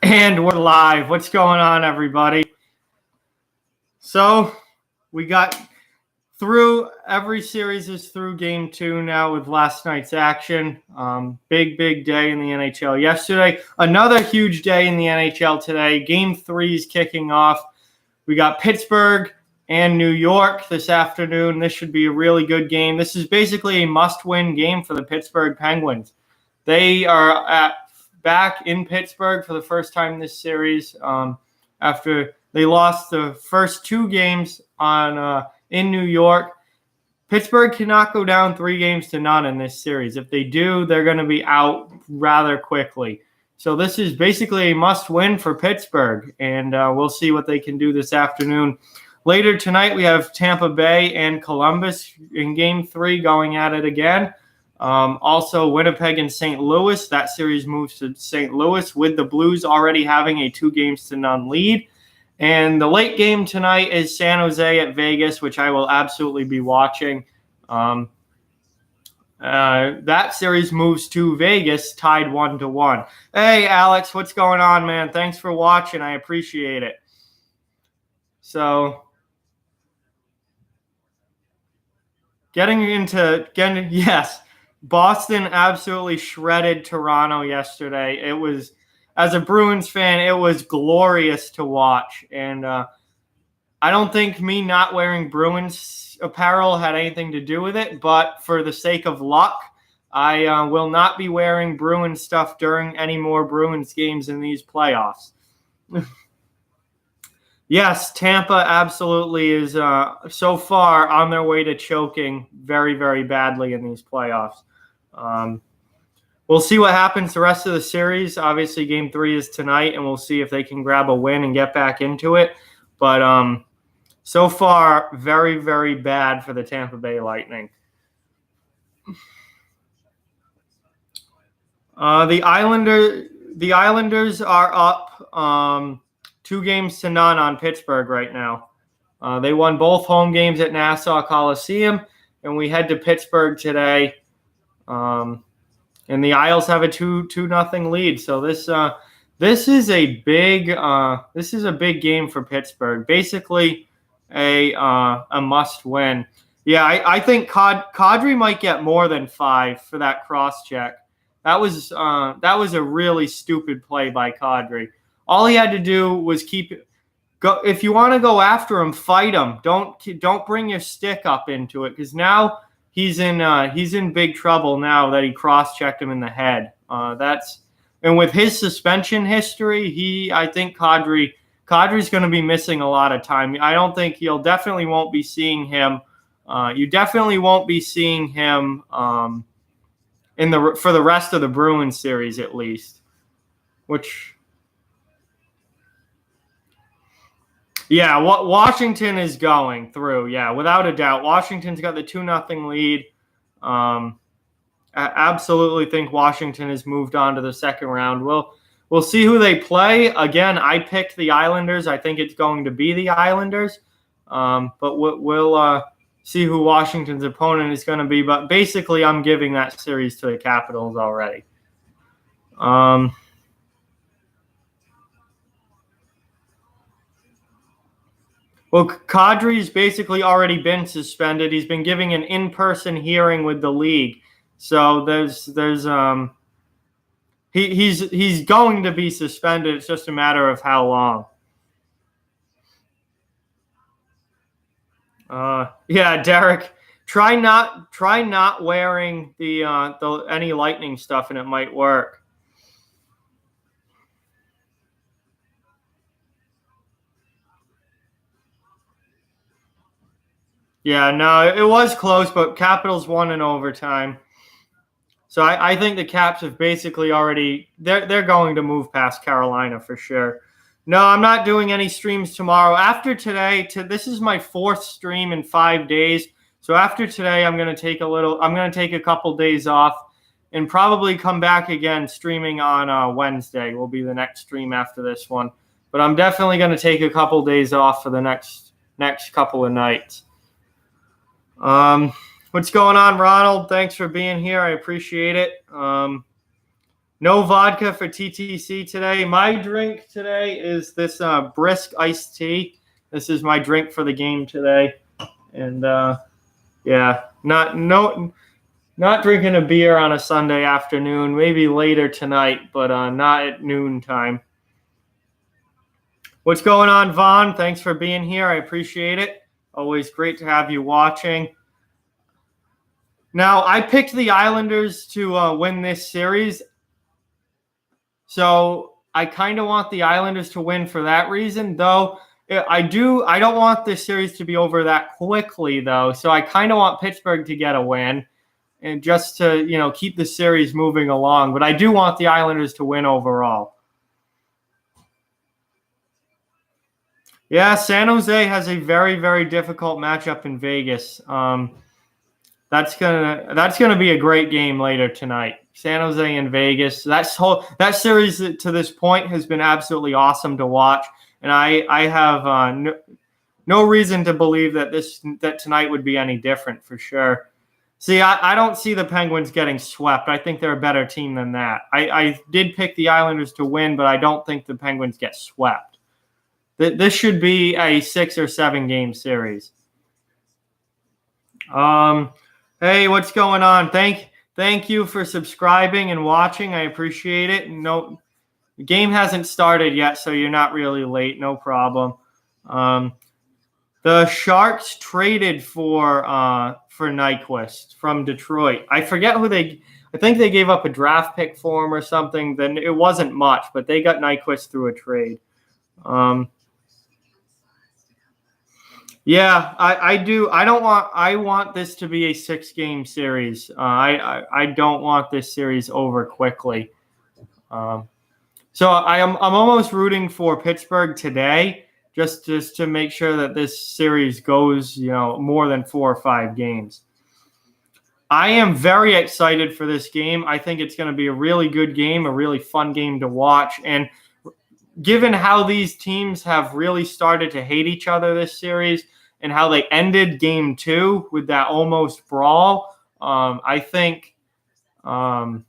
And we're live. What's going on, everybody? So we got through every series is through game 2 now with last night's action. Big day in the NHL yesterday. Another huge day in the NHL today. Game 3 is kicking off. We got Pittsburgh and New York this afternoon. This should be a really good game. This is basically a must-win game for the Pittsburgh Penguins. They are back in Pittsburgh for the first time this series after they lost the first 2 games in New York. Pittsburgh cannot go down 3-0 in this series. If they do, they're going to be out rather quickly. So this is basically a must-win for Pittsburgh, and we'll see what they can do this afternoon. Later tonight, we have Tampa Bay and Columbus in Game 3 going at it again. Also, Winnipeg and St. Louis. That series moves to St. Louis with the Blues already having a 2-0 lead. And the late game tonight is San Jose at Vegas, which I will absolutely be watching. That series moves to Vegas, tied 1-1. Hey, Alex, what's going on, man? Thanks for watching. I appreciate it. So, yes. Boston absolutely shredded Toronto yesterday. It was, as a Bruins fan, it was glorious to watch. And I don't think me not wearing Bruins apparel had anything to do with it. But for the sake of luck, I will not be wearing Bruins stuff during any more Bruins games in these playoffs. Yes, Tampa absolutely is so far on their way to choking very badly in these playoffs. We'll see what happens the rest of the series. Obviously, Game 3 is tonight, and we'll see if they can grab a win and get back into it. But so far, very bad for the Tampa Bay Lightning. The Islanders are up 2-0 on Pittsburgh right now. They won both home games at Nassau Coliseum, and we head to Pittsburgh today. And the Isles have a 2-0 lead. So this is a big game for Pittsburgh. Basically, a must win. Yeah, I think Kadri might get more than 5 for that cross check. That was a really stupid play by Kadri. All he had to do was go. If you want to go after him, fight him. Don't bring your stick up into it, because now he's in big trouble now that he cross-checked him in the head. And with his suspension history, I think Kadri's going to be missing a lot of time. I don't think definitely won't be seeing him. You definitely won't be seeing him for the rest of the Bruins series at least. Yeah, what Washington is going through. Yeah, without a doubt. Washington's got the 2-0 lead. I absolutely think Washington has moved on to the second round. We'll see who they play. Again, I picked the Islanders. I think it's going to be the Islanders. But we'll see who Washington's opponent is going to be. But basically, I'm giving that series to the Capitals already. Well, Kadri's basically already been suspended. He's been giving an in-person hearing with the league. So he's going to be suspended. It's just a matter of how long. Yeah, Derek, try not wearing the any Lightning stuff, and it might work. Yeah, no, it was close, but Capitals won in overtime. So I think the Caps have basically already they're going to move past Carolina for sure. No, I'm not doing any streams tomorrow. After today, this is my 4th stream in 5 days. So after today, I'm going to take a couple days off and probably come back again streaming on Wednesday. Will be the next stream after this one. But I'm definitely going to take a couple days off for the next couple of nights. What's going on, Ronald? Thanks for being here. I appreciate it. No vodka for TTC today. My drink today is this brisk iced tea. This is my drink for the game today. And yeah, not drinking a beer on a Sunday afternoon. Maybe later tonight, but not at noon time. What's going on, Vaughn? Thanks for being here. I appreciate it. Always great to have you watching. Now, I picked the Islanders to win this series. So I kind of want the Islanders to win for that reason, though. I don't want this series to be over that quickly, though. So I kind of want Pittsburgh to get a win, and just to keep the series moving along. But I do want the Islanders to win overall. Yeah, San Jose has a very, very difficult matchup in Vegas. That's gonna be a great game later tonight. San Jose and Vegas. That series to this point has been absolutely awesome to watch, and I have no reason to believe that tonight would be any different for sure. See, I don't see the Penguins getting swept. I think they're a better team than that. I did pick the Islanders to win, but I don't think the Penguins get swept. This should be a 6 or 7 game series. Hey, what's going on? Thank you for subscribing and watching. I appreciate it. No, the game hasn't started yet, so you're not really late. No problem. The Sharks traded for Nyquist from Detroit. I forget who I think they gave up a draft pick for him or something. Then it wasn't much, but they got Nyquist through a trade. Yeah, I do. I want this to be a 6-game series. I don't want this series over quickly. So I'm almost rooting for Pittsburgh today, just to make sure that this series goes more than 4 or 5 games. I am very excited for this game. I think it's going to be a really good game, a really fun game to watch, and given how these teams have really started to hate each other this series and how they ended game 2 with that almost brawl, I think I'm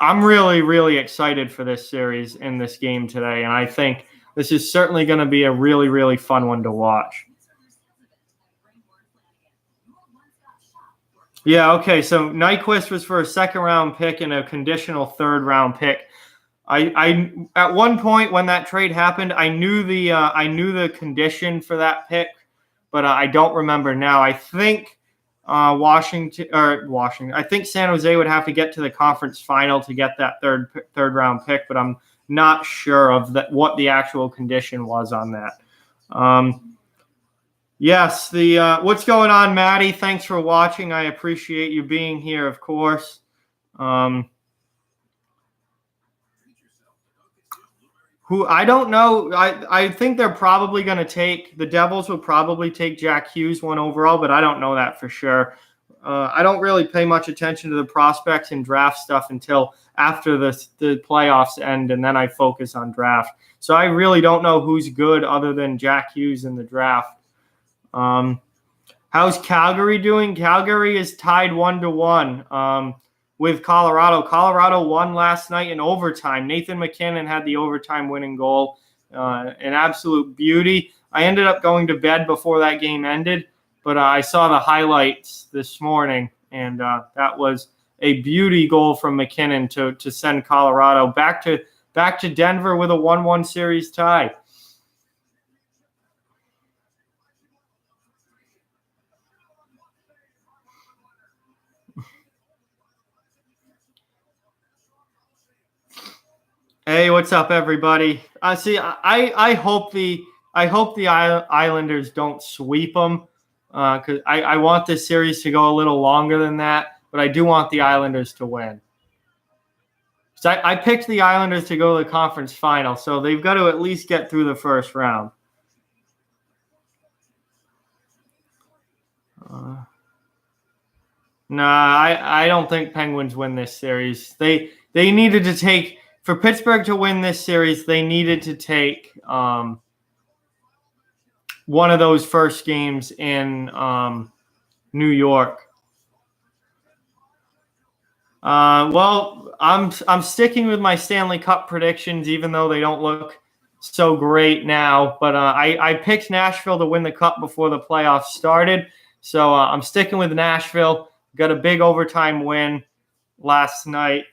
really, really excited for this series in this game today. And I think this is certainly going to be a really, really fun one to watch. Yeah, okay. So Nyquist was for a 2nd-round pick and a conditional 3rd-round pick. I at one point when that trade happened, I knew the condition for that pick, but I don't remember now. I think Washington. I think San Jose would have to get to the conference final to get that third round pick, but I'm not sure of what the actual condition was on that. Yes, what's going on, Maddie? Thanks for watching. I appreciate you being here, of course. Who I don't know. I think they're probably going to take the Devils will probably take Jack Hughes 1 overall, but I don't know that for sure. I don't really pay much attention to the prospects and draft stuff until after the playoffs end, and then I focus on draft. So I really don't know who's good other than Jack Hughes in the draft. How's Calgary doing? Calgary is tied 1-1 with Colorado. Colorado won last night in overtime. Nathan McKinnon had the overtime winning goal. An absolute beauty. I ended up going to bed before that game ended, but I saw the highlights this morning, and that was a beauty goal from McKinnon to send Colorado back to Denver with a 1-1 series tie. Hey, what's up, everybody? See, I hope the Islanders don't sweep them because I want this series to go a little longer than that, but I do want the Islanders to win. So I picked the Islanders to go to the conference final, so they've got to at least get through the first round. I don't think Penguins win this series. They needed to take. For Pittsburgh to win this series, they needed to take one of those first games in New York. Well, I'm sticking with my Stanley Cup predictions, even though they don't look so great now. But I picked Nashville to win the Cup before the playoffs started, so I'm sticking with Nashville. Got a big overtime win last night.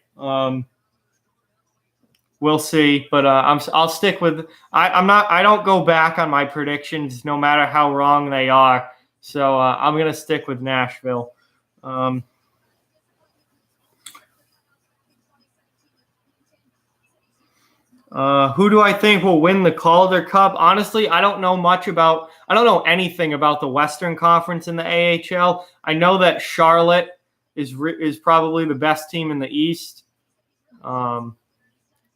We'll see, but I'll stick with. I don't go back on my predictions, no matter how wrong they are. So I'm gonna stick with Nashville. Who do I think will win the Calder Cup? Honestly, I don't know anything about the Western Conference in the AHL. I know that Charlotte is probably the best team in the East.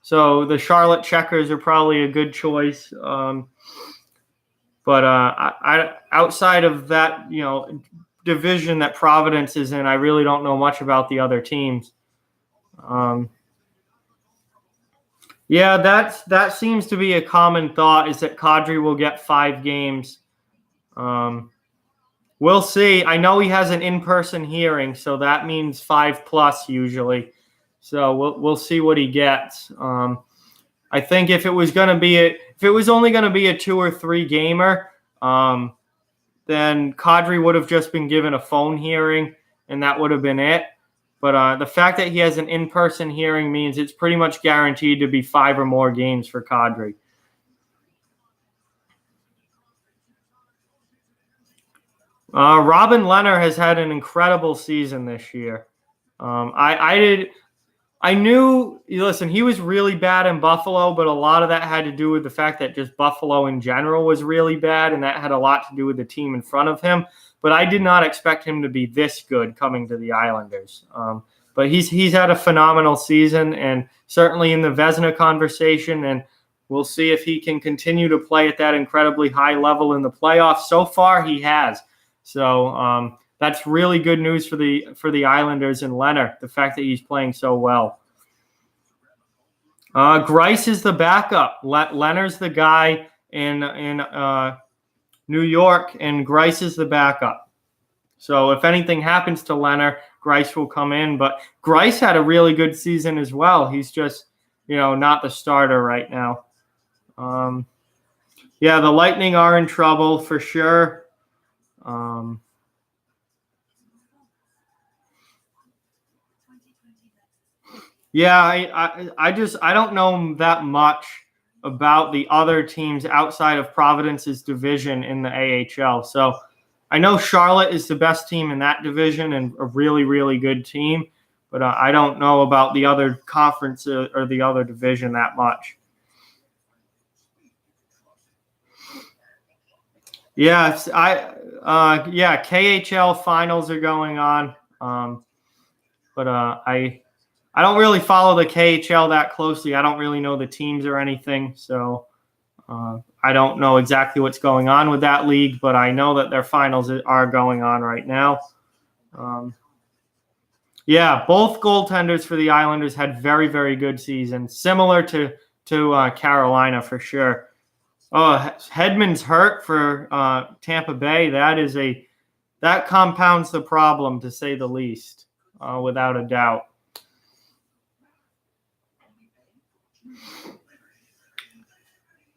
So the Charlotte Checkers are probably a good choice. But outside of that, division that Providence is in, I really don't know much about the other teams. Yeah, that seems to be a common thought, is that Kadri will get 5 games. We'll see. I know he has an in-person hearing, so that means 5+ usually. So we'll see what he gets. I think if it was only going to be a 2 or 3 gamer, then Kadri would have just been given a phone hearing, and that would have been it. But the fact that he has an in-person hearing means it's pretty much guaranteed to be 5 or more games for Kadri. Robin Lehner has had an incredible season this year. Listen, he was really bad in Buffalo, but a lot of that had to do with the fact that just Buffalo in general was really bad, and that had a lot to do with the team in front of him. But I did not expect him to be this good coming to the Islanders. But he's had a phenomenal season, and certainly in the Vezina conversation, and we'll see if he can continue to play at that incredibly high level in the playoffs. So far, he has. So that's really good news for the Islanders and Lehner, the fact that he's playing so well. Greiss is the backup. Lehner's the guy in New York, and Greiss is the backup. So if anything happens to Lehner, Greiss will come in. But Greiss had a really good season as well. He's just, not the starter right now. Yeah, the Lightning are in trouble for sure. Yeah, I don't know that much about the other teams outside of Providence's division in the AHL. So I know Charlotte is the best team in that division and a really, really good team, but I don't know about the other conference or the other division that much. Yeah, KHL finals are going on, but I don't really follow the KHL that closely. I don't really know the teams or anything, so I don't know exactly what's going on with that league, but I know that their finals are going on right now. Yeah, both goaltenders for the Islanders had very, very good seasons, similar to Carolina for sure. Oh, Hedman's hurt for Tampa Bay. That compounds the problem, to say the least, without a doubt.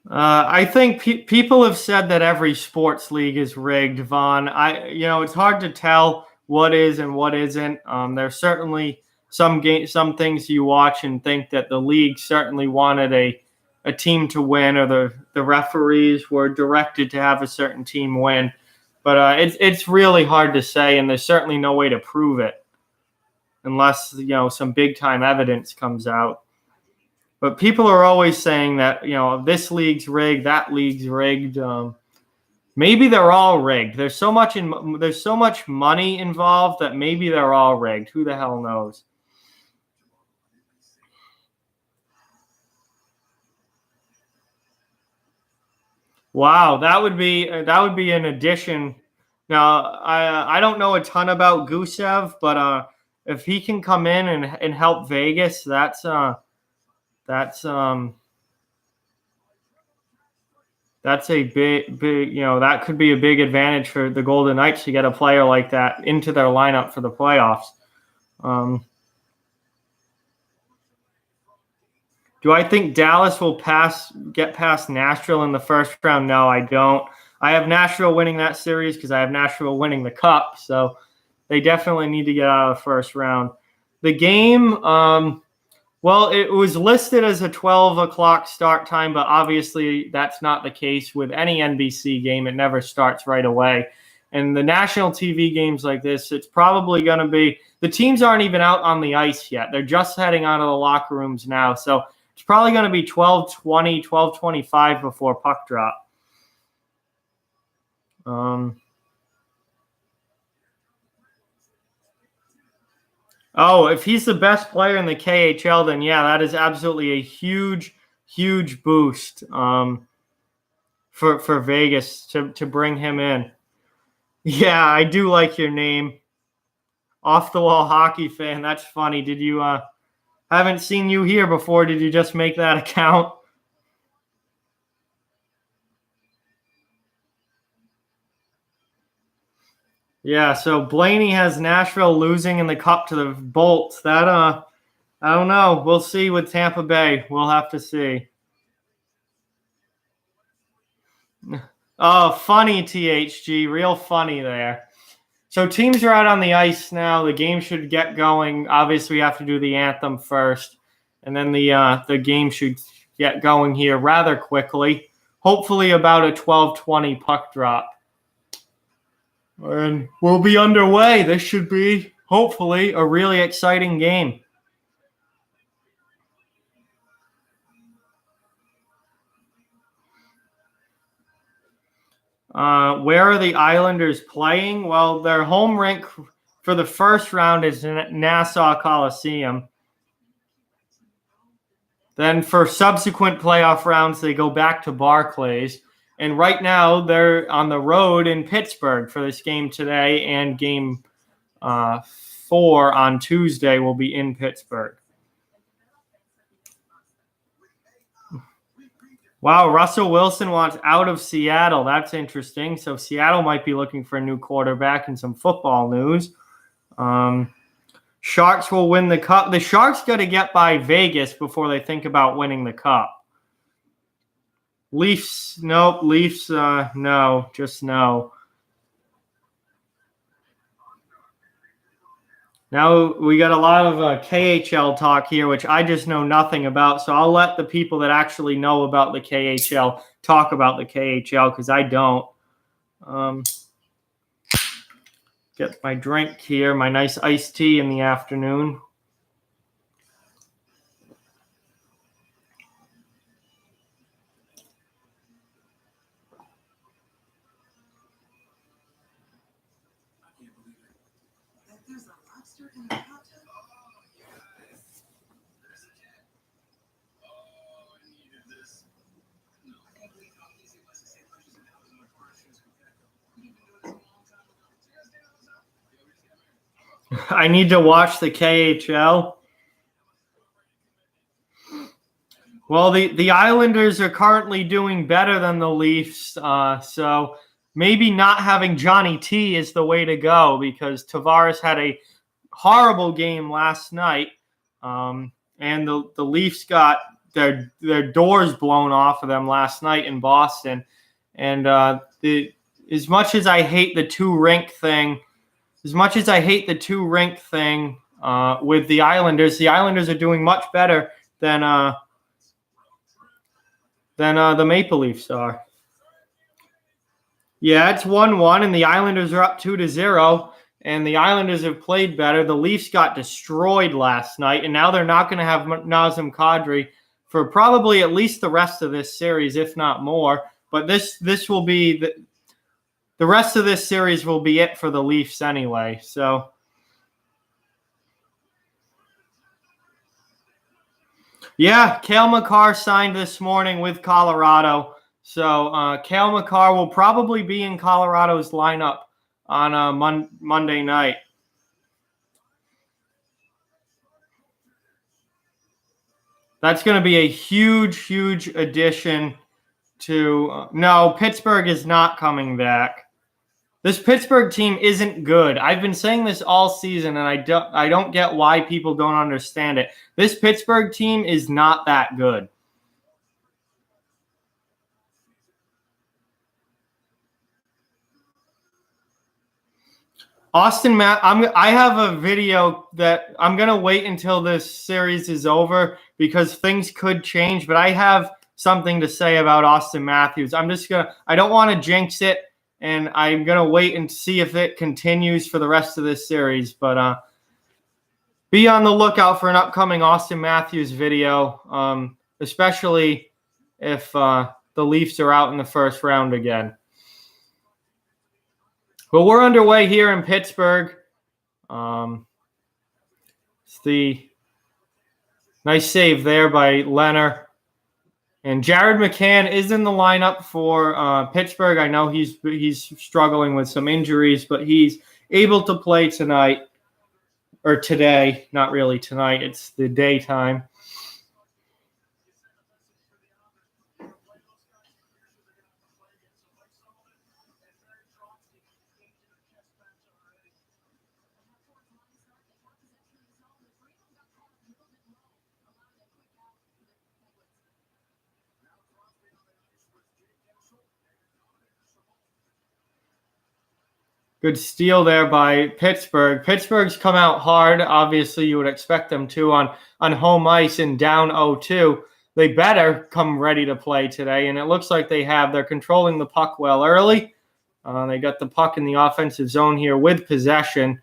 I think people have said that every sports league is rigged, Vaughn. It's hard to tell what is and what isn't. There's certainly some things you watch and think that the league certainly wanted a team to win, or the referees were directed to have a certain team win. But it's really hard to say, and there's certainly no way to prove it unless some big time evidence comes out. But people are always saying that, this league's rigged, that league's rigged. Maybe they're all rigged. There's so much money involved that maybe they're all rigged. Who the hell knows? Wow, that would be an addition. Now, I don't know a ton about Gusev, but if he can come in and help Vegas, that's a big, that could be a big advantage for the Golden Knights to get a player like that into their lineup for the playoffs. Do I think Dallas will get past Nashville in the first round? No, I don't. I have Nashville winning that series because I have Nashville winning the Cup. So they definitely need to get out of the first round. The game, well, it was listed as a 12 o'clock start time, but obviously that's not the case with any NBC game. It never starts right away. And the national TV games like this, it's probably going to be – the teams aren't even out on the ice yet. They're just heading out of the locker rooms now. So it's probably going to be 12:20, 12:25 before puck drop. Oh, if he's the best player in the KHL, then yeah, that is absolutely a huge, huge boost for Vegas to bring him in. Yeah, I do like your name. Off the wall hockey fan. That's funny. Did you haven't seen you here before? Did you just make that account? Yeah, so Blaney has Nashville losing in the Cup to the Bolts. That I don't know. We'll see with Tampa Bay. We'll have to see. Oh, funny THG. Real funny there. So teams are out on the ice now. The game should get going. Obviously, we have to do the anthem first, and then the game should get going here rather quickly. Hopefully, about a 12:20 puck drop, and we'll be underway. This should be hopefully a really exciting game. Where are the Islanders playing? Well, their home rink for the first round is in Nassau Coliseum. Then for subsequent playoff rounds, they go back to Barclays. And right now, they're on the road in Pittsburgh for this game today, and game 4 on Tuesday will be in Pittsburgh. Wow, Russell Wilson wants out of Seattle. That's interesting. So Seattle might be looking for a new quarterback and some football news. Sharks will win the Cup. The Sharks got to get by Vegas before they think about winning the Cup. Leafs, nope. Leafs, no, just no. Now we got a lot of KHL talk here, which I just know nothing about. So I'll let the people that actually know about the KHL talk about the KHL because I don't. Get my drink here, my nice iced tea in the afternoon. I need to watch the KHL. Well, the Islanders are currently doing better than the Leafs, so maybe not having Johnny T is the way to go because Tavares had a horrible game last night, and the Leafs got their doors blown off of them last night in Boston. And as much as I hate the two-rink thing, with the Islanders are doing much better than the Maple Leafs are. Yeah, it's 1-1, and the Islanders are up 2-0, and the Islanders have played better. The Leafs got destroyed last night, and now they're not going to have Nazem Kadri for probably at least the rest of this series, if not more. But this will be the rest of this series will be it for the Leafs anyway. So, yeah, Cale Makar signed this morning with Colorado. So, Cale Makar will probably be in Colorado's lineup on Monday night. That's going to be a huge, huge addition to no, Pittsburgh is not coming back. This Pittsburgh team isn't good. I've been saying this all season, and I don't get why people don't understand it. This Pittsburgh team is not that good. Austin Matt, I have a video that I'm gonna wait until this series is over because things could change. But I have something to say about Austin Matthews. I don't want to jinx it, and I'm gonna wait and see if it continues for the rest of this series. But be on the lookout for an upcoming Austin Matthews video, especially if the Leafs are out in the first round again. But we're underway here in Pittsburgh. It's the nice save there by Leonard. And Jared McCann is in the lineup for Pittsburgh. I know he's struggling with some injuries, but he's able to play tonight. Or today. Not really tonight. It's the daytime. Good steal there by Pittsburgh. Pittsburgh's come out hard. Obviously, you would expect them to on home ice and down 0-2. They better come ready to play today, and it looks like they have. They're controlling the puck well early. They got the puck in the offensive zone here with possession,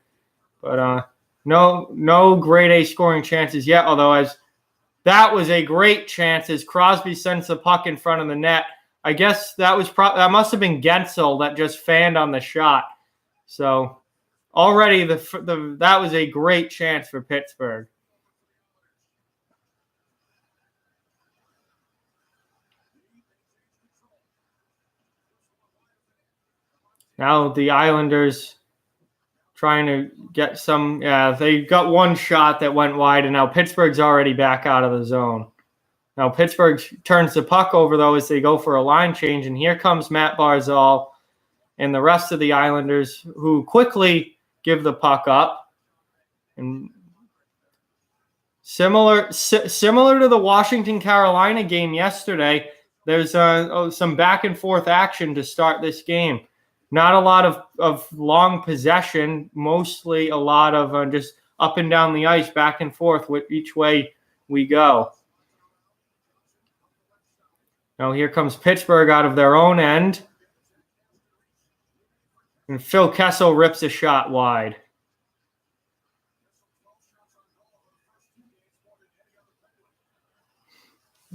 but no grade A scoring chances yet. Although that was a great chance as Crosby sends the puck in front of the net. I guess that must have been Gensel that just fanned on the shot. So already that was a great chance for Pittsburgh. Now the Islanders trying to get some. Yeah, they got one shot that went wide, and now Pittsburgh's already back out of the zone. Now Pittsburgh turns the puck over, though, as they go for a line change, and here comes Matt Barzal and the rest of the Islanders, who quickly give the puck up. And similar to the Washington-Carolina game yesterday, there's some back-and-forth action to start this game. Not a lot of long possession, mostly a lot of just up and down the ice, back and forth with each way we go. Now here comes Pittsburgh out of their own end. And Phil Kessel rips a shot wide.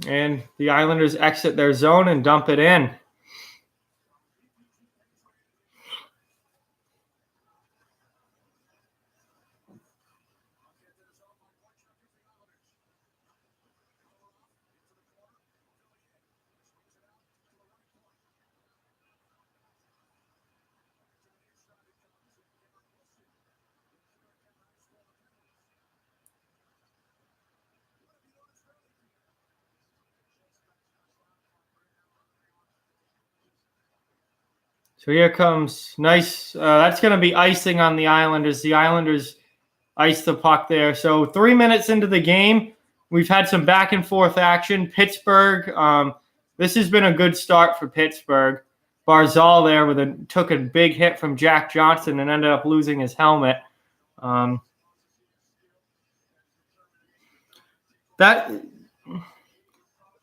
And the Islanders exit their zone and dump it in. So here comes nice. That's going to be icing on the Islanders. The Islanders ice the puck there. So 3 minutes into the game, we've had some back and forth action. Pittsburgh, this has been a good start for Pittsburgh. Barzal there took a big hit from Jack Johnson and ended up losing his helmet.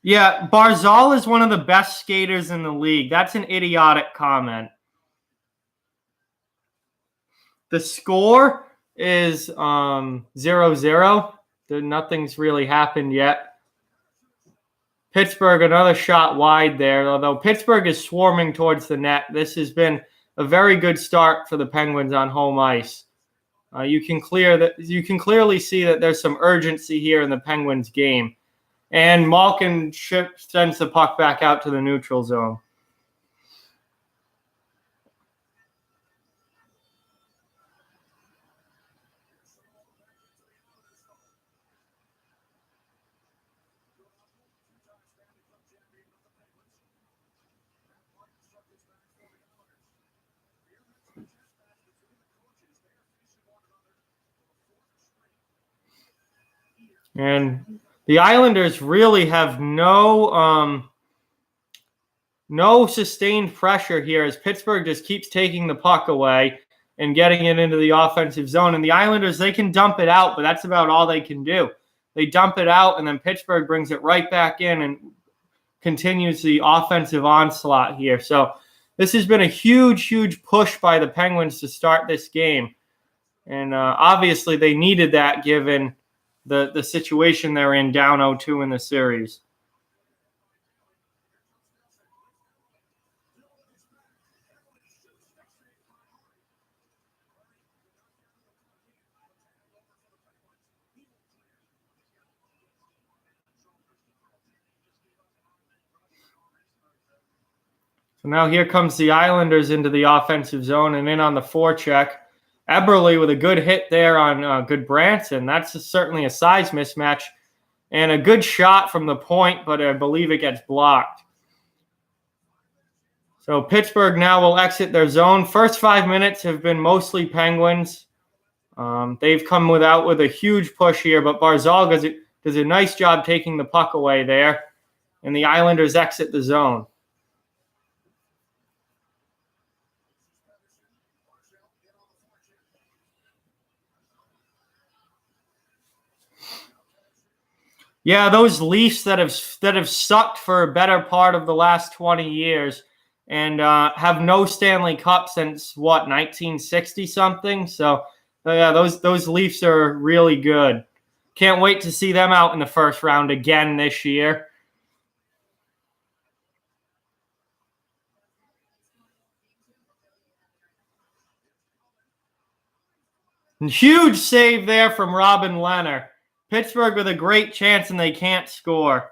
Yeah, Barzal is one of the best skaters in the league. That's an idiotic comment. The score is 0-0. Nothing's really happened yet. Pittsburgh, another shot wide there, although Pittsburgh is swarming towards the net. This has been a very good start for the Penguins on home ice. You can clearly see that there's some urgency here in the Penguins game. And Malkin sends the puck back out to the neutral zone. And the Islanders really have no sustained pressure here as Pittsburgh just keeps taking the puck away and getting it into the offensive zone. And the Islanders, they can dump it out, but that's about all they can do. They dump it out, and then Pittsburgh brings it right back in and continues the offensive onslaught here. So this has been a huge, huge push by the Penguins to start this game. And obviously they needed that given the situation they're in, down 0-2 in the series. So now here comes the Islanders into the offensive zone and in on the forecheck. Eberle with a good hit there on Goodbranson. That's certainly a size mismatch. And a good shot from the point, but I believe it gets blocked. So Pittsburgh now will exit their zone. First 5 minutes have been mostly Penguins. They've come with a huge push here, but Barzal does a nice job taking the puck away there. And the Islanders exit the zone. Yeah, those Leafs that have sucked for a better part of the last 20 years and have no Stanley Cup since, 1960 something? So, yeah, those Leafs are really good. Can't wait to see them out in the first round again this year. Huge save there from Robin Lehner. Pittsburgh with a great chance and they can't score.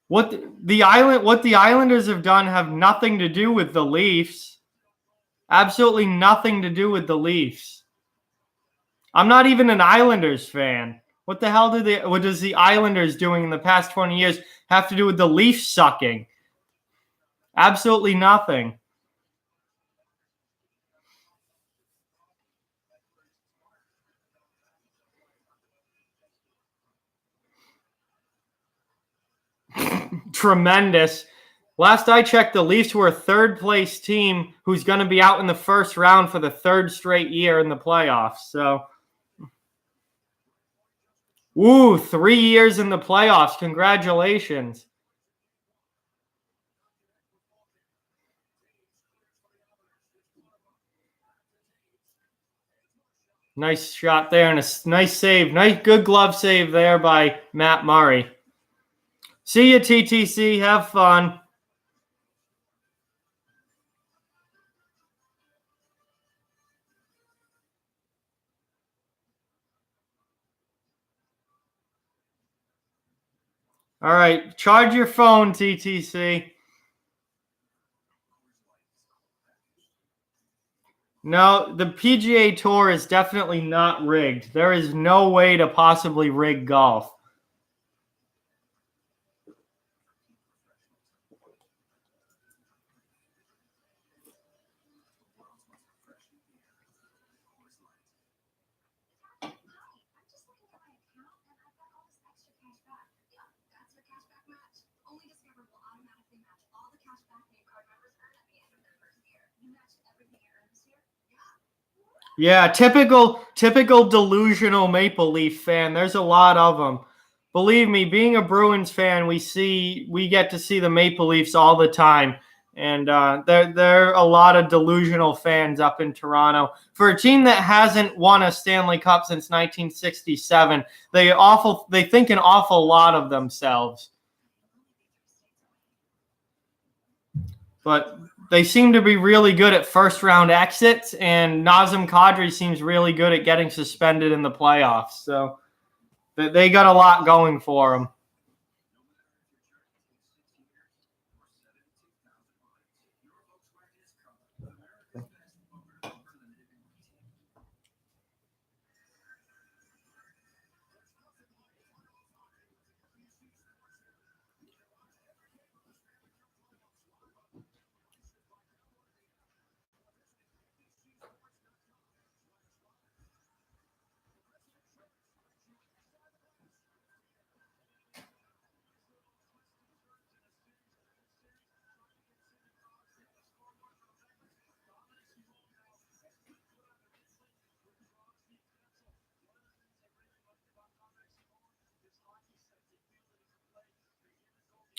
What the Islanders have done have nothing to do with the Leafs. Absolutely nothing to do with the Leafs. I'm not even an Islanders fan. What the hell what does the Islanders doing in the past 20 years have to do with the Leafs sucking? Absolutely nothing. Tremendous. Last I checked, the Leafs were a third-place team who's going to be out in the first round for the third straight year in the playoffs. So, 3 years in the playoffs. Congratulations. Nice shot there and a nice save. Good glove save there by Matt Murray. See you, TTC. Have fun. All right. Charge your phone, TTC. No, the PGA Tour is definitely not rigged. There is no way to possibly rig golf. Yeah, typical delusional Maple Leaf fan. There's a lot of them. Believe me, being a Bruins fan, we get to see the Maple Leafs all the time, and there are a lot of delusional fans up in Toronto. For a team that hasn't won a Stanley Cup since 1967, they think an awful lot of themselves. But they seem to be really good at first-round exits, and Nazem Kadri seems really good at getting suspended in the playoffs. So they got a lot going for them.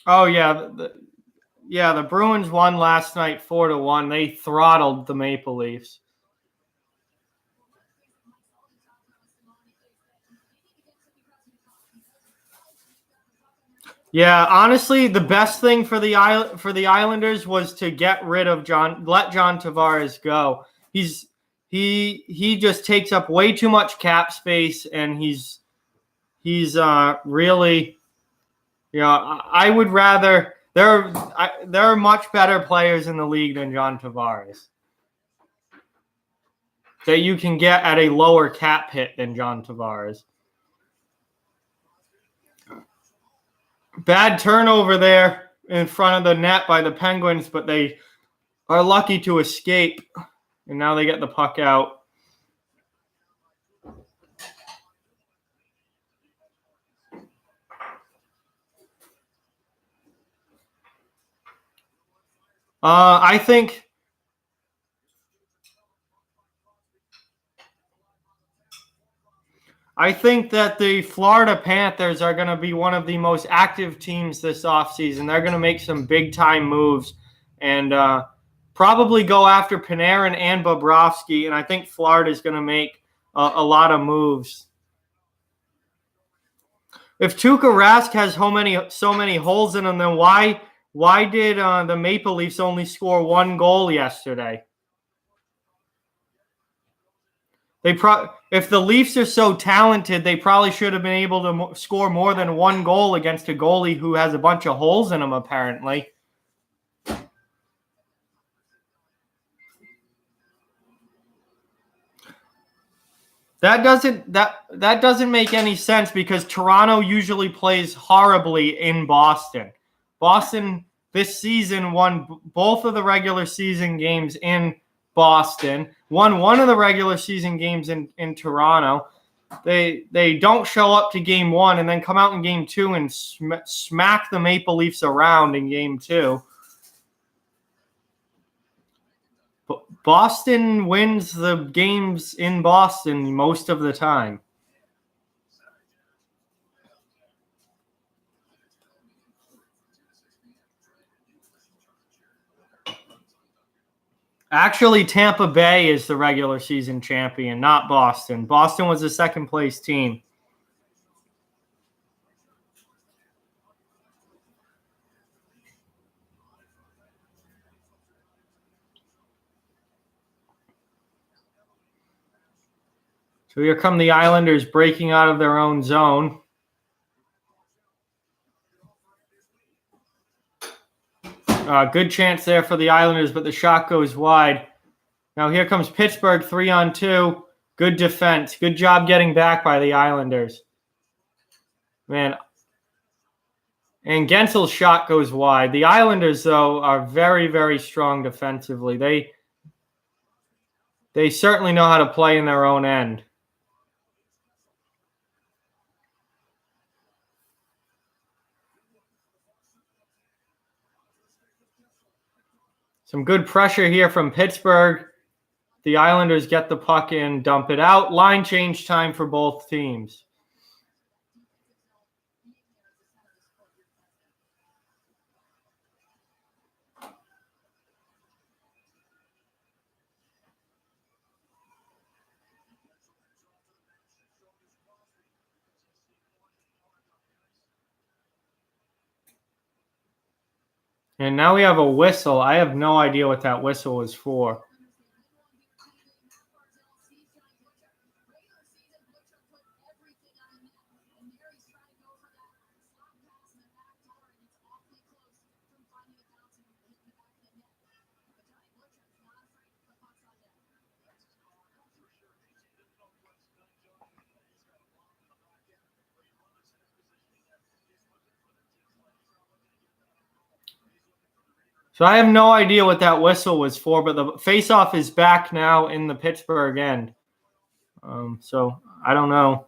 Oh yeah, the Bruins won last night 4-1. They throttled the Maple Leafs. Yeah, honestly, the best thing for the Islanders was to get rid of let John Tavares go. He just takes up way too much cap space, and he's really, I would rather there are much better players in the league than John Tavares that you can get at a lower cap hit than John Tavares. Bad turnover there in front of the net by the Penguins, but they are lucky to escape, and now they get the puck out. I think that the Florida Panthers are going to be one of the most active teams this offseason. They're going to make some big-time moves and probably go after Panarin and Bobrovsky, and I think Florida is going to make a lot of moves. If Tuukka Rask has so many holes in him, then why did the Maple Leafs only score one goal yesterday? If the Leafs are so talented, they probably should have been able to score more than one goal against a goalie who has a bunch of holes in him, apparently. That doesn't make any sense because Toronto usually plays horribly in Boston. Boston this season won both of the regular season games in Boston, won one of the regular season games in Toronto. They don't show up to game one and then come out in game two and smack the Maple Leafs around in game two. Boston wins the games in Boston most of the time. Actually, Tampa Bay is the regular season champion, not Boston. Boston was the second place team. So here come the Islanders breaking out of their own zone. Good chance there for the Islanders, but the shot goes wide. Now here comes Pittsburgh 3-on-2. Good defense. Good job getting back by the Islanders. Man. And Gensel's shot goes wide. The Islanders, though, are very, very strong defensively. They certainly know how to play in their own end. Some good pressure here from Pittsburgh. The Islanders get the puck in, dump it out. Line change time for both teams. And now we have a whistle. I have no idea what that whistle is for. So I have no idea what that whistle was for, but the faceoff is back now in the Pittsburgh end. So I don't know.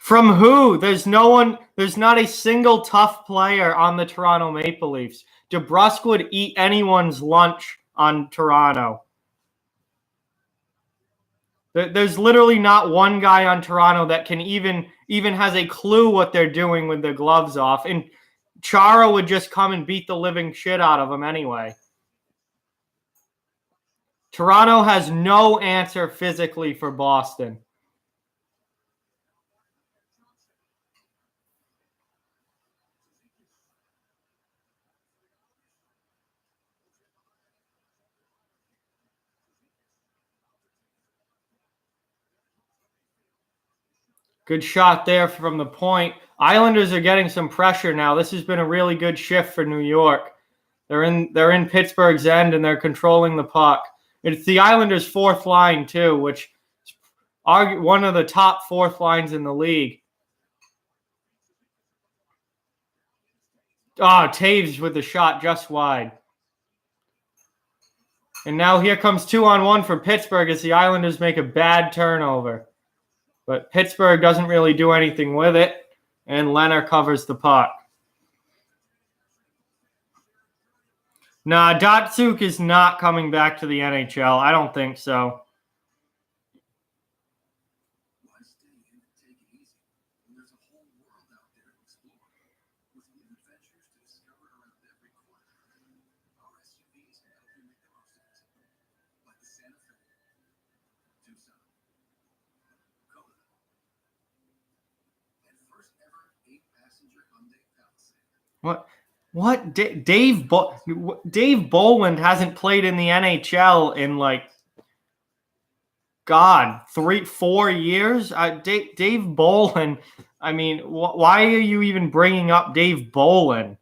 From who? There's no one. There's not a single tough player on the Toronto Maple Leafs. DeBrusk would eat anyone's lunch on Toronto. There's literally not one guy on Toronto that can even has a clue what they're doing with their gloves off. And Chara would just come and beat the living shit out of him anyway. Toronto has no answer physically for Boston. Good shot there from the point. Islanders are getting some pressure now. This has been a really good shift for New York. They're in Pittsburgh's end, and they're controlling the puck. It's the Islanders' fourth line, too, which is one of the top fourth lines in the league. Oh, Taves with the shot just wide. And now here comes 2-on-1 for Pittsburgh as the Islanders make a bad turnover. But Pittsburgh doesn't really do anything with it, and Leonard covers the puck. Nah, Datsuk is not coming back to the NHL. I don't think so. What? Dave Bolland hasn't played in the NHL in 3-4 years. Dave Bolland. I mean, why are you even bringing up Dave Bolland?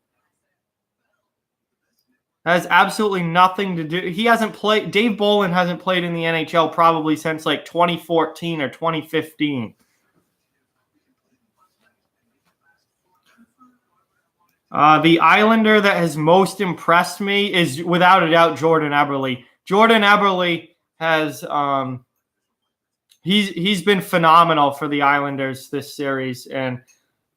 That has absolutely nothing to do. He hasn't played. Dave Bolland hasn't played in the NHL probably since 2014 or 2015. The Islander that has most impressed me is without a doubt Jordan Eberle. Jordan Eberle has he's been phenomenal for the Islanders this series, and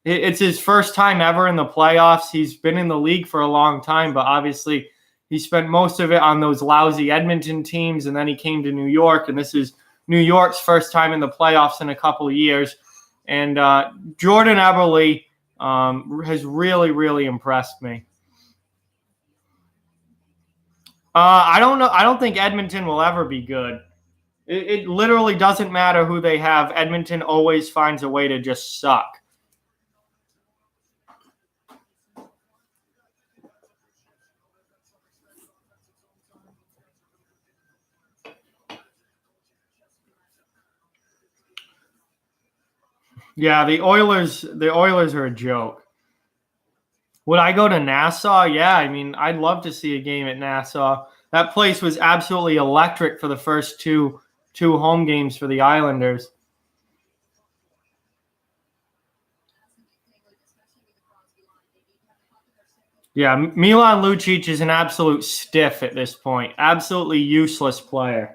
it's his first time ever in the playoffs. He's been in the league for a long time, but obviously he spent most of it on those lousy Edmonton teams, and then he came to New York, and this is New York's first time in the playoffs in a couple of years. And Jordan Eberle has really, really impressed me. I don't know. I don't think Edmonton will ever be good. It literally doesn't matter who they have. Edmonton always finds a way to just suck. Yeah, the Oilers are a joke. Would I go to Nassau? Yeah, I mean, I'd love to see a game at Nassau. That place was absolutely electric for the first two home games for the Islanders. Yeah, Milan Lucic is an absolute stiff at this point. Absolutely useless player.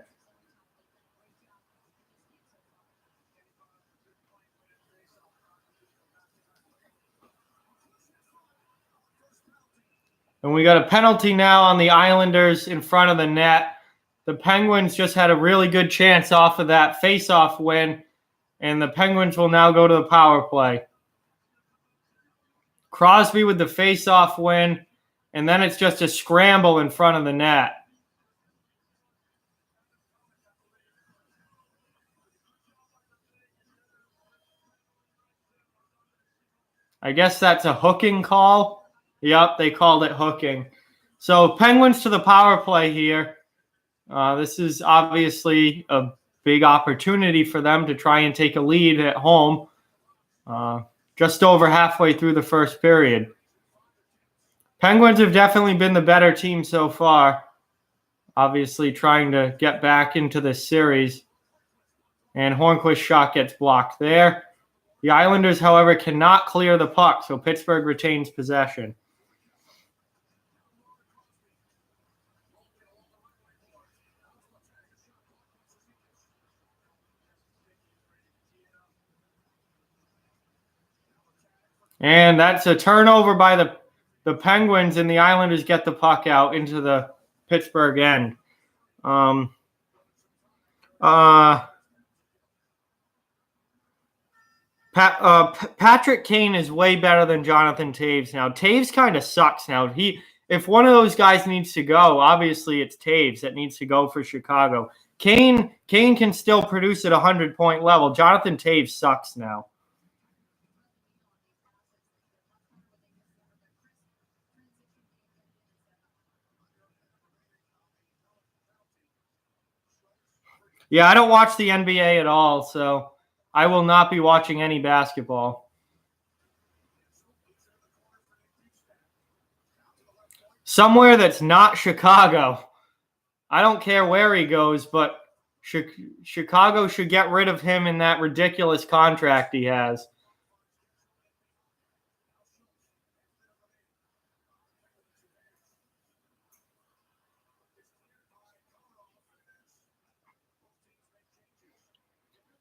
And we got a penalty now on the Islanders in front of the net. The Penguins just had a really good chance off of that face-off win, and the Penguins will now go to the power play. Crosby with the face-off win, and then it's just a scramble in front of the net. I guess that's a hooking call. Yep, they called it hooking. So Penguins to the power play here. This is obviously a big opportunity for them to try and take a lead at home. Just over halfway through the first period. Penguins have definitely been the better team so far. Obviously trying to get back into this series. And Hornquist's shot gets blocked there. The Islanders, however, cannot clear the puck, so Pittsburgh retains possession. And that's a turnover by the Penguins, and the Islanders get the puck out into the Pittsburgh end. Patrick Kane is way better than Jonathan Toews now. Toews kind of sucks now. If one of those guys needs to go, obviously it's Toews that needs to go for Chicago. Kane can still produce at a 100-point level. Jonathan Toews sucks now. Yeah, I don't watch the NBA at all, so I will not be watching any basketball. Somewhere that's not Chicago. I don't care where he goes, but Chicago should get rid of him in that ridiculous contract he has.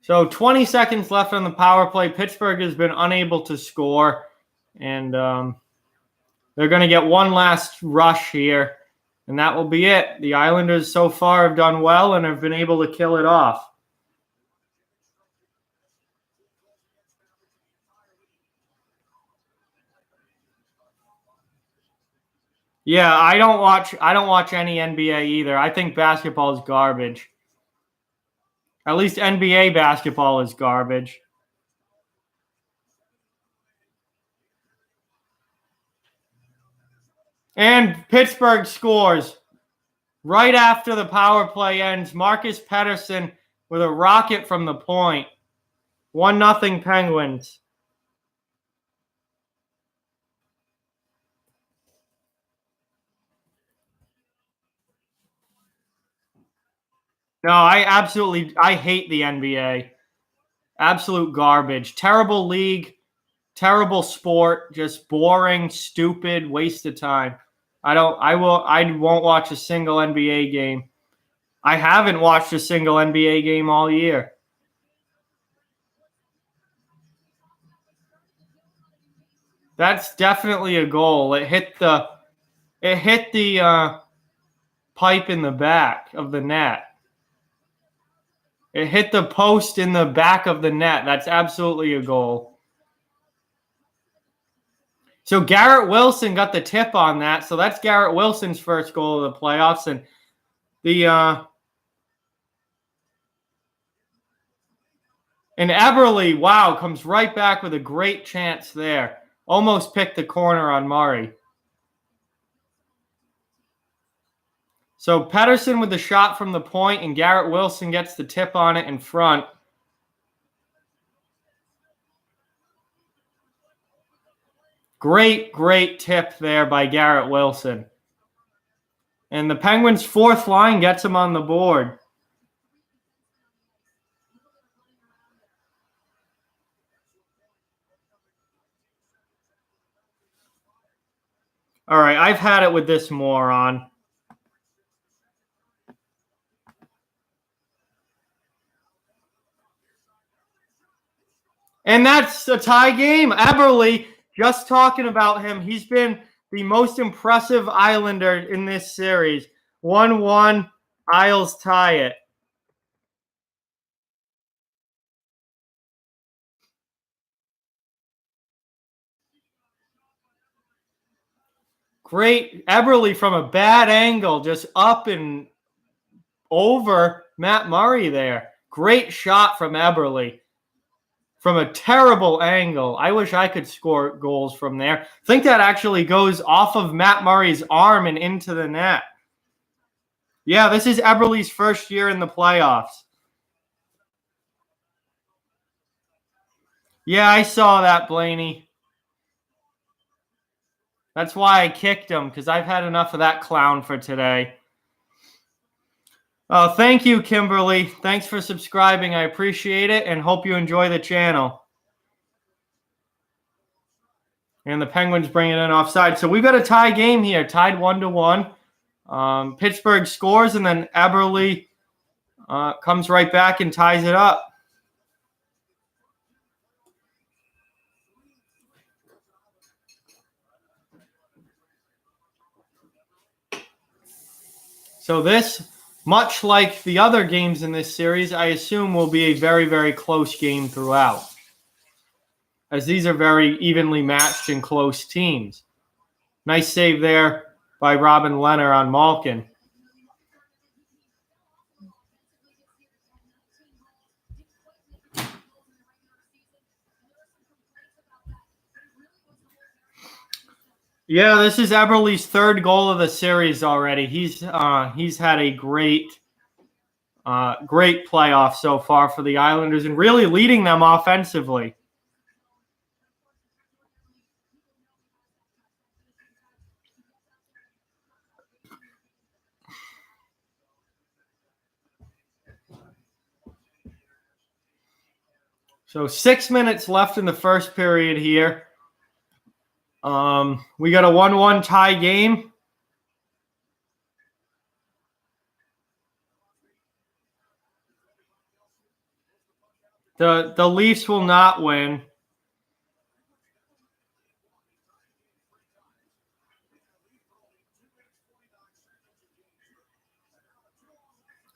So 20 seconds left on the power play. Pittsburgh has been unable to score, and they're going to get one last rush here, and that will be it. The Islanders so far have done well and have been able to kill it off. Yeah, I don't watch any NBA either. I think basketball is garbage. At least NBA basketball is garbage. And Pittsburgh scores right after the power play ends. Marcus Pettersson with a rocket from the point. 1-0 Penguins. No, I hate the NBA. Absolute garbage. Terrible league, terrible sport, just boring, stupid, waste of time. I won't watch a single NBA game. I haven't watched a single NBA game all year. That's definitely a goal. It hit the pipe in the back of the net. It hit the post in the back of the net. That's absolutely a goal. So Garrett Wilson got the tip on that. So that's Garrett Wilson's first goal of the playoffs. And and Eberle, wow, comes right back with a great chance there. Almost picked the corner on Murray. So Pettersson with the shot from the point, and Garrett Wilson gets the tip on it in front. Great tip there by Garrett Wilson. And the Penguins' fourth line gets him on the board. All right, I've had it with this moron. And that's a tie game. Eberle, just talking about him, he's been the most impressive Islander in this series. 1-1, Isles tie it. Great. Eberle from a bad angle, just up and over Matt Murray there. Great shot from Eberle. From a terrible angle. I wish I could score goals from there. I think that actually goes off of Matt Murray's arm and into the net. Yeah, this is Eberle's first year in the playoffs. Yeah, I saw that, Blaney. That's why I kicked him, because I've had enough of that clown for today. Thank you, Kimberly. Thanks for subscribing. I appreciate it and hope you enjoy the channel. And the Penguins bring it in offside. So we've got a tie game here, tied 1-1. Pittsburgh scores, and then Eberle comes right back and ties it up. So this, much like the other games in this series, I assume will be a very, very close game throughout, as these are very evenly matched and close teams. Nice save there by Robin Lehner on Malkin. Yeah, this is Eberle's third goal of the series already. He's had a great playoff so far for the Islanders and really leading them offensively. So 6 minutes left in the first period here. We got a 1-1 tie game. The Leafs will not win.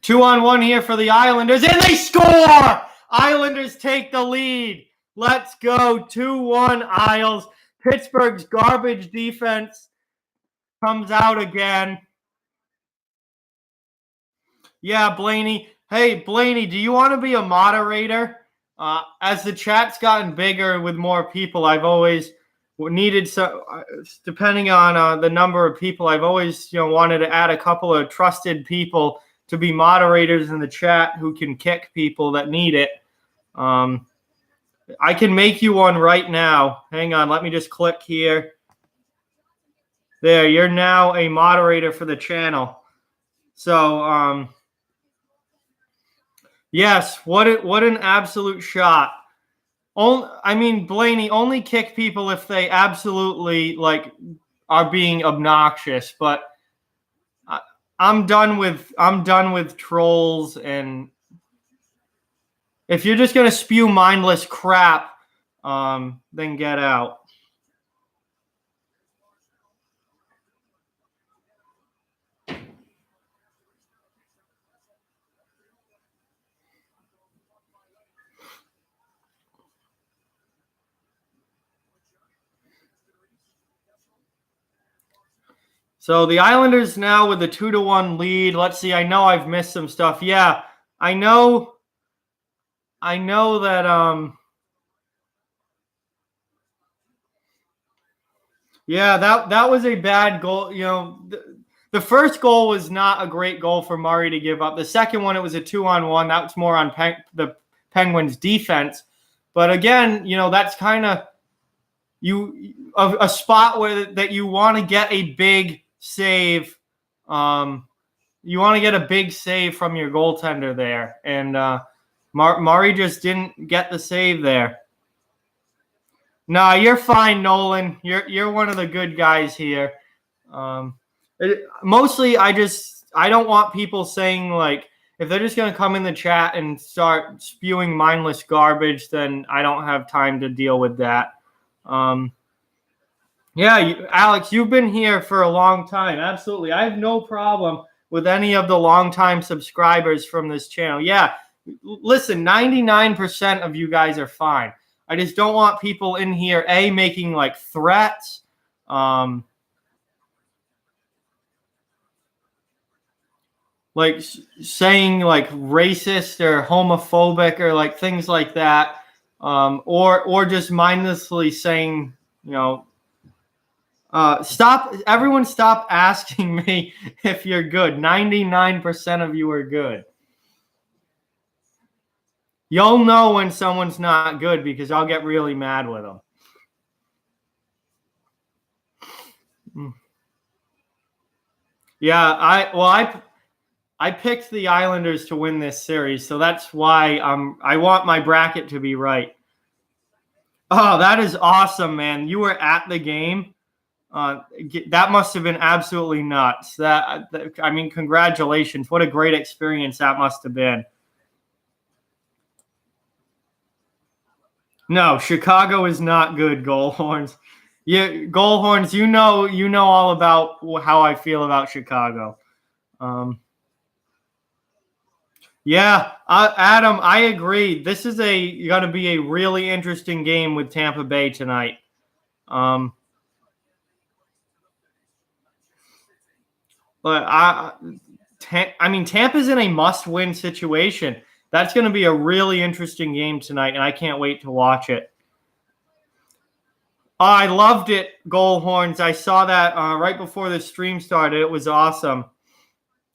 Two-on-one here for the Islanders, and they score! Islanders take the lead. Let's go. 2-1 Isles. Pittsburgh's garbage defense comes out again. Yeah, Blaney. Hey, Blaney, do you want to be a moderator? As the chat's gotten bigger with more people, I've always needed some, depending on the number of people, I've always wanted to add a couple of trusted people to be moderators in the chat who can kick people that need it. I can make you one right now. Hang on, let me just click here. There, you're now a moderator for the channel. So, yes, what an absolute shot. Blaney, only kick people if they absolutely are being obnoxious, but I'm done with trolls, and if you're just going to spew mindless crap, then get out. So the Islanders now with the 2-1 lead. Let's see. I know I've missed some stuff. Yeah, I know that. Yeah, that was a bad goal. The first goal was not a great goal for Murray to give up. The second one, it was a 2-on-1. That's more on the Penguins' defense. But again, that's kind of a spot where that you want to get a big save. You want to get a big save from your goaltender there, and Murray just didn't get the save there. Nah, you're fine, Nolan. You're one of the good guys here. Mostly, I don't want people saying if they're just gonna come in the chat and start spewing mindless garbage, then I don't have time to deal with that. Yeah, Alex, you've been here for a long time. Absolutely. I have no problem with any of the longtime subscribers from this channel. Yeah, listen, 99% of you guys are fine. I just don't want people in here, making threats. Saying racist or homophobic or things like that. Or just mindlessly saying, everyone stop asking me if you're good. 99% of you are good. You'll know when someone's not good because I'll get really mad with them. Yeah, I picked the Islanders to win this series, so that's why I want my bracket to be right. Oh, that is awesome, man. You were at the game. That must have been absolutely nuts. Congratulations. What a great experience that must have been. No, Chicago is not good, Goalhorns. Yeah, Goalhorns, you know all about how I feel about Chicago. Yeah, Adam, I agree. This is going to be a really interesting game with Tampa Bay tonight. But I mean, Tampa's in a must-win situation. That's going to be a really interesting game tonight, and I can't wait to watch it. I loved it, Goal Horns. I saw that right before the stream started. It was awesome.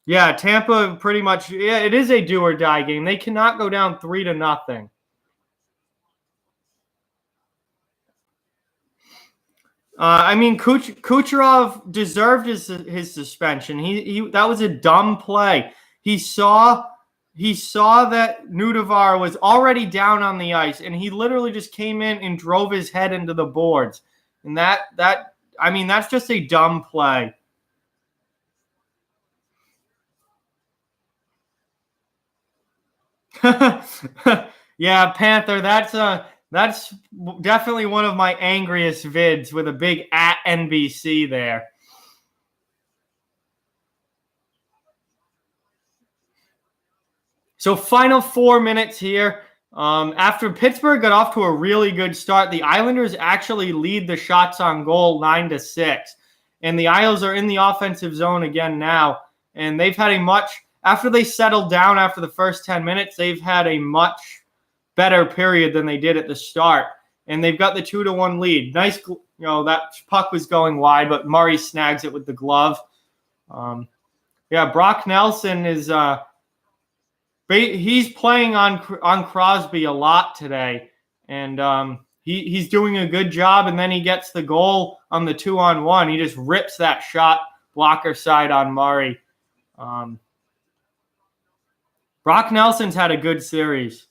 Yeah, Tampa pretty much. Yeah, it is a do or die game. They cannot go down 3-0. I mean, Kucherov deserved his suspension. He that was a dumb play. He saw that Nudevar was already down on the ice, and he literally just came in and drove his head into the boards. And I mean, that's just a dumb play. Yeah, Panther, that's definitely one of my angriest vids with a big @NBC there. So final 4 minutes here. After Pittsburgh got off to a really good start, the Islanders actually lead the shots on goal 9-6. And the Isles are in the offensive zone again now. And they've had after they settled down after the first 10 minutes, they've had a much better period than they did at the start. And they've got the 2-1 lead. Nice, that puck was going wide, but Murray snags it with the glove. Yeah, Brock Nelson is he's playing on Crosby a lot today, and he's doing a good job. And then he gets the goal on the 2-on-1. He just rips that shot blocker side on Murray. Brock Nelson's had a good series.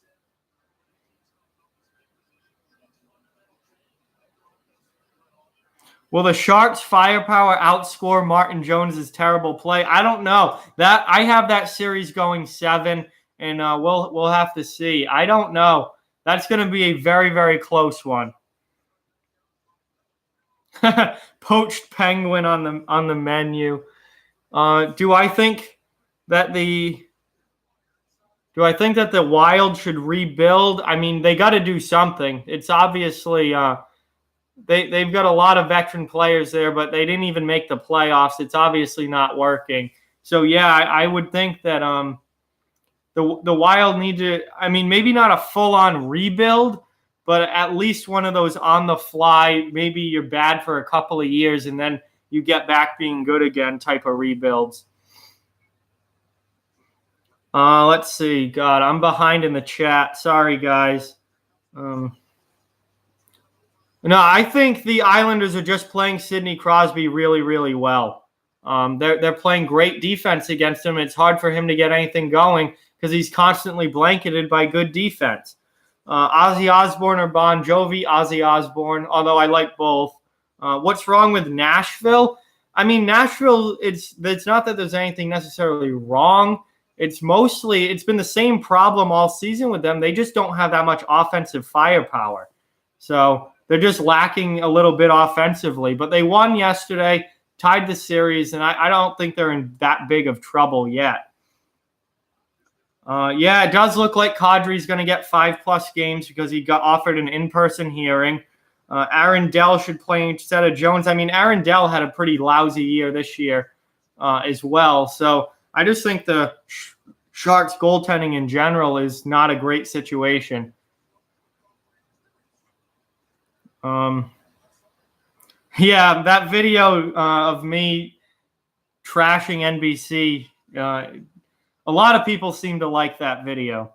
Will the Sharks' firepower outscore Martin Jones's terrible play? I don't know. That I have that series going 7, and we'll have to see. I don't know. That's going to be a very, very close one. Poached penguin on the menu. Do I think that the Wild should rebuild? I mean, they got to do something. It's obviously they've got a lot of veteran players there, but they didn't even make the playoffs. It's obviously not working. So yeah, I would think that the Wild need to. I mean, maybe not a full-on rebuild, but at least one of those on the fly. Maybe you're bad for a couple of years and then you get back being good again type of rebuilds. Let's see. God, I'm behind in the chat. Sorry, guys. No, I think the Islanders are just playing Sidney Crosby really, really well. They're playing great defense against him. It's hard for him to get anything going because he's constantly blanketed by good defense. Ozzy Osbourne or Bon Jovi? Ozzy Osbourne, although I like both. What's wrong with Nashville? I mean, Nashville, it's not that there's anything necessarily wrong. It's been the same problem all season with them. They just don't have that much offensive firepower. So they're just lacking a little bit offensively. But they won yesterday, tied the series, and I don't think they're in that big of trouble yet. Yeah, it does look like Kadri's going to get 5+ games because he got offered an in-person hearing. Aaron Dell should play instead of Jones. I mean, Aaron Dell had a pretty lousy year this year as well. So I just think the Sharks goaltending in general is not a great situation. Yeah, that video of me trashing NBC, a lot of people seem to like that video.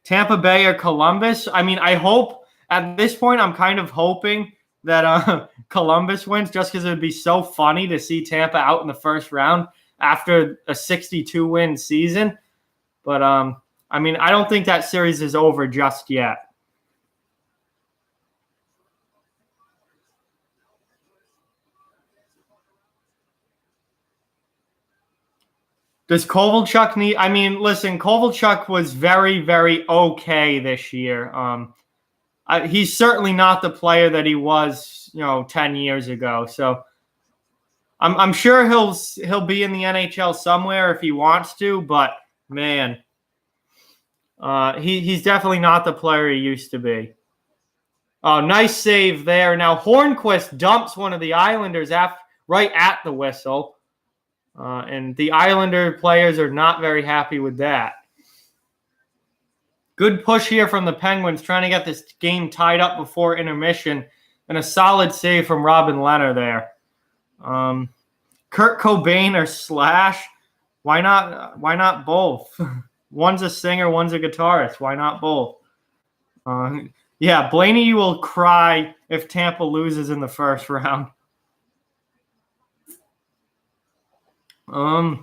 Tampa Bay or Columbus? I mean, I hope at this point I'm kind of hoping that Columbus wins just because it would be so funny to see Tampa out in the first round after a 62-win season. But, I mean, I don't think that series is over just yet. Does Kovalchuk need – I mean, listen, Kovalchuk was very, very okay this year. He's certainly not the player that he was, 10 years ago. So I'm sure he'll be in the NHL somewhere if he wants to, but man, he's definitely not the player he used to be. Oh, nice save there. Now Hornquist dumps one of the Islanders right at the whistle, and the Islander players are not very happy with that. Good push here from the Penguins, trying to get this game tied up before intermission, and a solid save from Robin Leonard there. Kurt Cobain or Slash? Why not? Why not both? One's a singer, one's a guitarist. Why not both? Yeah, Blaney will cry if Tampa loses in the first round. I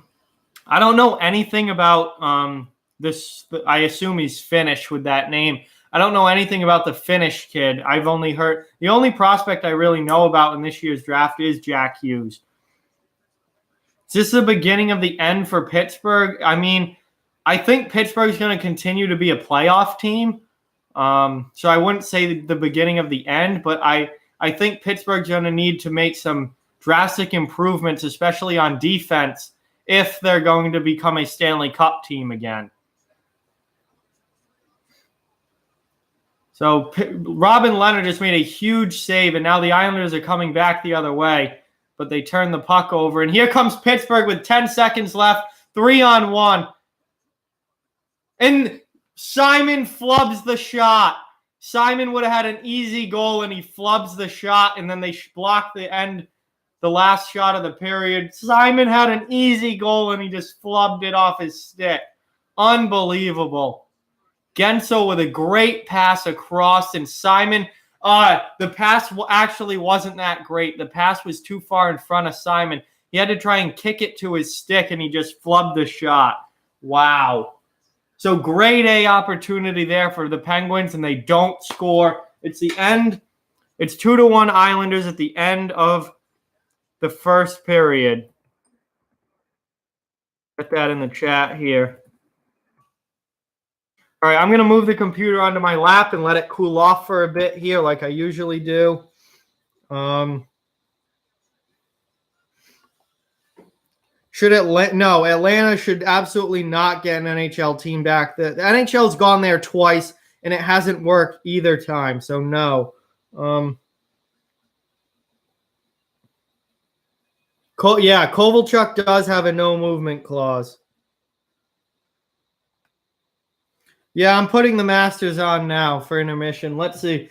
don't know anything about this. I assume he's Finnish with that name. I don't know anything about the Finnish kid. I've only heard the only prospect I really know about in this year's draft is Jack Hughes. Is this the beginning of the end for Pittsburgh? I mean, I think Pittsburgh's going to continue to be a playoff team. So I wouldn't say the beginning of the end, but I think Pittsburgh's going to need to make some drastic improvements, especially on defense, if they're going to become a Stanley Cup team again. So Robin Leonard just made a huge save, and now the Islanders are coming back the other way, but they turn the puck over. And here comes Pittsburgh with 10 seconds left, 3-on-1. And Simon flubs the shot. Simon would have had an easy goal, and he flubs the shot, and then they block the last shot of the period. Simon had an easy goal, and he just flubbed it off his stick. Unbelievable. Gensel with a great pass across, and Simon, the pass actually wasn't that great. The pass was too far in front of Simon. He had to try and kick it to his stick, and he just flubbed the shot. Wow. So grade A opportunity there for the Penguins, and they don't score. It's the end. It's 2-1 Islanders at the end of the first period. Get that in the chat here. All right, I'm going to move the computer onto my lap and let it cool off for a bit here like I usually do. No, Atlanta should absolutely not get an NHL team back. The NHL's gone there twice, and it hasn't worked either time, so no. Kovalchuk does have a no movement clause. Yeah, I'm putting the Masters on now for intermission. Let's see.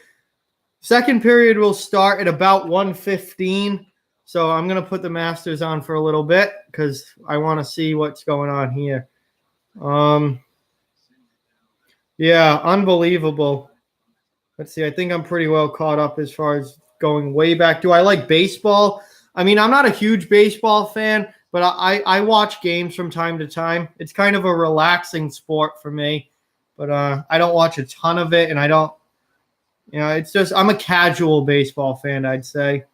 Second period will start at about 1:15. So I'm going to put the Masters on for a little bit because I want to see what's going on here. Yeah, unbelievable. Let's see. I think I'm pretty well caught up as far as going way back. Do I like baseball? I mean, I'm not a huge baseball fan, but I watch games from time to time. It's kind of a relaxing sport for me. But I don't watch a ton of it, and I don't, it's just I'm a casual baseball fan, I'd say.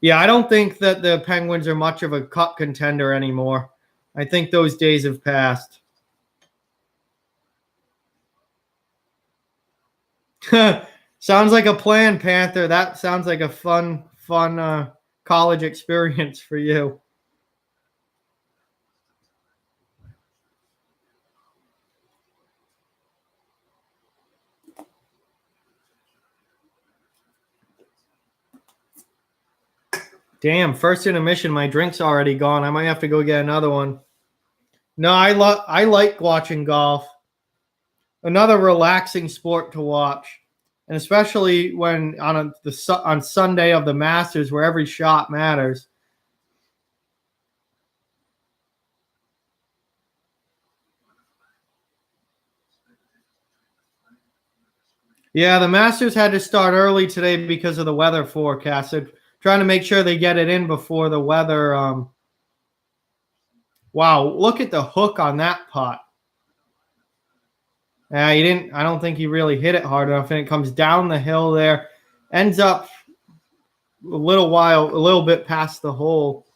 Yeah, I don't think that the Penguins are much of a cup contender anymore. I think those days have passed. Sounds like a plan, Panther. That sounds like a fun college experience for you. Damn, first intermission, my drink's already gone. I might have to go get another one. No, I like watching golf. Another relaxing sport to watch, and especially when on Sunday of the Masters, where every shot matters. Yeah, the Masters had to start early today because of the weather forecast. They're trying to make sure they get it in before the weather. Wow, look at the hook on that putt. He didn't. I don't think he really hit it hard enough, and it comes down the hill there, ends up a little bit past the hole.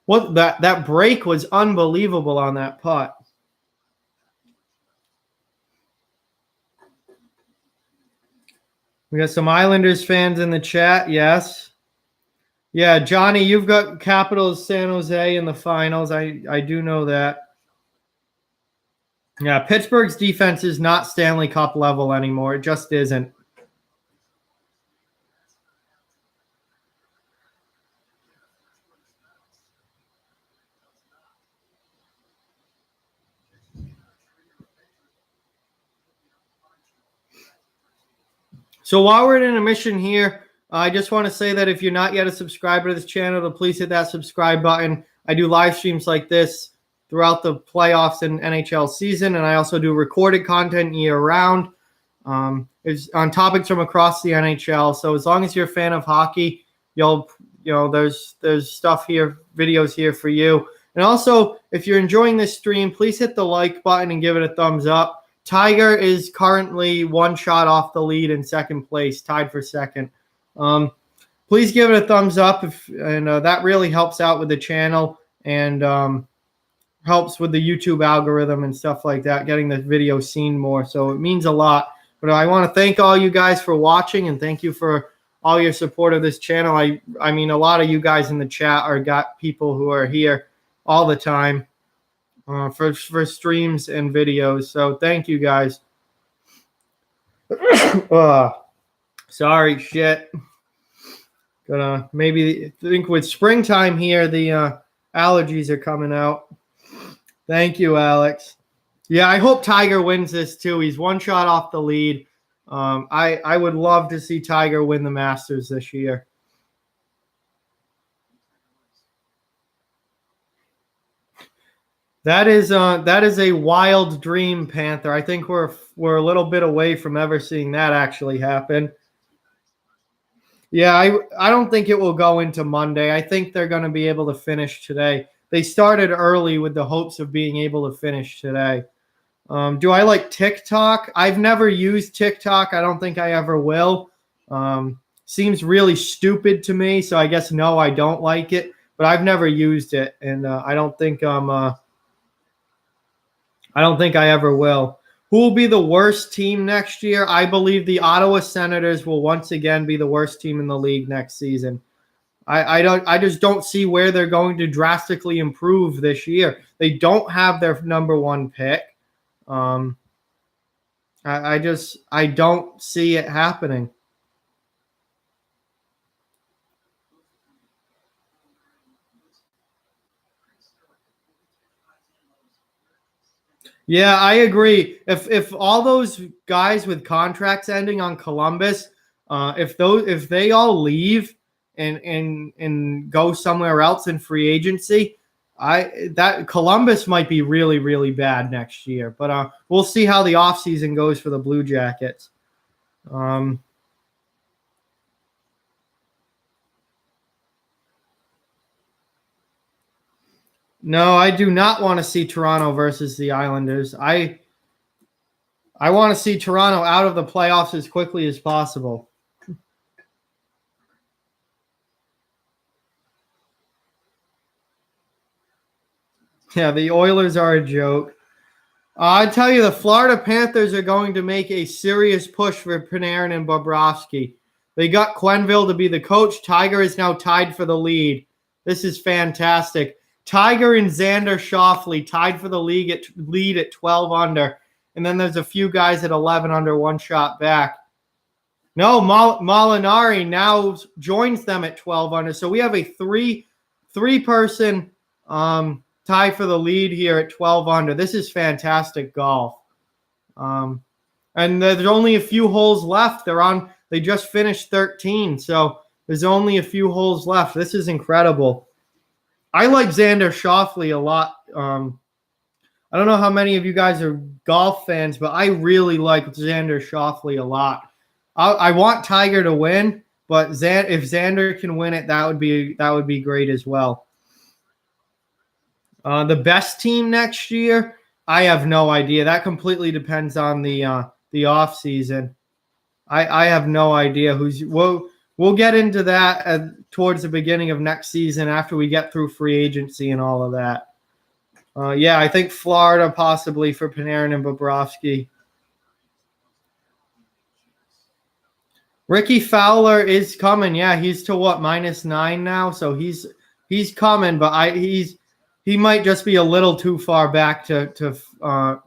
What that break was unbelievable on that putt. We got some Islanders fans in the chat. Yes. Yeah, Johnny, you've got Capitals San Jose in the finals. I do know that. Yeah, Pittsburgh's defense is not Stanley Cup level anymore. It just isn't. So while we're at intermission here, I just want to say that if you're not yet a subscriber to this channel, to please hit that subscribe button. I do live streams like this throughout the playoffs and NHL season, and I also do recorded content year-round. It's on topics from across the NHL. So as long as you're a fan of hockey, there's stuff here, videos here for you. And also, if you're enjoying this stream, please hit the like button and give it a thumbs up. Tiger is currently one shot off the lead in second place, tied for second. Please give it a thumbs up, that really helps out with the channel and helps with the YouTube algorithm and stuff like that, getting the video seen more. So it means a lot. But I want to thank all you guys for watching, and thank you for all your support of this channel. I mean, a lot of you guys in the chat got people who are here all the time for streams and videos. So thank you guys. Sorry, shit. Gonna maybe think with springtime here, the allergies are coming out. Thank you, Alex. Yeah, I hope Tiger wins this too. He's one shot off the lead. I would love to see Tiger win the Masters this year. That is a wild dream, Panther. I think we're a little bit away from ever seeing that actually happen. Yeah, I don't think it will go into Monday. I think they're going to be able to finish today. They started early with the hopes of being able to finish today. Do I like TikTok? I've never used TikTok. I don't think I ever will. Seems really stupid to me, so I guess no, I don't like it. But I've never used it, and I don't think I ever will. Who will be the worst team next year? I believe the Ottawa Senators will once again be the worst team in the league next season. I just don't see where they're going to drastically improve this year. They don't have their number one pick. I don't see it happening. Yeah, I agree. If all those guys with contracts ending on Columbus, if they all leave and go somewhere else in free agency, that Columbus might be really, really bad next year. But we'll see how the offseason goes for the Blue Jackets. No, I do not want to see Toronto versus the Islanders. I want to see Toronto out of the playoffs as quickly as possible. Yeah, the Oilers are a joke. I tell you, the Florida Panthers are going to make a serious push for Panarin and Bobrovsky. They got Quenneville to be the coach. Tiger is now tied for the lead. This is fantastic. Tiger and Xander Schauffele tied for the lead at 12 under. And then there's a few guys at 11 under, one shot back. No, Molinari now joins them at 12 under. So we have a three-person tie for the lead here at 12 under. This is fantastic golf. And there's only a few holes left. They just finished 13, so there's only a few holes left. This is incredible. I like Xander Schauffele a lot. I don't know how many of you guys are golf fans, but I really like Xander Schauffele a lot. I want Tiger to win, but if Xander can win it, that would be great as well. The best team next year, I have no idea. That completely depends on the off season. I have no idea we'll get into that towards the beginning of next season after we get through free agency and all of that. Yeah, I think Florida possibly for Panarin and Bobrovsky. Ricky Fowler is coming. Yeah, he's to what, -9 now, so he's coming, but he might just be a little too far back to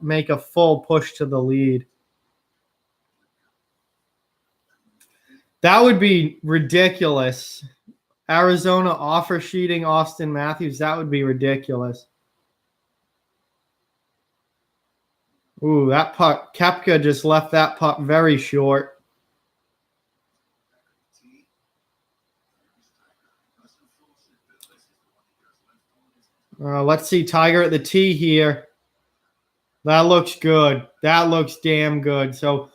make a full push to the lead. That would be ridiculous. Arizona offer sheeting Austin Matthews. That would be ridiculous. Ooh, that puck. Koepka just left that puck very short. Let's see Tiger at the tee here. That looks good. That looks damn good. So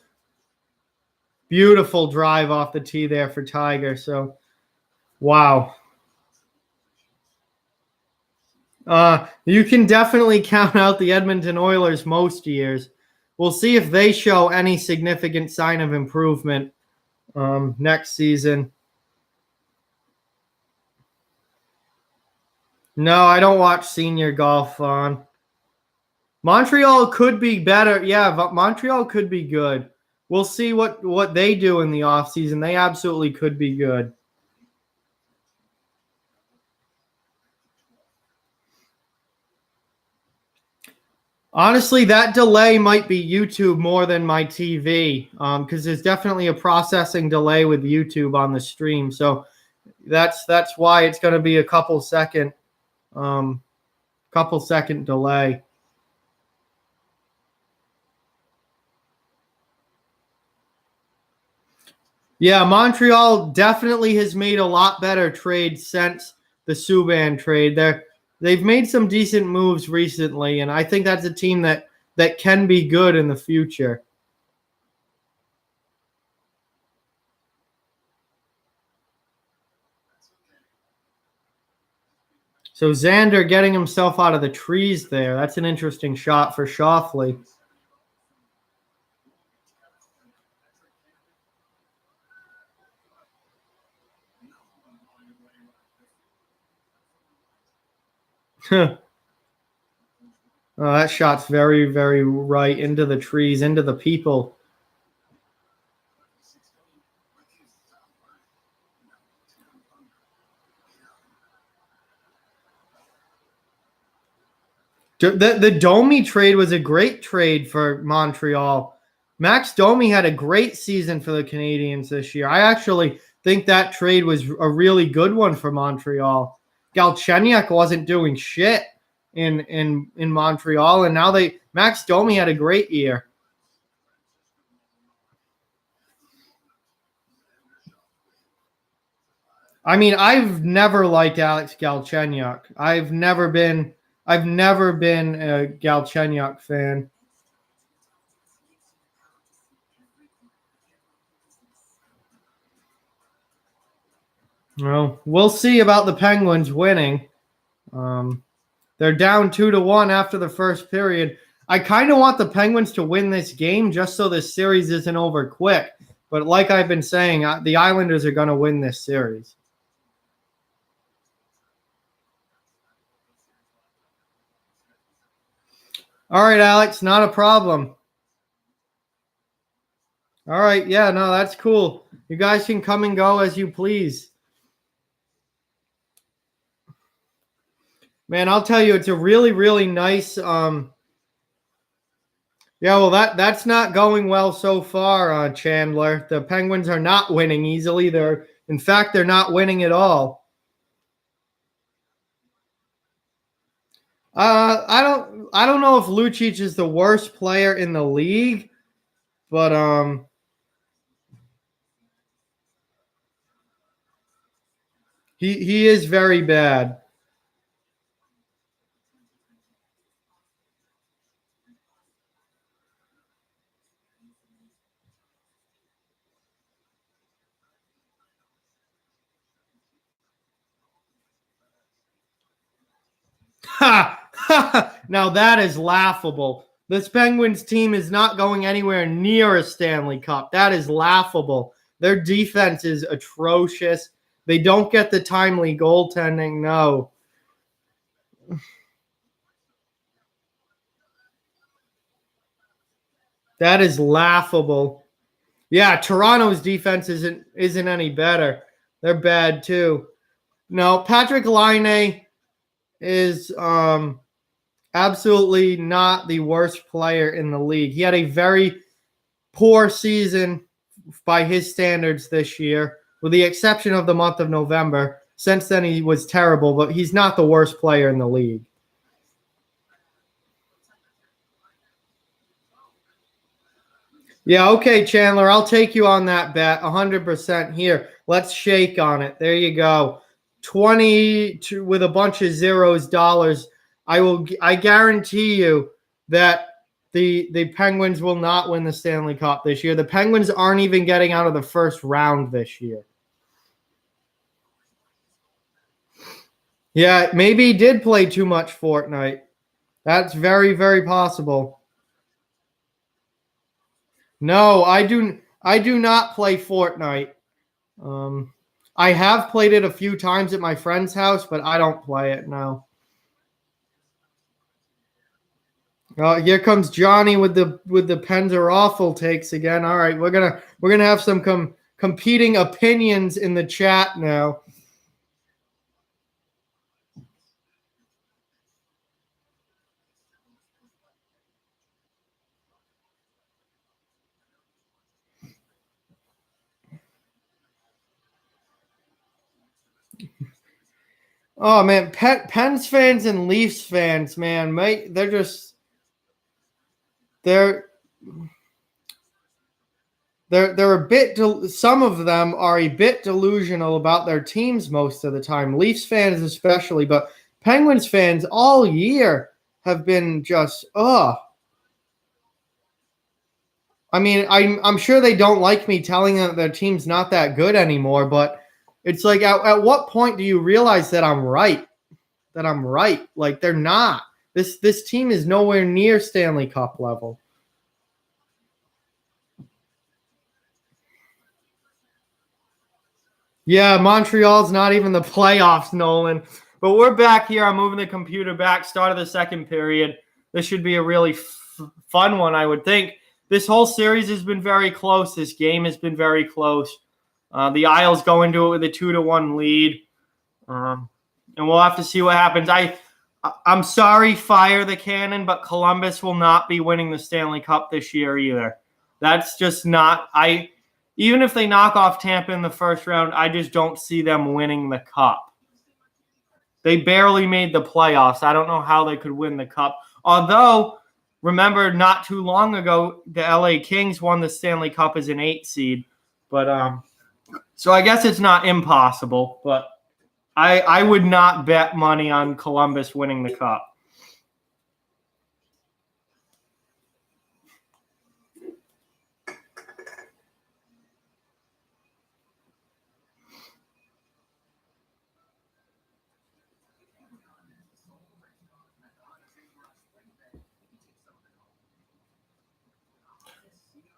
beautiful drive off the tee there for Tiger. So, wow. You can definitely count out the Edmonton Oilers most years. We'll see if they show any significant sign of improvement next season. No, I don't watch senior golf on. Montreal could be better. Yeah, but Montreal could be good. We'll see what they do in the offseason. They absolutely could be good. Honestly, that delay might be YouTube more than my TV because there's definitely a processing delay with YouTube on the stream. So that's why it's going to be a couple second delay. Yeah, Montreal definitely has made a lot better trades since the Subban trade. They've made some decent moves recently, and I think that's a team that can be good in the future. So Xander getting himself out of the trees there. That's an interesting shot for Schauffele. Oh, that shot's very, very right into the trees, into the people. The Domi trade was a great trade for Montreal. Max Domi had a great season for the Canadiens this year. I actually think that trade was a really good one for Montreal. Galchenyuk wasn't doing shit in Montreal, and now Max Domi had a great year. I mean, I've never liked Alex Galchenyuk. I've never been a Galchenyuk fan. Well, we'll see about the Penguins winning. They're down 2-1 after the first period. I kind of want the Penguins to win this game just so this series isn't over quick. But like I've been saying, the Islanders are going to win this series. All right, Alex, not a problem. All right, yeah, no, that's cool. You guys can come and go as you please. Man, I'll tell you, it's a really, really nice. Yeah, well, that's not going well so far, Chandler. The Penguins are not winning easily. In fact, they're not winning at all. I don't know if Lucic is the worst player in the league, but he is very bad. Ha! Now that is laughable. This Penguins team is not going anywhere near a Stanley Cup. That is laughable. Their defense is atrocious. They don't get the timely goaltending. No. That is laughable. Yeah, Toronto's defense isn't any better. They're bad too. No, Patrick Laine is absolutely not the worst player in the league. He had a very poor season by his standards this year, with the exception of the month of November. Since then, he was terrible, but he's not the worst player in the league. Yeah, okay, Chandler, I'll take you on that bet. 100% here. Let's shake on it. There you go. 20 with a bunch of zeros dollars. I guarantee you that the Penguins will not win the Stanley Cup this year. The Penguins aren't even getting out of the first round this year. Yeah, maybe he did play too much Fortnite. That's very, very possible. No, I do not play Fortnite. I have played it a few times at my friend's house, but I don't play it now. Here comes Johnny with the Pens are awful takes again. All right, we're gonna have some competing opinions in the chat now. Oh man, Pens fans and Leafs fans, man, mate, they're a bit. Some of them are a bit delusional about their teams most of the time. Leafs fans especially, but Penguins fans all year have been just I mean, I'm sure they don't like me telling them that their team's not that good anymore, but it's like at what point do you realize that I'm right? That I'm right? Like they're not. This team is nowhere near Stanley Cup level. Yeah, Montreal's not even the playoffs, Nolan. But we're back here. I'm moving the computer back. Start of the second period. This should be a really fun one, I would think. This whole series has been very close. This game has been very close. The Isles go into it with a 2-1 lead. And we'll have to see what happens. I'm sorry, fire the cannon, but Columbus will not be winning the Stanley Cup this year either. That's just not – even if they knock off Tampa in the first round, I just don't see them winning the Cup. They barely made the playoffs. I don't know how they could win the Cup. Although, remember, not too long ago, the LA Kings won the Stanley Cup as an 8 seed. But so I guess it's not impossible, but I would not bet money on Columbus winning the Cup.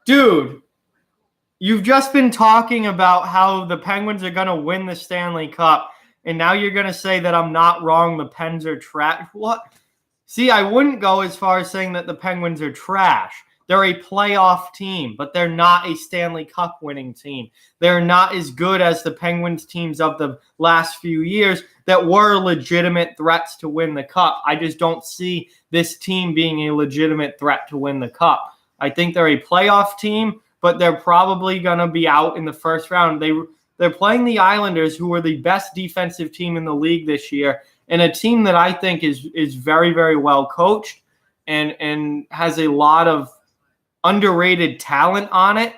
Dude, you've just been talking about how the Penguins are going to win the Stanley Cup, and now you're going to say that I'm not wrong, the Pens are trash. What? See, I wouldn't go as far as saying that the Penguins are trash. They're a playoff team, but they're not a Stanley Cup winning team. They're not as good as the Penguins teams of the last few years that were legitimate threats to win the Cup. I just don't see this team being a legitimate threat to win the Cup. I think they're a playoff team, but they're probably going to be out in the first round. They're playing the Islanders, who are the best defensive team in the league this year, and a team that I think is very, very well coached and has a lot of underrated talent on it.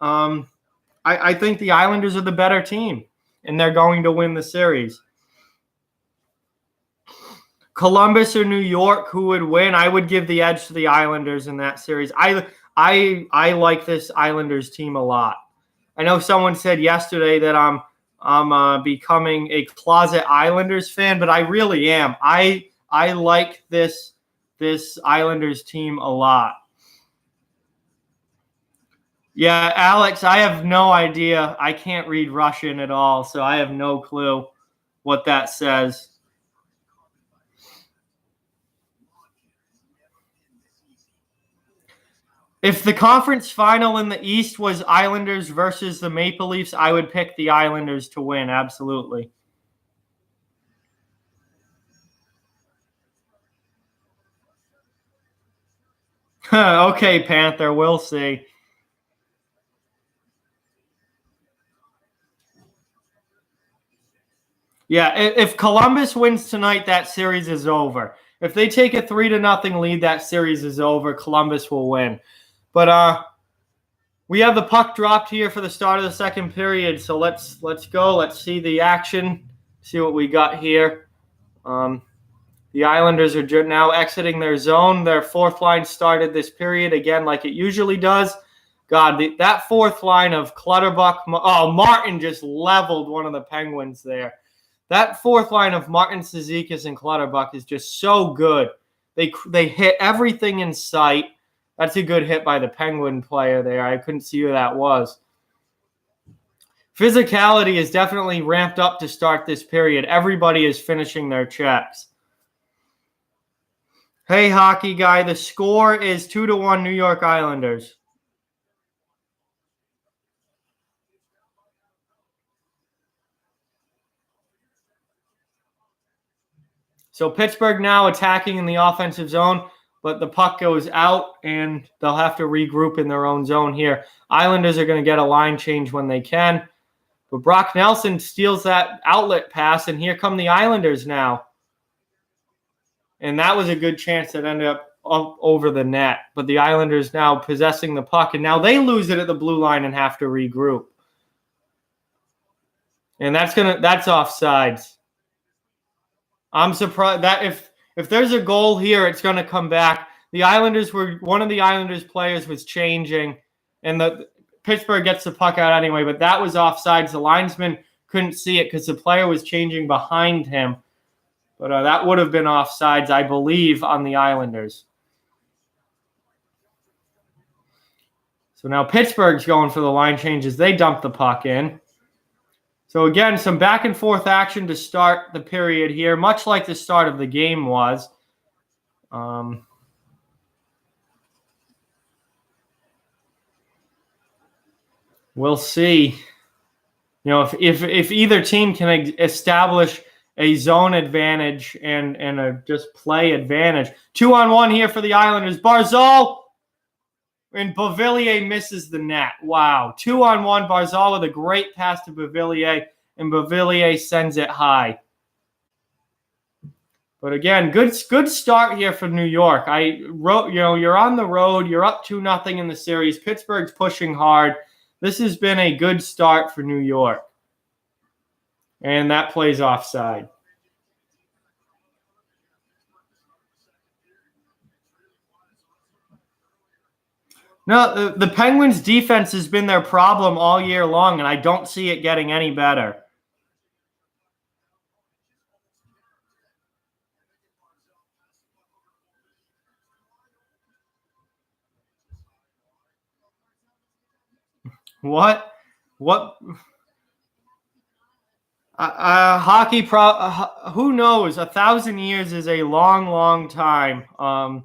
I think the Islanders are the better team, and they're going to win the series. Columbus or New York, who would win? I would give the edge to the Islanders in that series. I like this Islanders team a lot. I know someone said yesterday that I'm becoming a closet Islanders fan, but I really am. I like this Islanders team a lot. Yeah, Alex, I have no idea. I can't read Russian at all, so I have no clue what that says. If the conference final in the East was Islanders versus the Maple Leafs, I would pick the Islanders to win, absolutely. Okay, Panther, we'll see. Yeah, if Columbus wins tonight, that series is over. If they take a 3-0 lead, that series is over. Columbus will win. But we have the puck dropped here for the start of the second period, so let's go. Let's see the action. See what we got here. The Islanders are now exiting their zone. Their fourth line started this period again, like it usually does. God, that fourth line of Clutterbuck. Oh, Martin just leveled one of the Penguins there. That fourth line of Martin, Cizikas, and Clutterbuck is just so good. They hit everything in sight. That's a good hit by the Penguin player there. I couldn't see who that was. Physicality is definitely ramped up to start this period. Everybody is finishing their checks. Hey, hockey guy, the score is 2-1 New York Islanders. So Pittsburgh now attacking in the offensive zone, but the puck goes out, and they'll have to regroup in their own zone here. Islanders are going to get a line change when they can. But Brock Nelson steals that outlet pass, and here come the Islanders now. And that was a good chance that ended up over the net. But the Islanders now possessing the puck, and now they lose it at the blue line and have to regroup. And that's offsides. I'm surprised that if there's a goal here, it's going to come back. One of the Islanders players was changing, and the Pittsburgh gets the puck out anyway, but that was offsides. The linesman couldn't see it because the player was changing behind him. But that would have been offsides, I believe, on the Islanders. So now Pittsburgh's going for the line changes. They dump the puck in. So again, some back and forth action to start the period here, much like the start of the game was. We'll see. You know, if either team can establish a zone advantage and a just play advantage. 2-on-1 here for the Islanders. Barzal and Beauvillier misses the net. Wow. 2-on-1. Barzal with a great pass to Beauvillier, and Beauvillier sends it high. But again, good start here for New York. I wrote, you're on the road. You're up 2-0 in the series. Pittsburgh's pushing hard. This has been a good start for New York. And that plays offside. No, the Penguins' defense has been their problem all year long, and I don't see it getting any better. What? Hockey who knows? 1,000 years is a long, long time.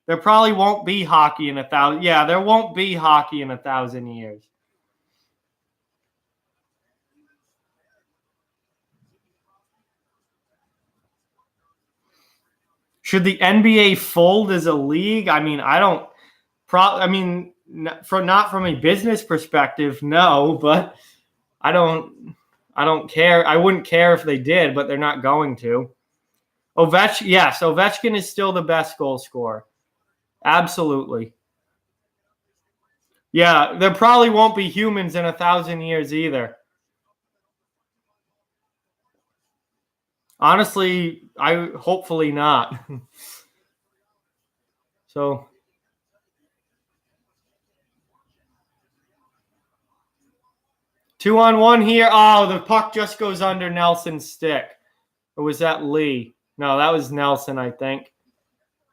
There probably won't be hockey in 1,000. Yeah, there won't be hockey in 1,000 years. Should the NBA fold as a league? I mean, not from a business perspective, no, but I don't care. I wouldn't care if they did, but they're not going to. Ovechkin is still the best goal scorer. Absolutely. Yeah, there probably won't be humans in 1,000 years either. Honestly, hopefully not. So 2-on-1 here. Oh, the puck just goes under Nelson's stick. Or was that Lee? No, that was Nelson, I think.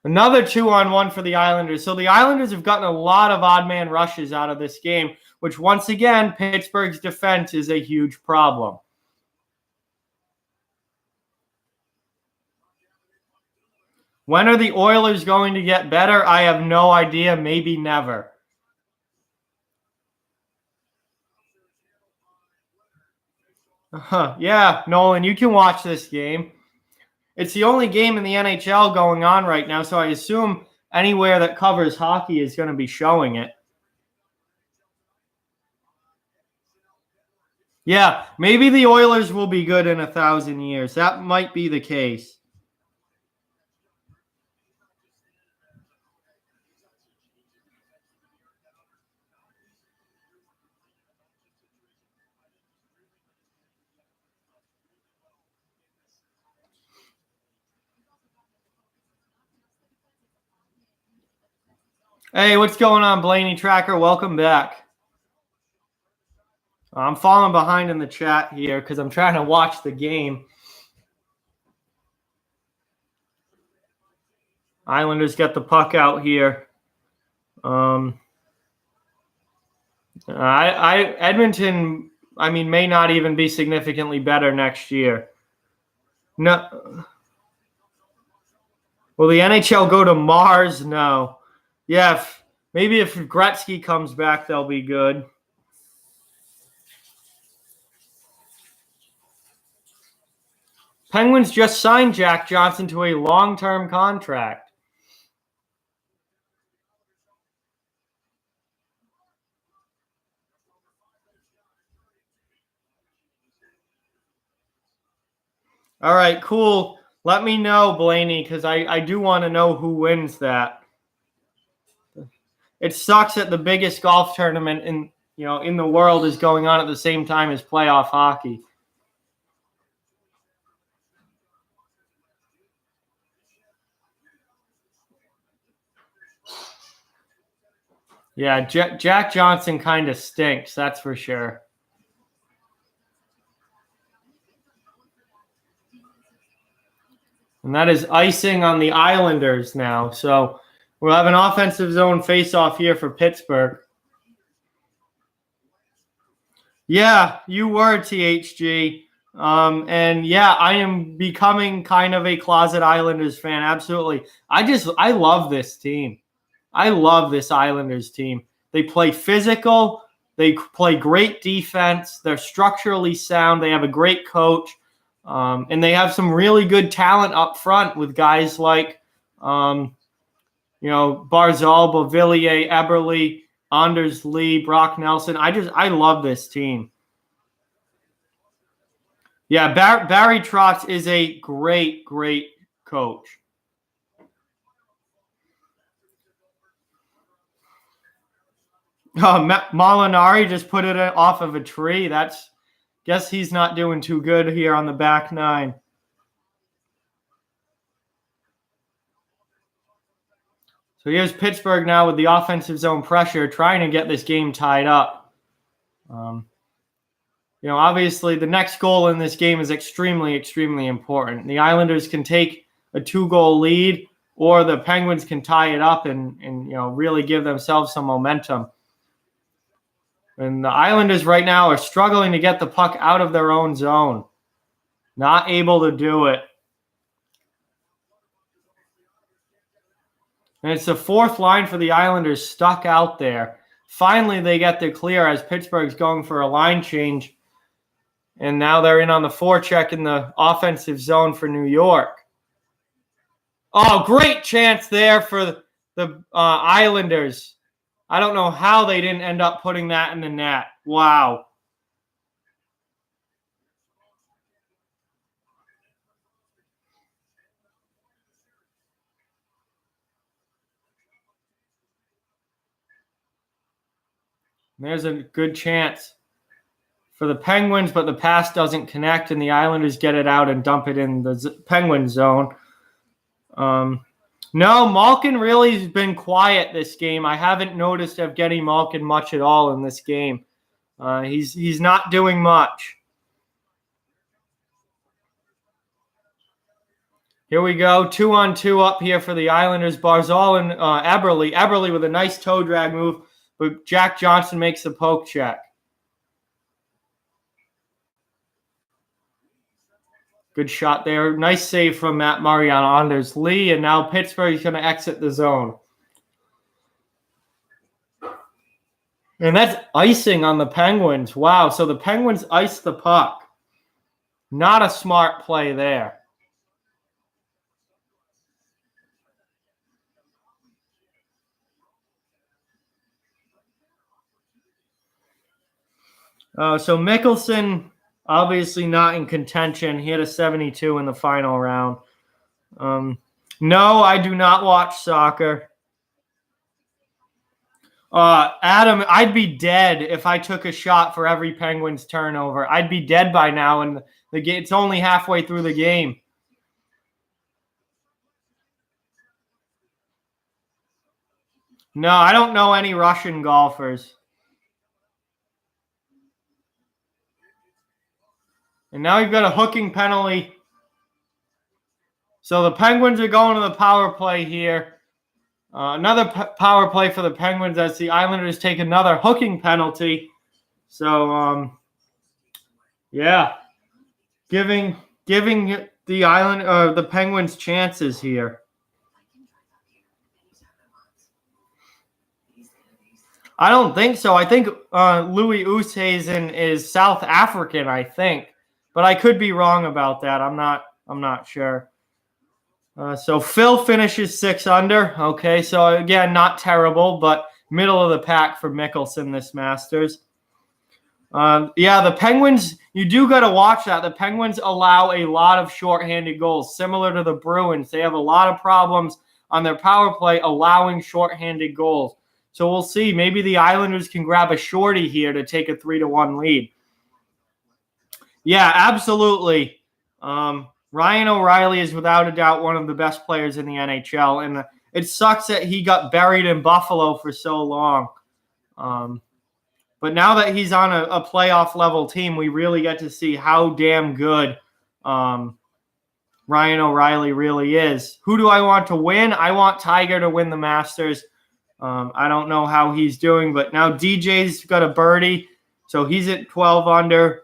Another 2-on-1 for the Islanders. So the Islanders have gotten a lot of odd man rushes out of this game, which once again, Pittsburgh's defense is a huge problem. When are the Oilers going to get better? I have no idea. Maybe never. Yeah, Nolan, you can watch this game. It's the only game in the NHL going on right now, so I assume anywhere that covers hockey is going to be showing it. Yeah, maybe the Oilers will be good in 1,000 years. That might be the case. Hey, what's going on, Blaney Tracker? Welcome back. I'm falling behind in the chat here because I'm trying to watch the game. Islanders get the puck out here. Edmonton, may not even be significantly better next year. No. Will the NHL go to Mars? No. Yeah, maybe if Gretzky comes back, they'll be good. Penguins just signed Jack Johnson to a long-term contract. All right, cool. Let me know, Blaney, because I do want to know who wins that. It sucks that the biggest golf tournament in the world is going on at the same time as playoff hockey. Yeah, Jack Johnson kind of stinks, that's for sure. And that is icing on the Islanders now. So we'll have an offensive zone face-off here for Pittsburgh. Yeah, you were, THG. And yeah, I am becoming kind of a closet Islanders fan. Absolutely. I love this team. I love this Islanders team. They play physical. They play great defense. They're structurally sound. They have a great coach. And they have some really good talent up front with guys like, Barzal, Beauvillier, Eberle, Anders Lee, Brock Nelson. I love this team. Yeah, Barry Trotz is a great, great coach. Molinari just put it off of a tree. Guess he's not doing too good here on the back nine. So here's Pittsburgh now with the offensive zone pressure, trying to get this game tied up. Obviously the next goal in this game is extremely, extremely important. The Islanders can take a 2-goal lead, or the Penguins can tie it up and really give themselves some momentum. And the Islanders right now are struggling to get the puck out of their own zone. Not able to do it. And it's the fourth line for the Islanders stuck out there. Finally, they get the clear as Pittsburgh's going for a line change. And now they're in on the forecheck in the offensive zone for New York. Oh, great chance there for the Islanders. I don't know how they didn't end up putting that in the net. Wow. There's a good chance for the Penguins, but the pass doesn't connect, and the Islanders get it out and dump it in the Penguin zone. No, Malkin really has been quiet this game. I haven't noticed Evgeny Malkin much at all in this game. He's not doing much. Here we go, 2-on-2 up here for the Islanders. Barzal and Eberle. Eberle with a nice toe drag move, but Jack Johnson makes the poke check. Good shot there. Nice save from Matt Murray on Anders Lee. And now Pittsburgh is going to exit the zone. And that's icing on the Penguins. Wow. So the Penguins iced the puck. Not a smart play there. So Mickelson, obviously not in contention. He had a 72 in the final round. No, I do not watch soccer. Adam, I'd be dead if I took a shot for every Penguins turnover. I'd be dead by now, and it's only halfway through the game. No, I don't know any Russian golfers. And now we've got a hooking penalty. So the Penguins are going to the power play here. Another power play for the Penguins as the Islanders take another hooking penalty. So, yeah, giving the Penguins chances here. I don't think so. I think Louis Oosthuizen is South African, I think, but I could be wrong about that. I'm not sure. So Phil finishes 6 under. Okay, so again, not terrible, but middle of the pack for Mickelson this Masters. Yeah, the Penguins, you do got to watch that. The Penguins allow a lot of shorthanded goals, similar to the Bruins. They have a lot of problems on their power play allowing shorthanded goals. So we'll see. Maybe the Islanders can grab a shorty here to take a 3-1 lead. Yeah, absolutely. Ryan O'Reilly is without a doubt one of the best players in the NHL, and it sucks that he got buried in Buffalo for so long. But now that he's on a playoff level team, we really get to see how damn good Ryan O'Reilly really is. Who do I want to win? I want Tiger to win the Masters. I don't know how he's doing, but now DJ's got a birdie, so he's at 12 under.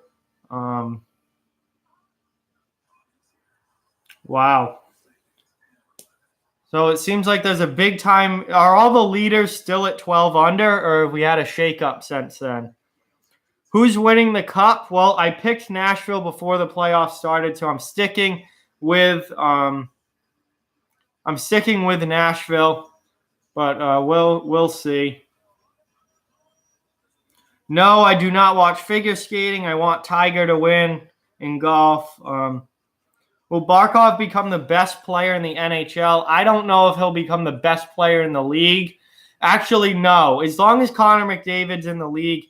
Wow. So it seems like there's a big time. Are all the leaders still at 12 under, or have we had a shakeup since then? Who's winning the cup? Well, I picked Nashville before the playoffs started, so I'm sticking with Nashville, but we'll see. No, I do not watch figure skating. I want Tiger to win in golf. Will Barkov become the best player in the NHL? I don't know if he'll become the best player in the league. Actually, no. As long as Connor McDavid's in the league,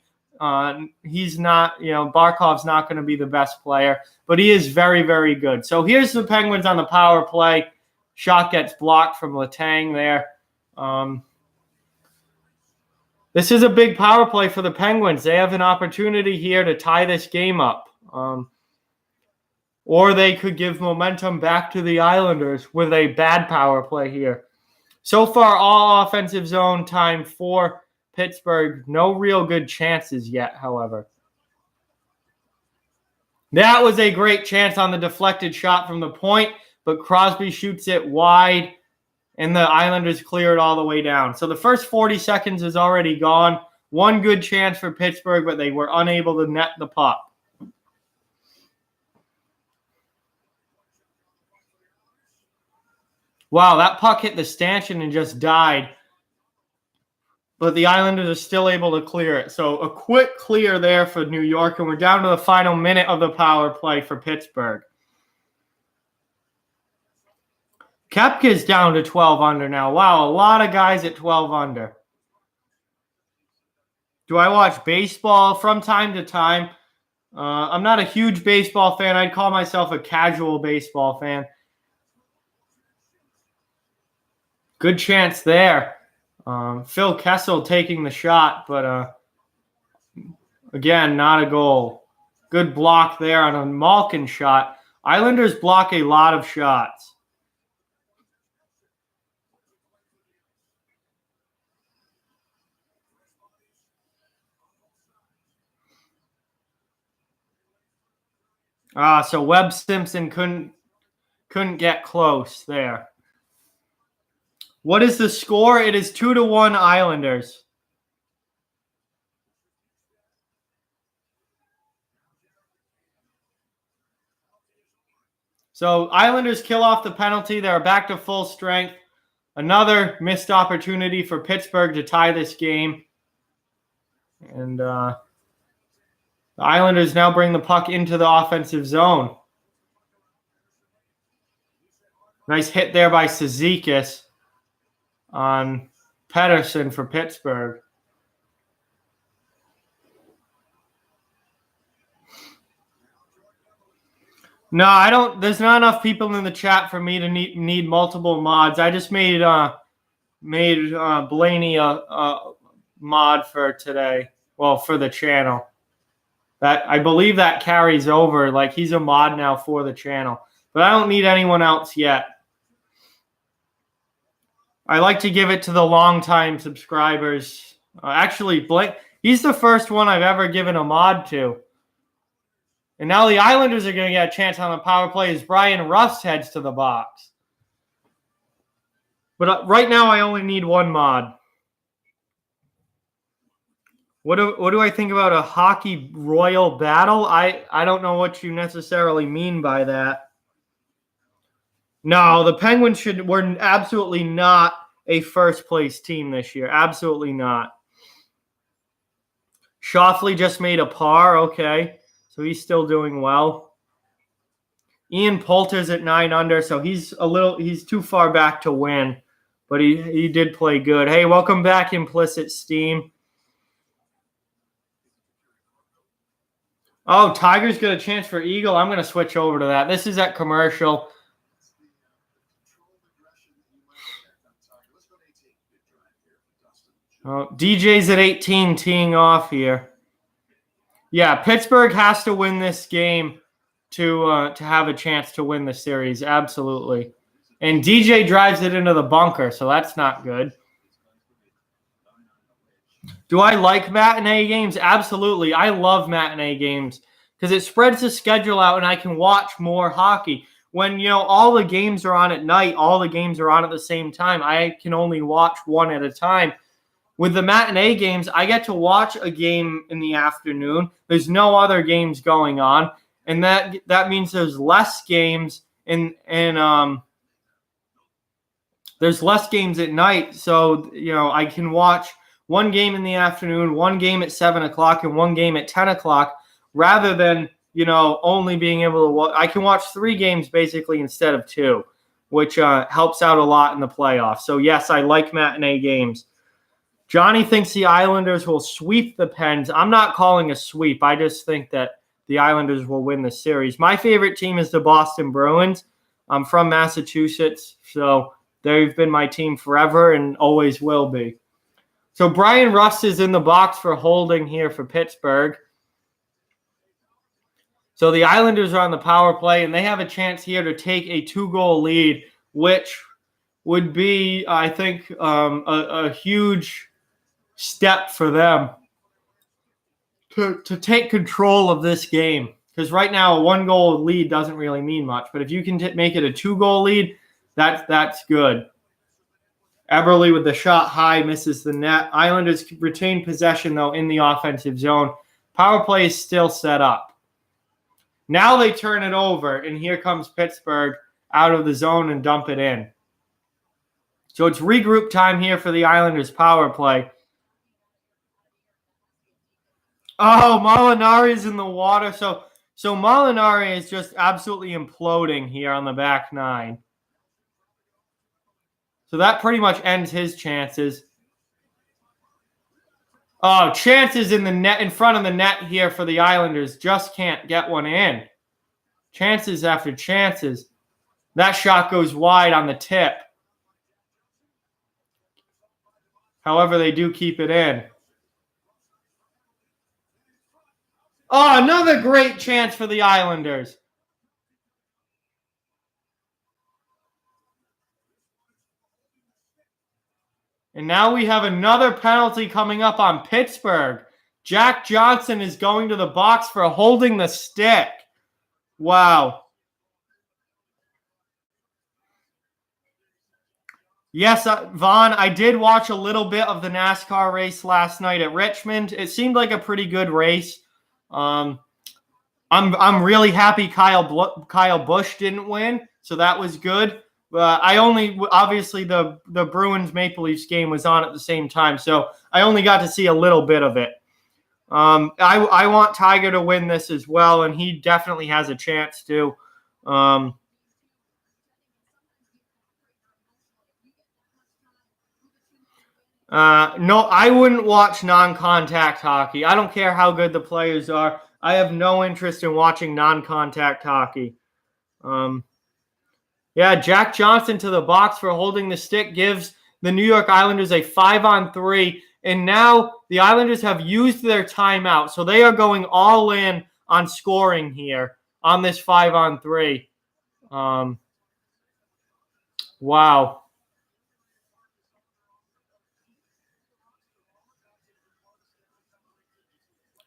he's not, Barkov's not going to be the best player, but he is very, very good. So here's the Penguins on the power play. Shot gets blocked from Letang there. This is a big power play for the Penguins. They have an opportunity here to tie this game up. Or they could give momentum back to the Islanders with a bad power play here. So far, all offensive zone time for Pittsburgh. No real good chances yet, however. That was a great chance on the deflected shot from the point, but Crosby shoots it wide, and the Islanders clear it all the way down. So the first 40 seconds is already gone. One good chance for Pittsburgh, but they were unable to net the puck. Wow, that puck hit the stanchion and just died. But the Islanders are still able to clear it. So a quick clear there for New York, and we're down to the final minute of the power play for Pittsburgh. Koepka's down to 12 under now. Wow, a lot of guys at 12 under. Do I watch baseball from time to time? I'm not a huge baseball fan. I'd call myself a casual baseball fan. Good chance there. Phil Kessel taking the shot, but again, not a goal. Good block there on a Malkin shot. Islanders block a lot of shots. So Webb Simpson couldn't get close there. What is the score? It is 2-1 Islanders. So Islanders kill off the penalty. They're back to full strength. Another missed opportunity for Pittsburgh to tie this game. And the Islanders now bring the puck into the offensive zone. Nice hit there by Cizikas on Pedersen for Pittsburgh. No, I don't. There's not enough people in the chat for me to need multiple mods. I just made Blaney a mod for today. Well, for the channel. That I believe that carries over. Like he's a mod now for the channel, but I don't need anyone else yet. I like to give it to the longtime subscribers. Actually, he's the first one I've ever given a mod to. And now the Islanders are going to get a chance on the power play as Brian Rust heads to the box. But right now I only need one mod. What do I think about a hockey royal battle? I don't know what you necessarily mean by that. No, the Penguins were absolutely not a first-place team this year. Absolutely not. Shoffley just made a par. Okay. So he's still doing well. Ian Poulter's at 9 under, so he's too far back to win, but he did play good. Hey, welcome back, Implicit Steam. Oh, Tigers get a chance for Eagle. I'm going to switch over to that. This is at commercial. Oh, DJ's at 18 teeing off here. Yeah, Pittsburgh has to win this game to have a chance to win the series. Absolutely. And DJ drives it into the bunker, so that's not good. Do I like matinee games? Absolutely. I love matinee games because it spreads the schedule out and I can watch more hockey. When, all the games are on at night, all the games are on at the same time, I can only watch one at a time. With the matinee games, I get to watch a game in the afternoon. There's no other games going on, and that means there's less games there's less games at night. So I can watch one game in the afternoon, one game at 7 o'clock, and one game at 10 o'clock, rather than only being able to watch. I can watch 3 games basically instead of 2, which helps out a lot in the playoffs. So yes, I like matinee games. Johnny thinks the Islanders will sweep the Pens. I'm not calling a sweep. I just think that the Islanders will win the series. My favorite team is the Boston Bruins. I'm from Massachusetts, so they've been my team forever and always will be. So Brian Rust is in the box for holding here for Pittsburgh. So the Islanders are on the power play, and they have a chance here to take a 2-goal lead, which would be, I think, a huge step for them to take control of this game, because right now a 1-goal lead doesn't really mean much, but if you can make it a 2-goal lead, that's good. Eberle with the shot high misses the net. Islanders retain possession though in the offensive zone. Power play is still set up. Now they turn it over, and here comes Pittsburgh out of the zone and dump it in. So it's regroup time here for the Islanders power play. Oh, Molinari is in the water. So Molinari is just absolutely imploding here on the back 9. So that pretty much ends his chances. Oh, chances in the net, in front of the net here for the Islanders. Just can't get one in. Chances after chances. That shot goes wide on the tip. However, they do keep it in. Oh, another great chance for the Islanders. And now we have another penalty coming up on Pittsburgh. Jack Johnson is going to the box for holding the stick. Wow. Yes, Vaughn, I did watch a little bit of the NASCAR race last night at Richmond. It seemed like a pretty good race. I'm really happy Kyle Busch didn't win, so that was good. I only obviously the Bruins Maple Leafs game was on at the same time, so I only got to see a little bit of it. I want Tiger to win this as well, and he definitely has a chance to. No, I wouldn't watch non-contact hockey. I don't care how good the players are. I have no interest in watching non-contact hockey. Yeah, Jack Johnson to the box for holding the stick gives the New York Islanders a 5-on-3. And now the Islanders have used their timeout. So they are going all in on scoring here on this 5-on-3. Wow.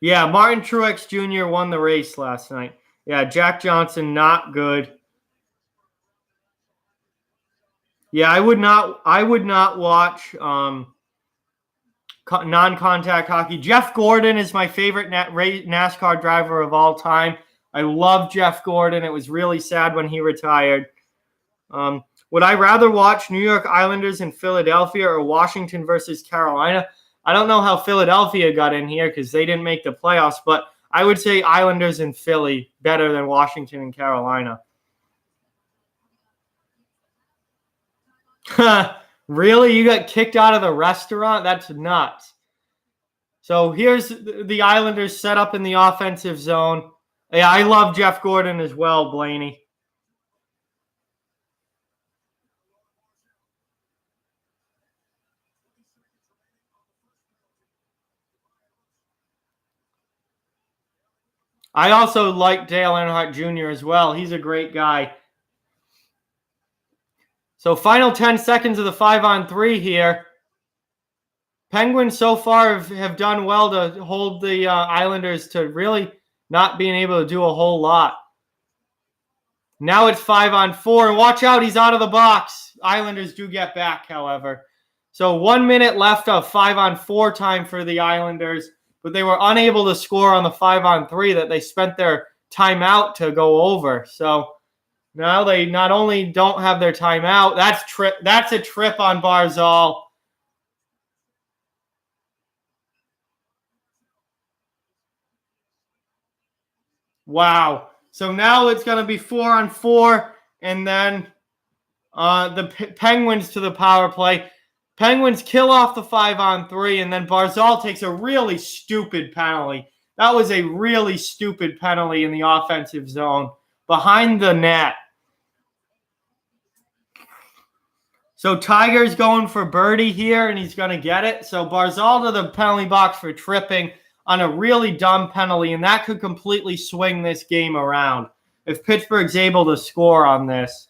Yeah, Martin Truex Jr. won the race last night. Yeah, Jack Johnson, not good. Yeah, I would not watch non-contact hockey. Jeff Gordon is my favorite NASCAR driver of all time. I love Jeff Gordon. It was really sad when he retired. Would I rather watch New York Islanders in Philadelphia or Washington versus Carolina? I don't know how Philadelphia got in here because they didn't make the playoffs, but I would say Islanders in Philly better than Washington and Carolina. Really? You got kicked out of the restaurant? That's nuts. So here's the Islanders set up in the offensive zone. Yeah, I love Jeff Gordon as well, Blaney. I also like Dale Earnhardt Jr. as well. He's a great guy. So final 10 seconds of the 5-on-3 here. Penguins so far have done well to hold the Islanders to really not being able to do a whole lot. Now it's 5-on-4. And watch out, he's out of the box. Islanders do get back, however. So 1 minute left of 5-on-4 time for the Islanders, but they were unable to score on the 5-on-3 that they spent their timeout to go over. So now they not only don't have their timeout, that's a trip on Barzal. Wow. So now it's going to be 4-on-4, and then the Penguins to the power play. Penguins kill off the 5-on-3, and then Barzal takes a really stupid penalty. That was a really stupid penalty in the offensive zone behind the net. So Tiger's going for birdie here, and he's going to get it. So Barzal to the penalty box for tripping on a really dumb penalty, and that could completely swing this game around if Pittsburgh's able to score on this.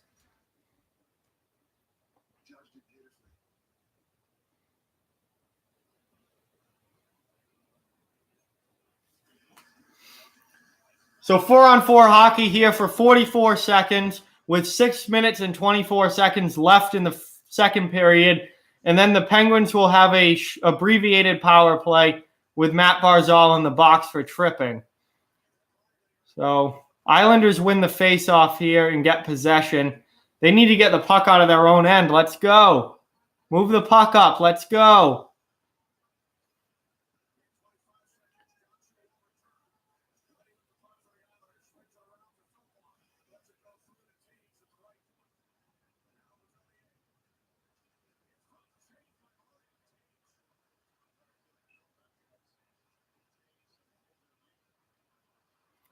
So 4-on-4 hockey here for 44 seconds with 6 minutes and 24 seconds left in the second period. And then the Penguins will have a abbreviated power play with Matt Barzal in the box for tripping. So Islanders win the face-off here and get possession. They need to get the puck out of their own end. Let's go. Move the puck up. Let's go.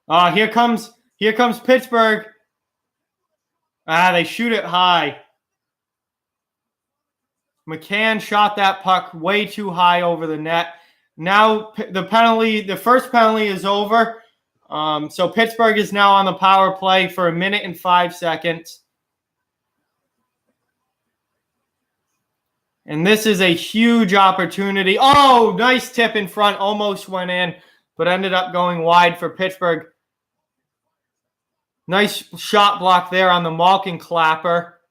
Here comes Pittsburgh. They shoot it high. McCann shot that puck way too high over the net. Now the first penalty is over. So Pittsburgh is now on the power play for 1 minute and 5 seconds. And this is a huge opportunity. Oh, nice tip in front. Almost went in, but ended up going wide for Pittsburgh. Nice shot block there on the Malkin clapper.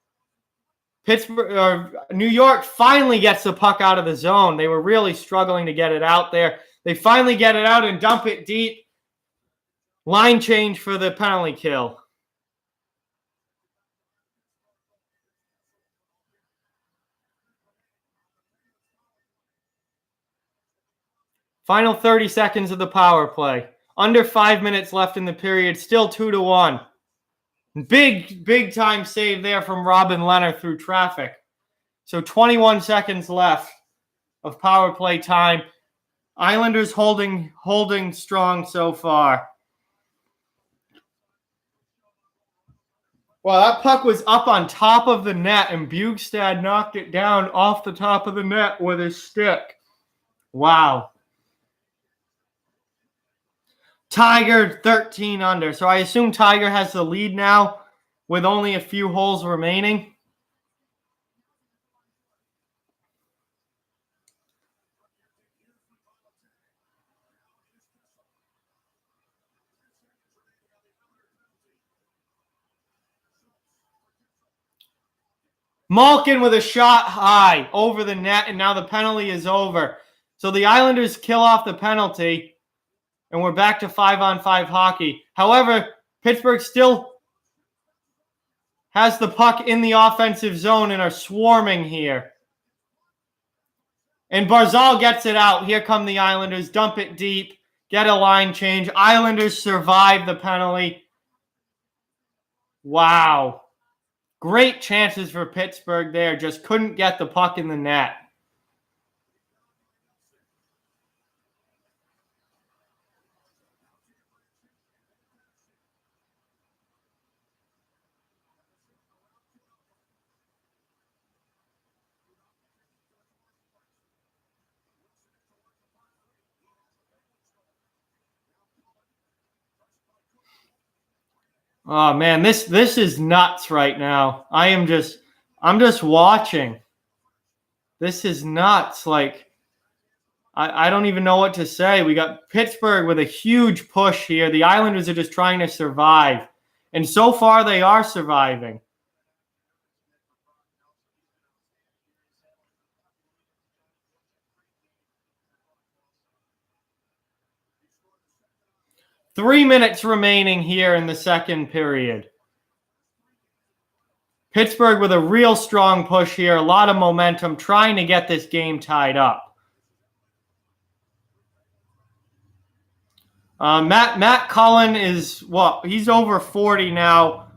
New York finally gets the puck out of the zone. They were really struggling to get it out there. They finally get it out and dump it deep. Line change for the penalty kill. Final 30 seconds of the power play. Under 5 minutes left in the period. Still 2-1. Big time save there from Robin Leonard through traffic. So 21 seconds left of power play time. Islanders holding strong so far. Well, that puck was up on top of the net, and Bjugstad knocked it down off the top of the net with his stick. Wow. Tiger 13 under. So I assume Tiger has the lead now with only a few holes remaining. Malkin with a shot high over the net, and now the penalty is over. So the Islanders kill off the penalty, and we're back to 5-on-5 hockey. However, Pittsburgh still has the puck in the offensive zone and are swarming here. And Barzal gets it out. Here come the Islanders. Dump it deep. Get a line change. Islanders survive the penalty. Wow. Great chances for Pittsburgh there. Just couldn't get the puck in the net. Oh man, this is nuts right now. I'm just watching. This is nuts. Like I don't even know what to say. We got Pittsburgh with a huge push here. The Islanders are just trying to survive. And so far they are surviving. Three minutes remaining here in the second period. Pittsburgh with a real strong push here, a lot of momentum, trying to get this game tied up. Matt Cullen is, he's over 40 now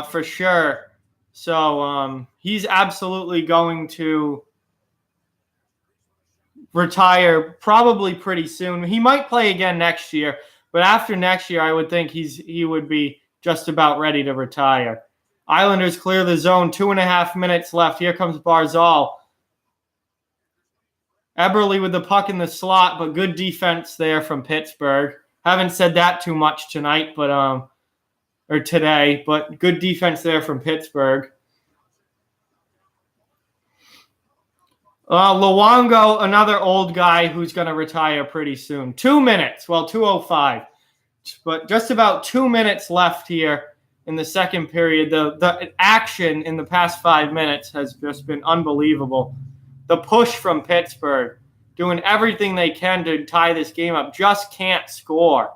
for sure. So he's absolutely going to retire probably pretty soon. He might play again next year, but after next year, I would think he would be just about ready to retire. Islanders clear the zone. 2.5 minutes left. Here comes Barzal. Eberle with the puck in the slot, but good defense there from Pittsburgh. Haven't said that too much tonight, but or today, but good defense there from Pittsburgh. Luongo, another old guy who's going to retire pretty soon. 2 minutes. 2:05. But just about 2 minutes left here in the second period. The action in the past 5 minutes has just been unbelievable. The push from Pittsburgh, doing everything they can to tie this game up, just can't score.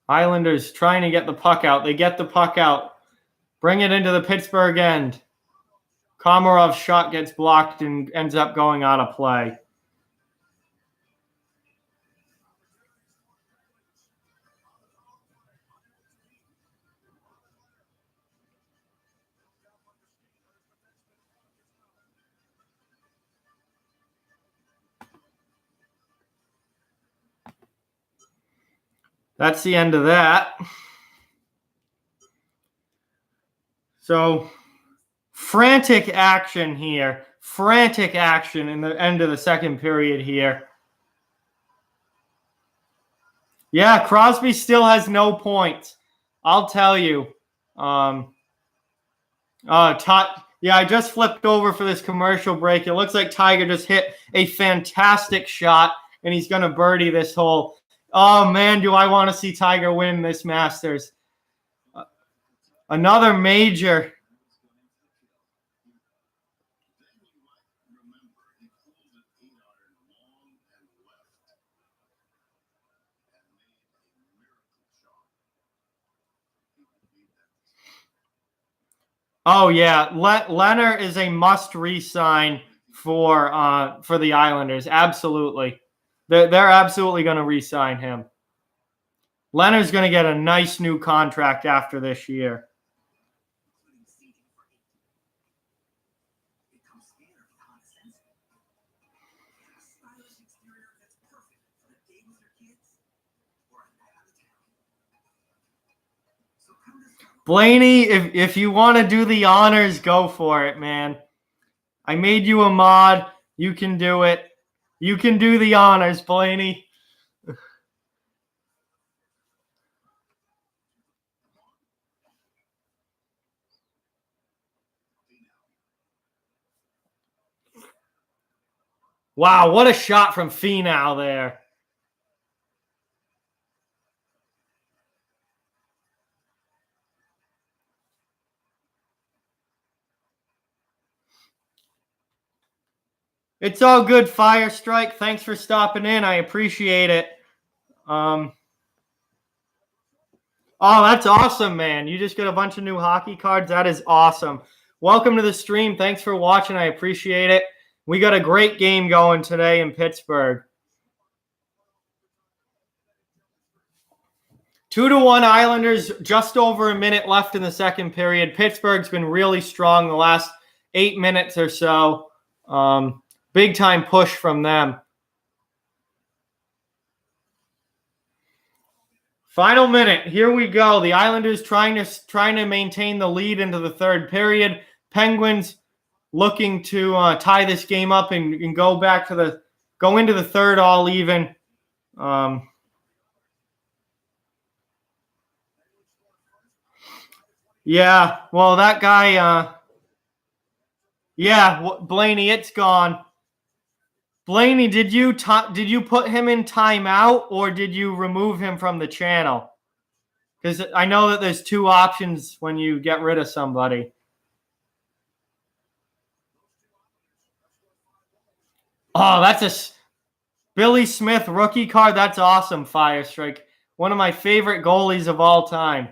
Islanders trying to get the puck out. They get the puck out. Bring it into the Pittsburgh end. Komarov's shot gets blocked and ends up going on a play. That's the end of that. So, frantic action here. Frantic action in the end of the second period here. Yeah, Crosby still has no points. I'll tell you. Yeah, I just flipped over for this commercial break. It looks like Tiger just hit a fantastic shot, and he's going to birdie this hole. Oh, man, do I want to see Tiger win this Masters. Another major. Oh, yeah. Leonard is a must re-sign for the Islanders. Absolutely. They're absolutely going to re-sign him. Leonard's going to get a nice new contract after this year. Blaney, if you want to do the honors, go for it, man. I made you a mod. You can do it. You can do the honors, Blaney. Wow, what a shot from Finau there. It's all good, Fire Strike. Thanks for stopping in. I appreciate it. Oh, that's awesome, man. You just got a bunch of new hockey cards. That is awesome. Welcome to the stream. Thanks for watching. I appreciate it. We got a great game going today in Pittsburgh. 2-1 Islanders, just over a minute left in the second period. Pittsburgh's been really strong the last 8 minutes or so. Big time push from them. Final minute. Here we go. The Islanders trying to maintain the lead into the third period. Penguins looking to tie this game up and go into the third all even. Yeah, well, that guy, Blaney, it's gone. Blaney, did you put him in timeout or did you remove him from the channel? Because I know that there's two options when you get rid of somebody. Oh, that's a Billy Smith rookie card. That's awesome, Fire Strike. One of my favorite goalies of all time.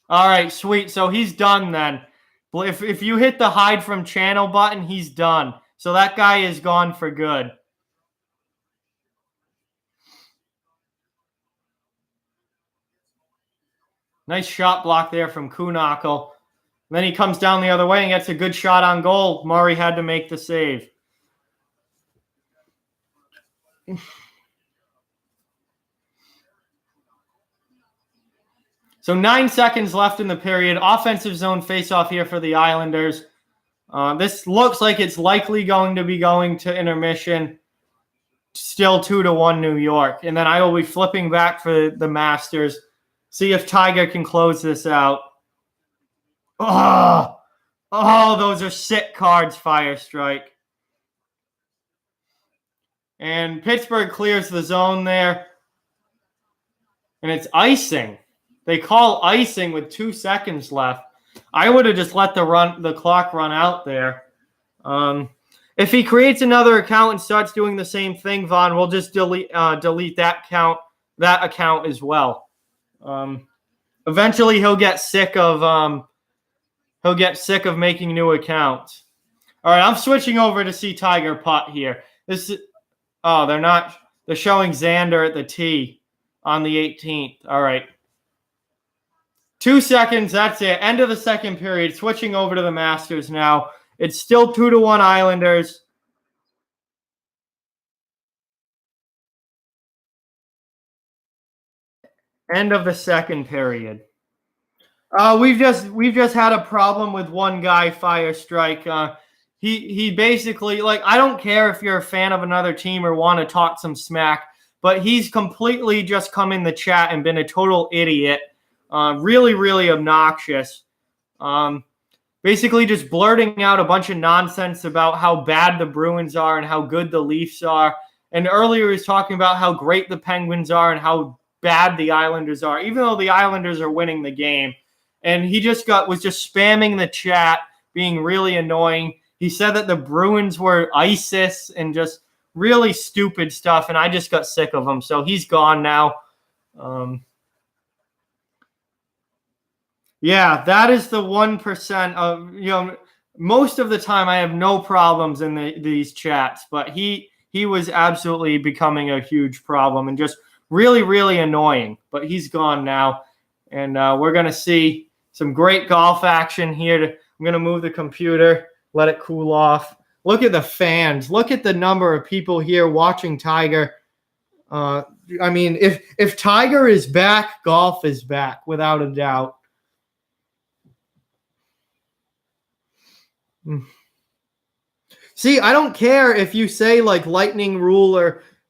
All right, sweet. So he's done then. If you hit the hide from channel button, he's done. So that guy is gone for good. Nice shot block there from Kuhnhackl. Then he comes down the other way and gets a good shot on goal. Murray had to make the save. So 9 seconds left in the period. Offensive zone faceoff here for the Islanders. This looks like it's likely going to be going to intermission. Still 2-1 New York. And then I will be flipping back for the Masters. See if Tiger can close this out. Oh, those are sick cards, Fire Strike. And Pittsburgh clears the zone there. And it's icing. They call icing with 2 seconds left. I would have just let the clock run out there. If he creates another account and starts doing the same thing, Vaughn, we'll just delete that account as well. Eventually, he'll get sick of making new accounts. All right, I'm switching over to see Tiger putt here. They're showing Xander at the tee on the 18th. All right. 2 seconds, that's it. End of the second period. Switching over to the Masters now. It's still 2-1 Islanders. End of the second period. We've just had a problem with one guy, Fire Strike. he basically, like, I don't care if you're a fan of another team or want to talk some smack, but he's completely just come in the chat and been a total idiot. Really, really obnoxious. Basically just blurting out a bunch of nonsense about how bad the Bruins are and how good the Leafs are. And earlier he was talking about how great the Penguins are and how bad the Islanders are, even though the Islanders are winning the game. And he just was just spamming the chat, being really annoying. He said that the Bruins were ISIS and just really stupid stuff, and I just got sick of him. So he's gone now. Yeah, that is the 1% of, most of the time I have no problems in these chats, but he was absolutely becoming a huge problem and just really, really annoying. But he's gone now, and we're going to see some great golf action here. I'm going to move the computer, let it cool off. Look at the fans. Look at the number of people here watching Tiger. I mean, if Tiger is back, golf is back, without a doubt. See, I don't care if you say like lightning rule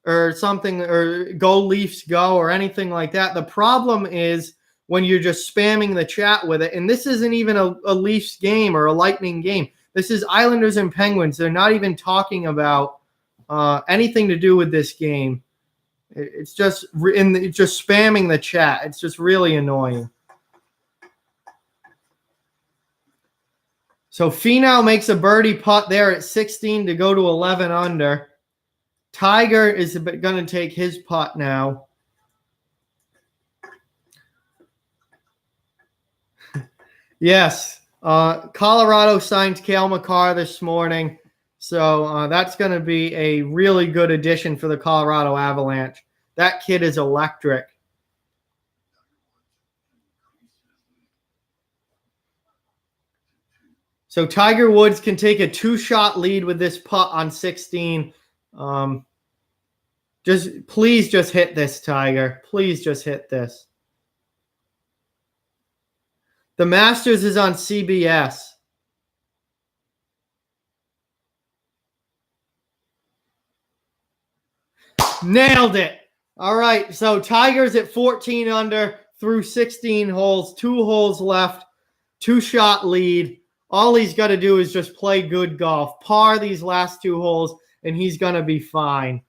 or something, or go Leafs go or anything like that. The problem is when you're just spamming the chat with it. And this isn't even a Leafs game or a Lightning game. This is Islanders and Penguins. They're not even talking about anything to do with this game. It's just just spamming the chat. It's just really annoying. So Finau makes a birdie putt there at 16 to go to 11 under. Tiger is going to take his putt now. Yes, Colorado signed Cale Makar this morning. So that's going to be a really good addition for the Colorado Avalanche. That kid is electric. So Tiger Woods can take a 2-shot lead with this putt on 16. Please just hit this, Tiger. Please just hit this. The Masters is on CBS. Nailed it. All right, so Tiger's at 14 under through 16 holes, 2 holes left, 2-shot lead. All he's got to do is just play good golf, par these last 2 holes, and he's going to be fine.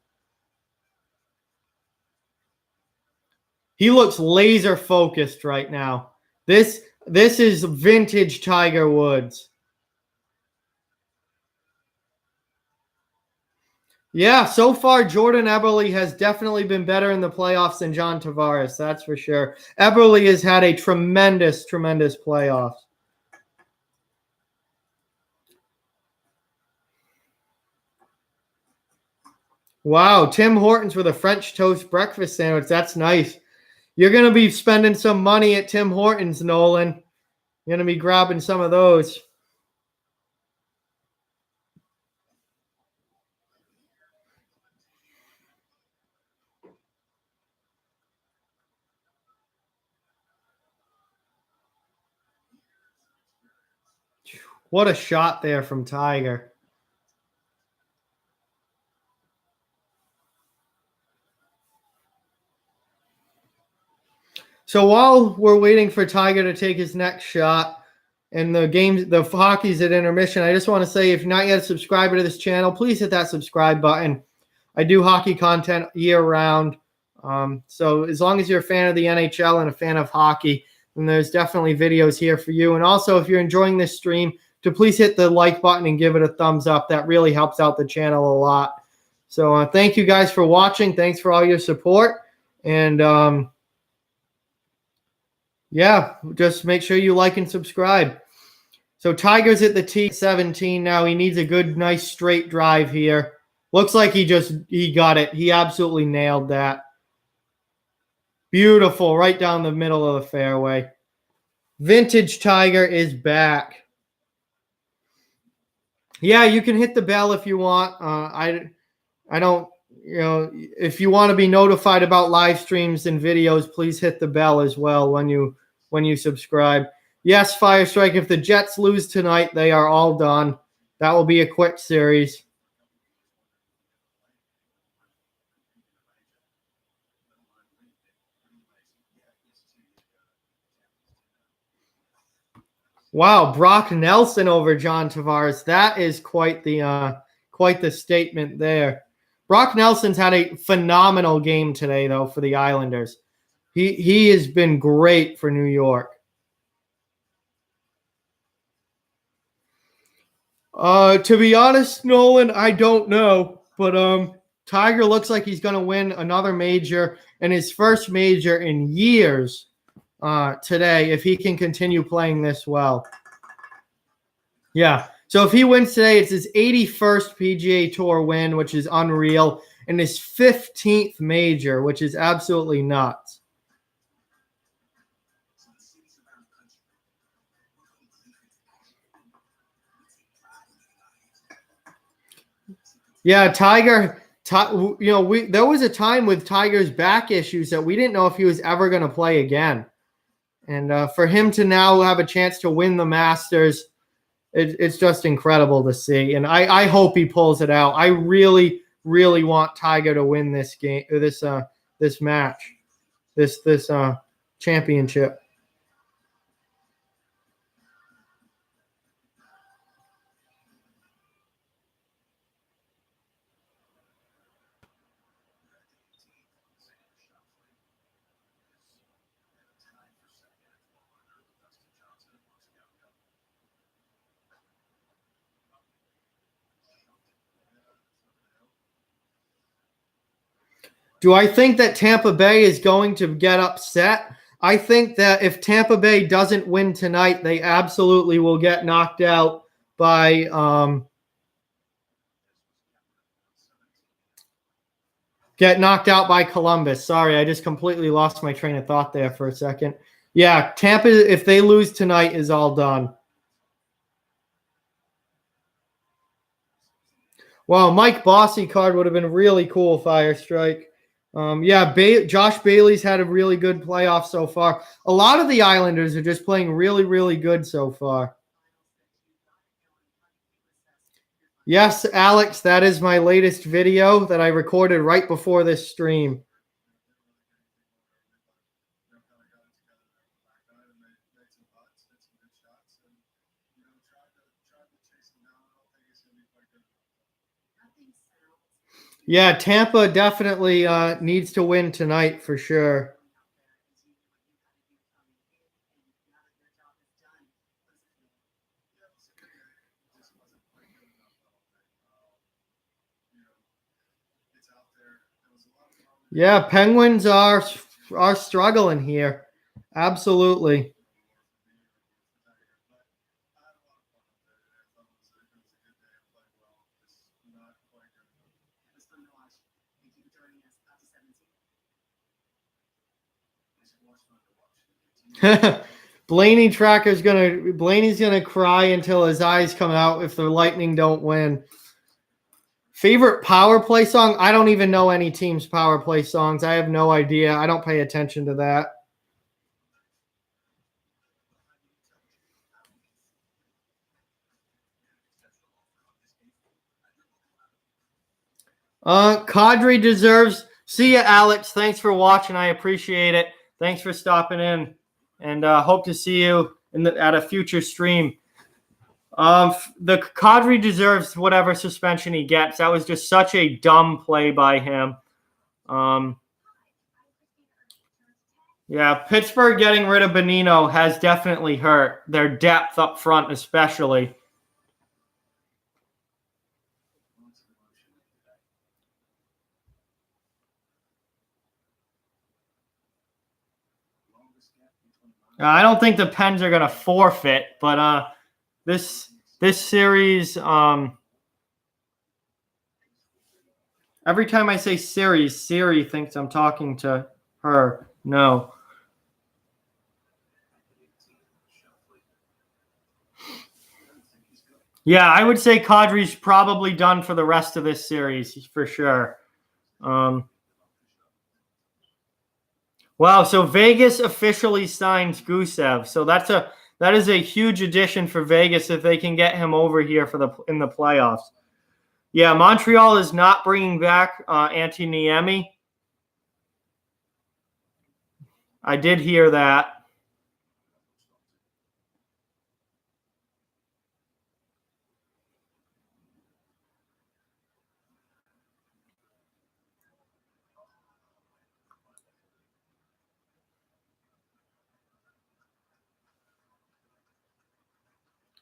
He looks laser focused right now. This is vintage Tiger Woods. Yeah, so far Jordan Eberle has definitely been better in the playoffs than John Tavares, that's for sure. Eberle has had a tremendous, tremendous playoffs. Wow, Tim Hortons with a French toast breakfast sandwich. That's nice. You're going to be spending some money at Tim Hortons, Nolan. You're going to be grabbing some of those. What a shot there from Tiger. So while we're waiting for Tiger to take his next shot and the hockey's at intermission, I just want to say, if you're not yet a subscriber to this channel, please hit that subscribe button. I do hockey content year-round. So as long as you're a fan of the NHL and a fan of hockey, then there's definitely videos here for you. And also, if you're enjoying this stream, to please hit the like button and give it a thumbs up. That really helps out the channel a lot. So thank you guys for watching. Thanks for all your support. And yeah, just make sure you like and subscribe. So Tiger's at the tee, 17 now. He needs a good, nice straight drive here. Looks like he got it. He absolutely nailed that. Beautiful, right down the middle of the fairway. Vintage Tiger is back. Yeah, you can hit the bell if you want. I don't, if you want to be notified about live streams and videos, please hit the bell as well when you subscribe. Yes, Firestrike, if the Jets lose tonight, they are all done. That will be a quick series. Wow, Brock Nelson over John Tavares. That is quite the statement there. Brock Nelson's had a phenomenal game today, though, for the Islanders. He has been great for New York. To be honest, Nolan, I don't know, but Tiger looks like he's going to win another major and his first major in years today if he can continue playing this well. Yeah. So if he wins today, it's his 81st PGA Tour win, which is unreal, and his 15th major, which is absolutely nuts. Yeah, Tiger, there was a time with Tiger's back issues that we didn't know if he was ever going to play again. And for him to now have a chance to win the Masters, it's just incredible to see. And I hope he pulls it out. I really, really want Tiger to win this game, this match, this championship. Do I think that Tampa Bay is going to get upset? I think that if Tampa Bay doesn't win tonight, they absolutely will get knocked out by Columbus. Sorry, I just completely lost my train of thought there for a second. Yeah, Tampa, if they lose tonight, is all done. Wow, Mike Bossy card would have been really cool, Fire Strike. Josh Bailey's had a really good playoff so far. A lot of the Islanders are just playing really, really good so far. Yes, Alex, that is my latest video that I recorded right before this stream. Yeah, Tampa definitely needs to win tonight for sure. Yeah, Penguins are struggling here. Absolutely. Blaney's gonna cry until his eyes come out if the Lightning don't win. Favorite power play song? I don't even know any team's power play songs. I have no idea. I don't pay attention to that. Kadri deserves. See ya, Alex. Thanks for watching. I appreciate it. Thanks for stopping in, and hope to see you at a future stream. The Kadri deserves whatever suspension he gets. That was just such a dumb play by him. Yeah, Pittsburgh getting rid of Bonino has definitely hurt their depth up front, especially. I don't think the Pens are going to forfeit, but this series, every time I say series, Siri thinks I'm talking to her. No. Yeah, I would say Kadri's probably done for the rest of this series for sure. Wow, so Vegas officially signs Gusev. So that's That is a huge addition for Vegas if they can get him over here in the playoffs. Yeah, Montreal is not bringing back Antti Niemi. I did hear that.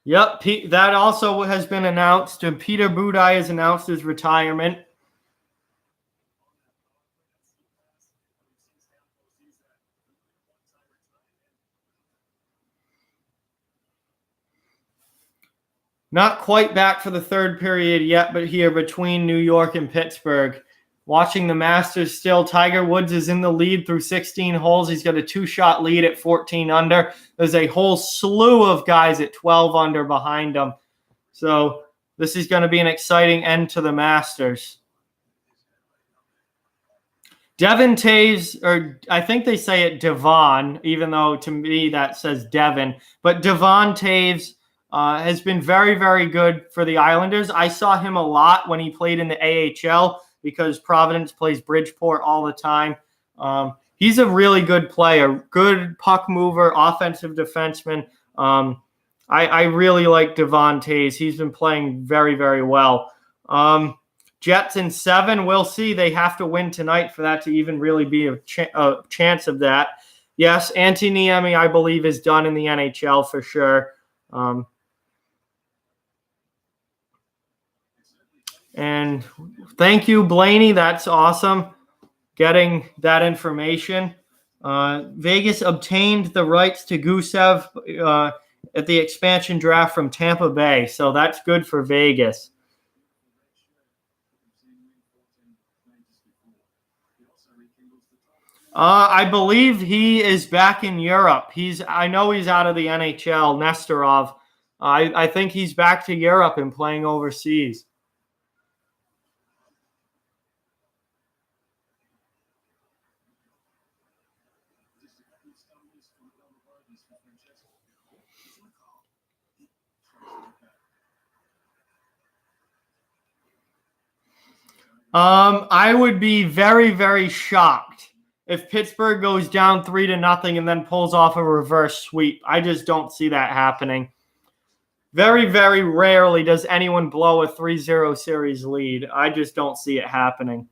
Yep, that also has been announced. Peter Budaj has announced his retirement. Not quite back for the third period yet, but here between New York and Pittsburgh. Watching the Masters still, Tiger Woods is in the lead through 16 holes. He's got a 2-shot lead at 14 under. There's a whole slew of guys at 12 under behind him. So this is going to be an exciting end to the Masters. Devon Toews, or I think they say it Devon, even though to me that says Devon. But Devon Toews has been very, very good for the Islanders. I saw him a lot when he played in the AHL because Providence plays Bridgeport all the time. He's a really good player, good puck mover, offensive defenseman. I really like Devon Toews. He's been playing very, very well. Jets in 7. We'll see. They have to win tonight for that to even really be a chance of that. Yes, Antti Niemi, I believe, is done in the NHL for sure. And thank you, Blaney. That's awesome getting that information. Vegas obtained the rights to Gusev at the expansion draft from Tampa Bay, so that's good for Vegas. I believe he is back in Europe. I know he's out of the NHL, Nestorov. I think he's back to Europe and playing overseas. I would be very, very shocked if Pittsburgh goes down 3-0 and then pulls off a reverse sweep. I just don't see that happening. Very, very rarely does anyone blow a 3-0 series lead. I just don't see it happening.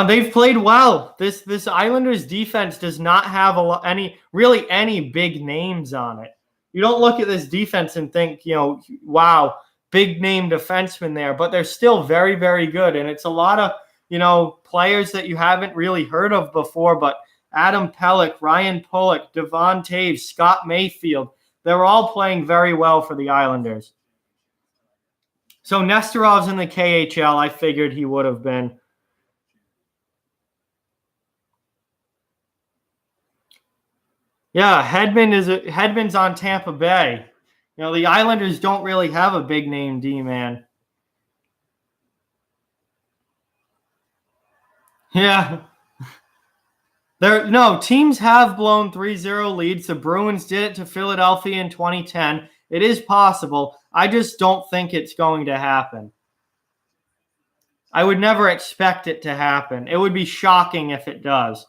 They've played well. This Islanders defense does not have any big names on it. You don't look at this defense and think, wow, big name defenseman there, but they're still very, very good. And it's a lot of, players that you haven't really heard of before, but Adam Pelech, Ryan Pulock, Devon Toews, Scott Mayfield, they're all playing very well for the Islanders. So Nestorov's in the KHL. I figured he would have been. Yeah, Hedman's on Tampa Bay. The Islanders don't really have a big name D-man. Yeah. Teams have blown 3-0 leads. The Bruins did it to Philadelphia in 2010. It is possible. I just don't think it's going to happen. I would never expect it to happen. It would be shocking if it does.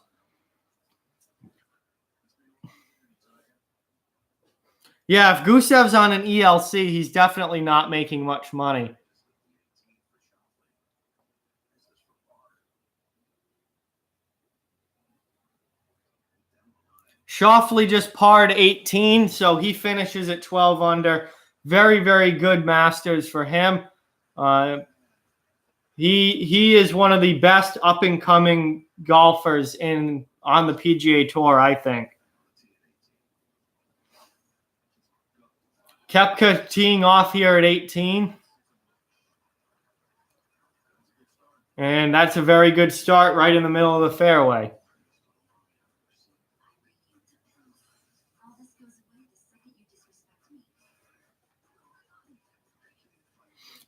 Yeah, if Gusev's on an ELC, he's definitely not making much money. Schauffele just parred 18, so he finishes at 12 under. Very, very good Masters for him. He is one of the best up-and-coming golfers on the PGA Tour, I think. Koepka teeing off here at 18. And that's a very good start right in the middle of the fairway.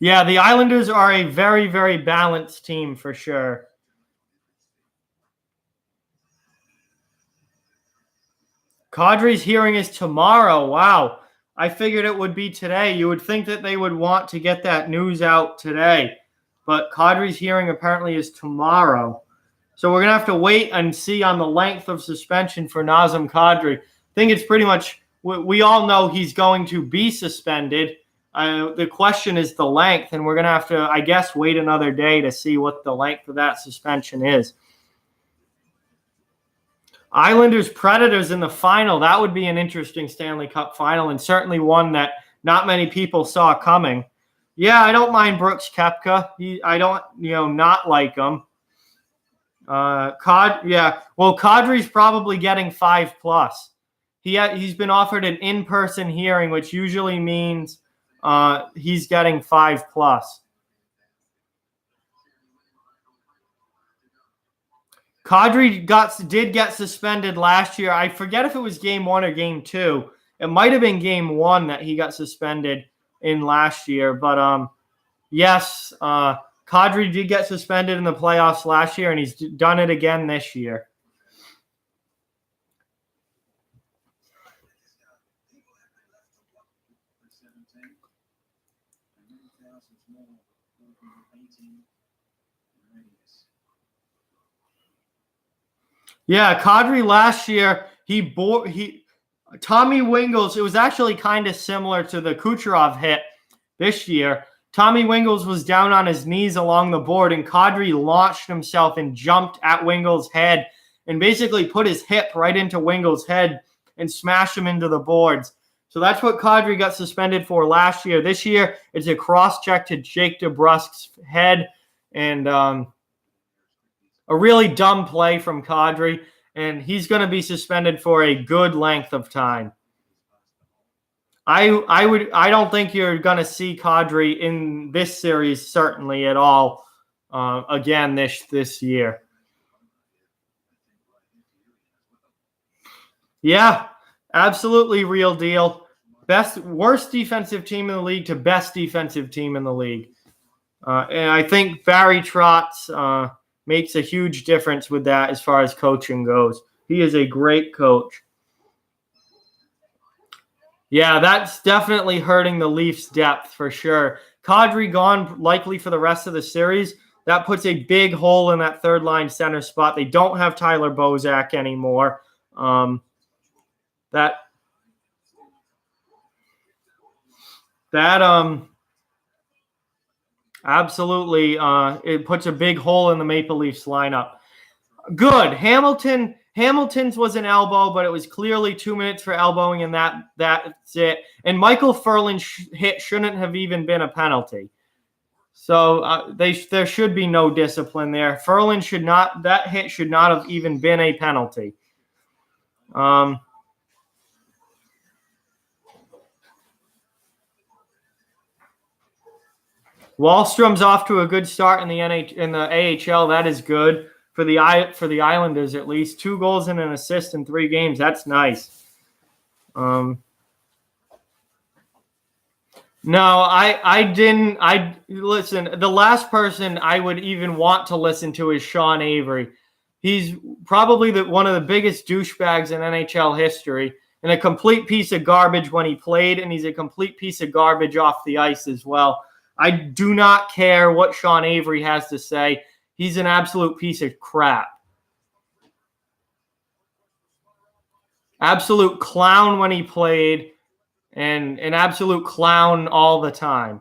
Yeah, the Islanders are a very, very balanced team for sure. Kadri's hearing is tomorrow. Wow. I figured it would be today. You would think that they would want to get that news out today. But Kadri's hearing apparently is tomorrow. So we're going to have to wait and see on the length of suspension for Nazem Kadri. I think it's pretty much, we all know he's going to be suspended. The question is the length, and we're going to have to, I guess, wait another day to see what the length of that suspension is. Islanders Predators in the final. That would be an interesting Stanley Cup final, and certainly one that not many people saw coming. Yeah, I don't mind Brooks Koepka. I don't, not like him. Well, Kadri's probably getting 5+. He's been offered an in-person hearing, which usually means he's getting 5+. Kadri did get suspended last year. I forget if it was game 1 or game 2. It might have been game 1 that he got suspended in last year. But yes, Kadri did get suspended in the playoffs last year, and he's done it again this year. Yeah, Kadri last year, Tommy Wingels, it was actually kind of similar to the Kucherov hit this year. Tommy Wingels was down on his knees along the board, and Kadri launched himself and jumped at Wingels' head and basically put his hip right into Wingels' head and smashed him into the boards. So that's what Kadri got suspended for last year. This year, it's a cross-check to Jake DeBrusk's head, and a really dumb play from Kadri, and he's going to be suspended for a good length of time. I don't think you're going to see Kadri in this series certainly at all again this year. Yeah, absolutely real deal. Worst defensive team in the league to best defensive team in the league. And I think Barry Trotz makes a huge difference with that as far as coaching goes. He is a great coach. Yeah, that's definitely hurting the Leafs' depth for sure. Kadri gone likely for the rest of the series. That puts a big hole in that third-line center spot. They don't have Tyler Bozak anymore. Absolutely, it puts a big hole in the Maple Leafs lineup. Good. Hamilton's was an elbow, but it was clearly 2 minutes for elbowing, and that's it. And Michael Ferland's hit shouldn't have even been a penalty. So there should be no discipline there. That hit should not have even been a penalty. Wallstrom's off to a good start in the AHL. That is good for the Islanders, at least. 2 goals and an assist in 3 games. That's nice. No, I didn't. Listen, the last person I would even want to listen to is Sean Avery. He's probably one of the biggest douchebags in NHL history, and a complete piece of garbage when he played, and he's a complete piece of garbage off the ice as well. I do not care what Sean Avery has to say. He's an absolute piece of crap. Absolute clown when he played, and an absolute clown all the time.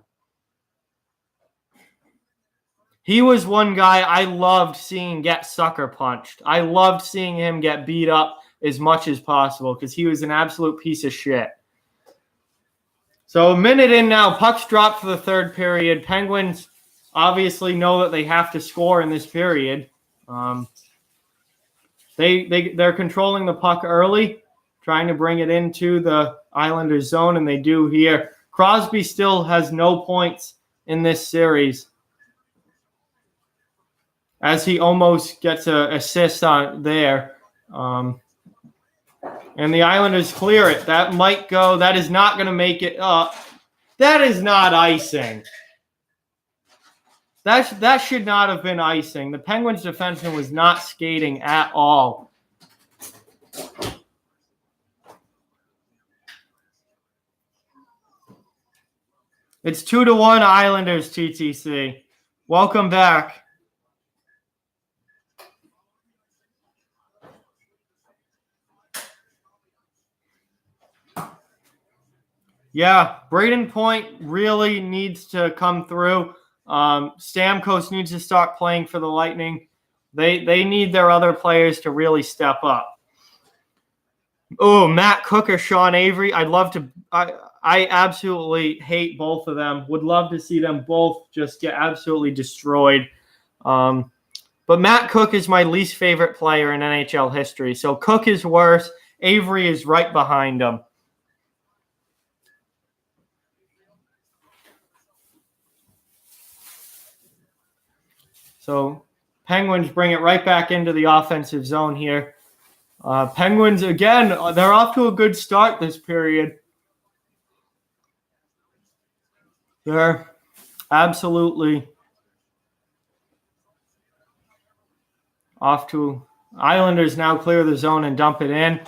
He was one guy I loved seeing get sucker punched. I loved seeing him get beat up as much as possible because he was an absolute piece of shit. So a minute in now, puck's dropped for the third period. Penguins obviously know that they have to score in this period. They're controlling the puck early, trying to bring it into the Islanders zone, and they do here. Crosby still has no points in this series, as he almost gets an assist on there. And the Islanders clear it. That might go. That is not going to make it up. That is not icing. That should not have been icing. The Penguins defenseman was not skating at all. It's 2-1 Islanders, TTC. Welcome back. Yeah, Braden Point really needs to come through. Stamkos needs to start playing for the Lightning. They need their other players to really step up. Oh, Matt Cook or Sean Avery. I'd love to. I absolutely hate both of them. Would love to see them both just get absolutely destroyed. But Matt Cook is my least favorite player in NHL history. So Cook is worse. Avery is right behind him. So Penguins bring it right back into the offensive zone here. Penguins, again, they're off to a good start this period. They're absolutely off to Islanders now clear the zone and dump it in.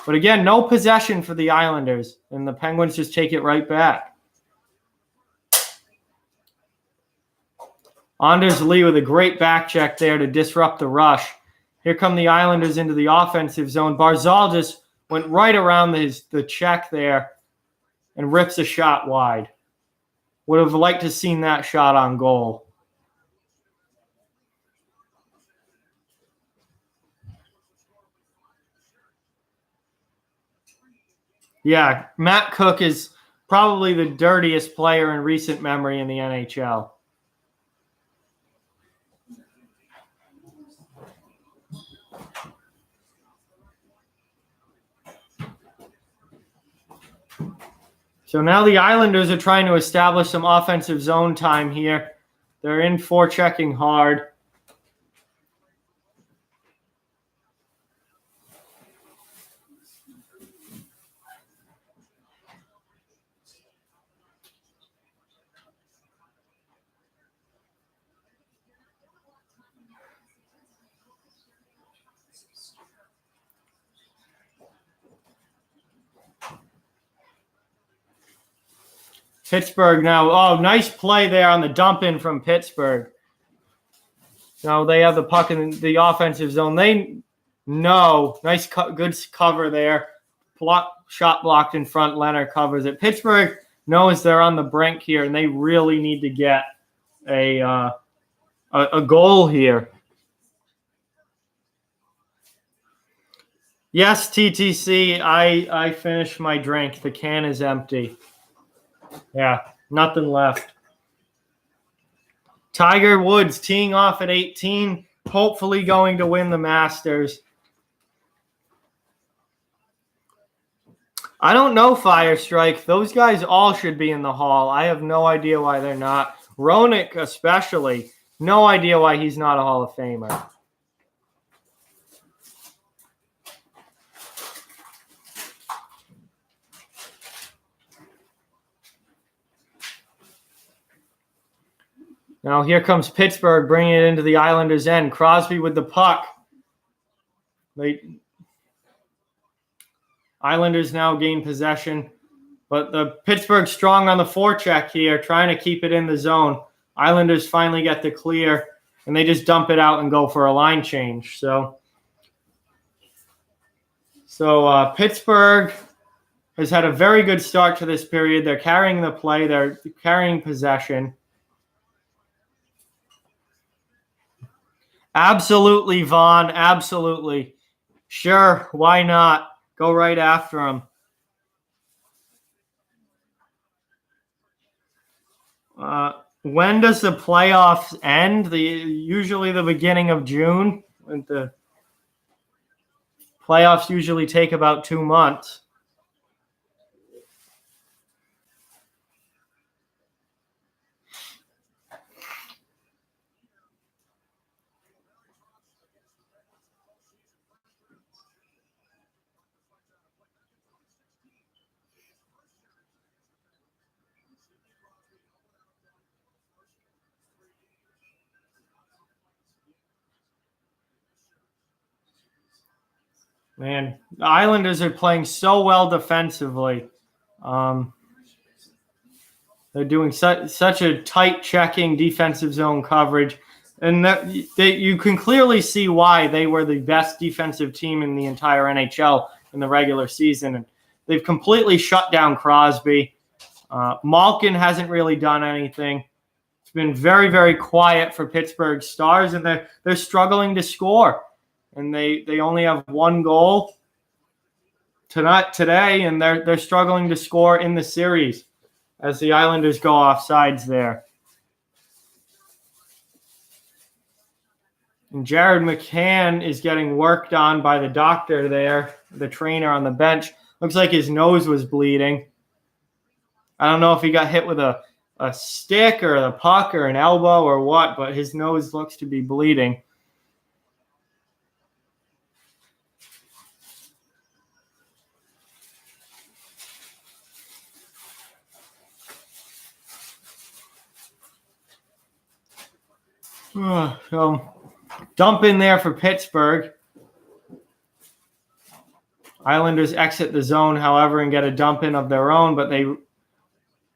But again, no possession for the Islanders, and the Penguins just take it right back. Anders Lee with a great back check there to disrupt the rush. Here come the Islanders into the offensive zone. Barzal just went right around the check there and rips a shot wide. Would have liked to have seen that shot on goal. Yeah, Matt Cook is probably the dirtiest player in recent memory in the NHL. So now the Islanders are trying to establish some offensive zone time here. They're in forechecking hard. Pittsburgh now. Oh, nice play there on the dump in from Pittsburgh. Now they have the puck in the offensive zone. They know. Nice, good cover there. Shot blocked in front. Leonard covers it. Pittsburgh knows they're on the brink here, and they really need to get a goal here. Yes, TTC, I finished my drink. The can is empty. Yeah, nothing left. Tiger Woods teeing off at 18, hopefully going to win the Masters. I don't know, Firestrike. Those guys all should be in the Hall. I have no idea why they're not. Roenick especially. No idea why he's not a Hall of Famer. Now here comes Pittsburgh bringing it into the Islanders' end. Crosby with the puck. Islanders now gain possession. But the Pittsburgh strong on the forecheck here, trying to keep it in the zone. Islanders finally get the clear, and they just dump it out and go for a line change. So Pittsburgh has had a very good start to this period. They're carrying the play. They're carrying possession. Absolutely, Vaughn. Absolutely. Sure, why not? Go right after him. When does the playoffs end? Usually the beginning of June. The playoffs usually take about 2 months. Man, the Islanders are playing so well defensively. They're doing such a tight checking defensive zone coverage. And you can clearly see why they were the best defensive team in the entire NHL in the regular season. And they've completely shut down Crosby. Malkin hasn't really done anything. It's been very, very quiet for Pittsburgh Stars, and they're struggling to score. And they only have one goal today, and they're struggling to score in the series as the Islanders go offsides there. And Jared McCann is getting worked on by the doctor there, the trainer on the bench. Looks like his nose was bleeding. I don't know if he got hit with a stick or a puck or an elbow or what, but his nose looks to be bleeding. So dump in there for Pittsburgh. Islanders exit the zone, however, and get a dump in of their own, but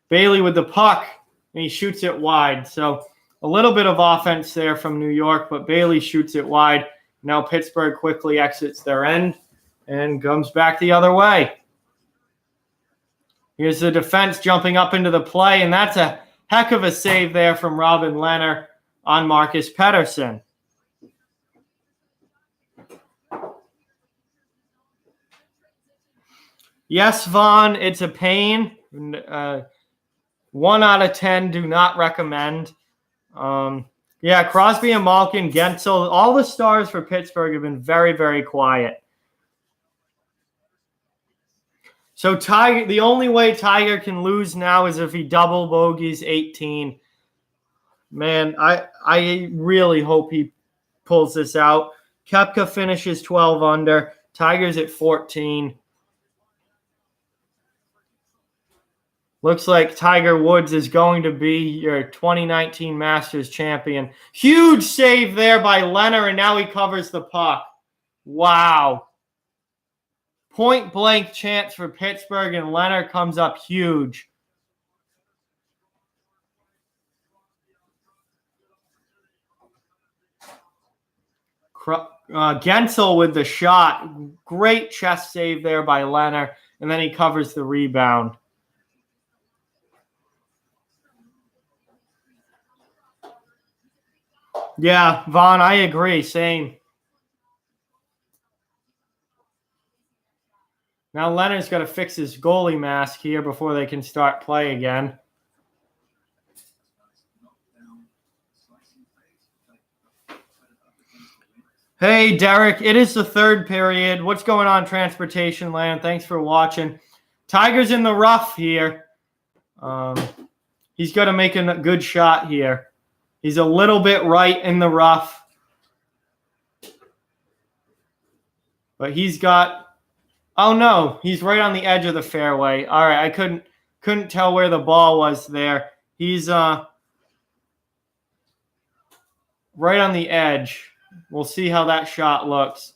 Bailey with the puck, and he shoots it wide. So a little bit of offense there from New York, but Bailey shoots it wide. Now Pittsburgh quickly exits their end and comes back the other way. Here's the defense jumping up into the play, and that's a heck of a save there from Robin Lehner on Marcus Pettersson. Yes, Vaughn, it's a pain. 1 out of 10, do not recommend. Yeah, Crosby and Malkin, Gensel, all the stars for Pittsburgh have been very, very quiet. So the only way Tiger can lose now is if he double bogeys 18. Man, I really hope he pulls this out. Koepka finishes 12 under. Tiger's at 14. Looks like Tiger Woods is going to be your 2019 Masters champion. Huge save there by Lehner, and now he covers the puck. Wow. Point-blank chance for Pittsburgh, and Lehner comes up huge. Gensel with the shot. Great chest save there by Lehner, and then he covers the rebound. Yeah, Vaughn, I agree. Same. Now Leonard's got to fix his goalie mask here before they can start play again. Hey, Derek, it is the third period. What's going on, Transportation Land? Thanks for watching. Tiger's in the rough here. He's got to make a good shot here. He's a little bit right in the rough. But he's got, oh no, he's right on the edge of the fairway. All right, I couldn't tell where the ball was there. He's right on the edge. We'll see how that shot looks.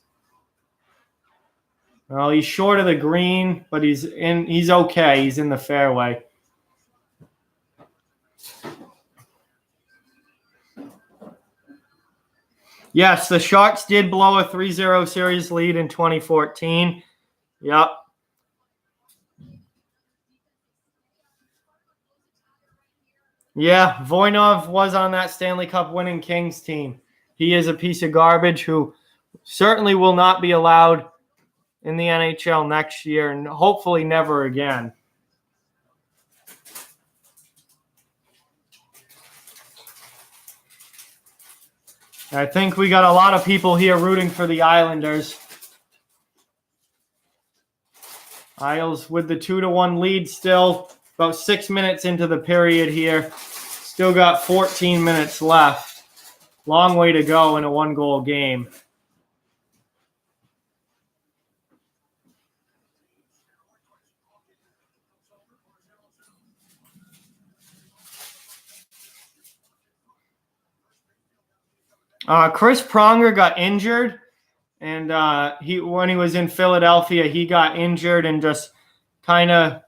Well, he's short of the green, but he's okay. He's in the fairway. Yes, the Sharks did blow a 3-0 series lead in 2014. Yep. Yeah, Voynov was on that Stanley Cup winning Kings team. He is a piece of garbage who certainly will not be allowed in the NHL next year and hopefully never again. I think we got a lot of people here rooting for the Islanders. Isles with the 2-1 lead still. About 6 minutes into the period here. Still got 14 minutes left. Long way to go in a one-goal game. Chris Pronger got injured, and when he was in Philadelphia, he got injured and just kind of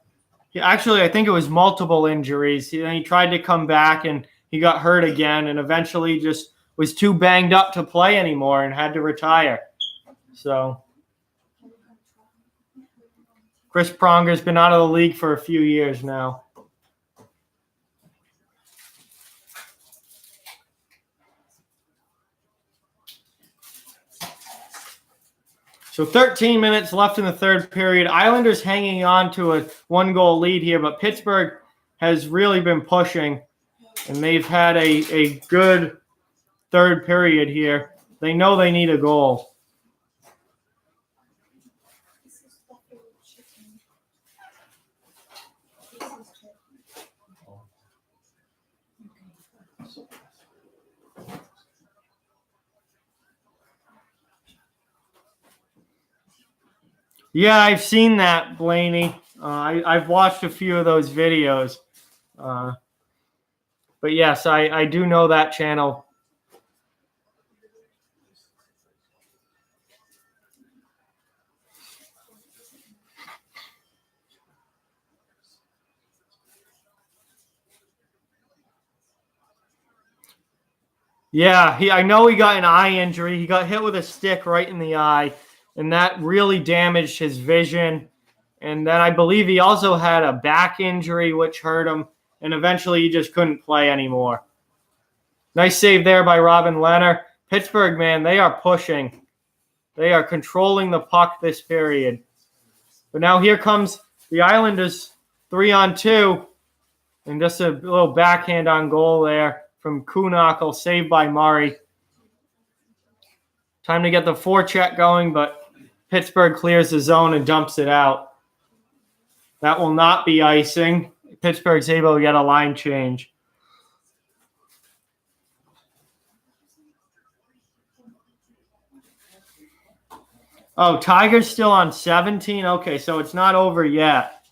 Actually, I think it was multiple injuries. He tried to come back and he got hurt again and eventually just was too banged up to play anymore and had to retire. So Chris Pronger's been out of the league for a few years now. So 13 minutes left in the third period. Islanders hanging on to a 1-goal lead here, but Pittsburgh has really been pushing, and they've had a good third period here. They know they need a goal. Yeah, I've seen that, Blaney. I've watched a few of those videos. But yes, I do know that channel. Yeah, I know he got an eye injury. He got hit with a stick right in the eye, and that really damaged his vision. And then I believe he also had a back injury, which hurt him, and eventually he just couldn't play anymore. Nice save there by Robin Lehner. Pittsburgh, man, they are pushing. They are controlling the puck this period. But now here comes the Islanders 3-on-2, and just a little backhand on goal there from Kuhnhackl, saved by Murray. Time to get the forecheck going, but Pittsburgh clears the zone and dumps it out. That will not be icing. Pittsburgh's able to get a line change. Oh, Tiger's still on 17? Okay, so it's not over yet.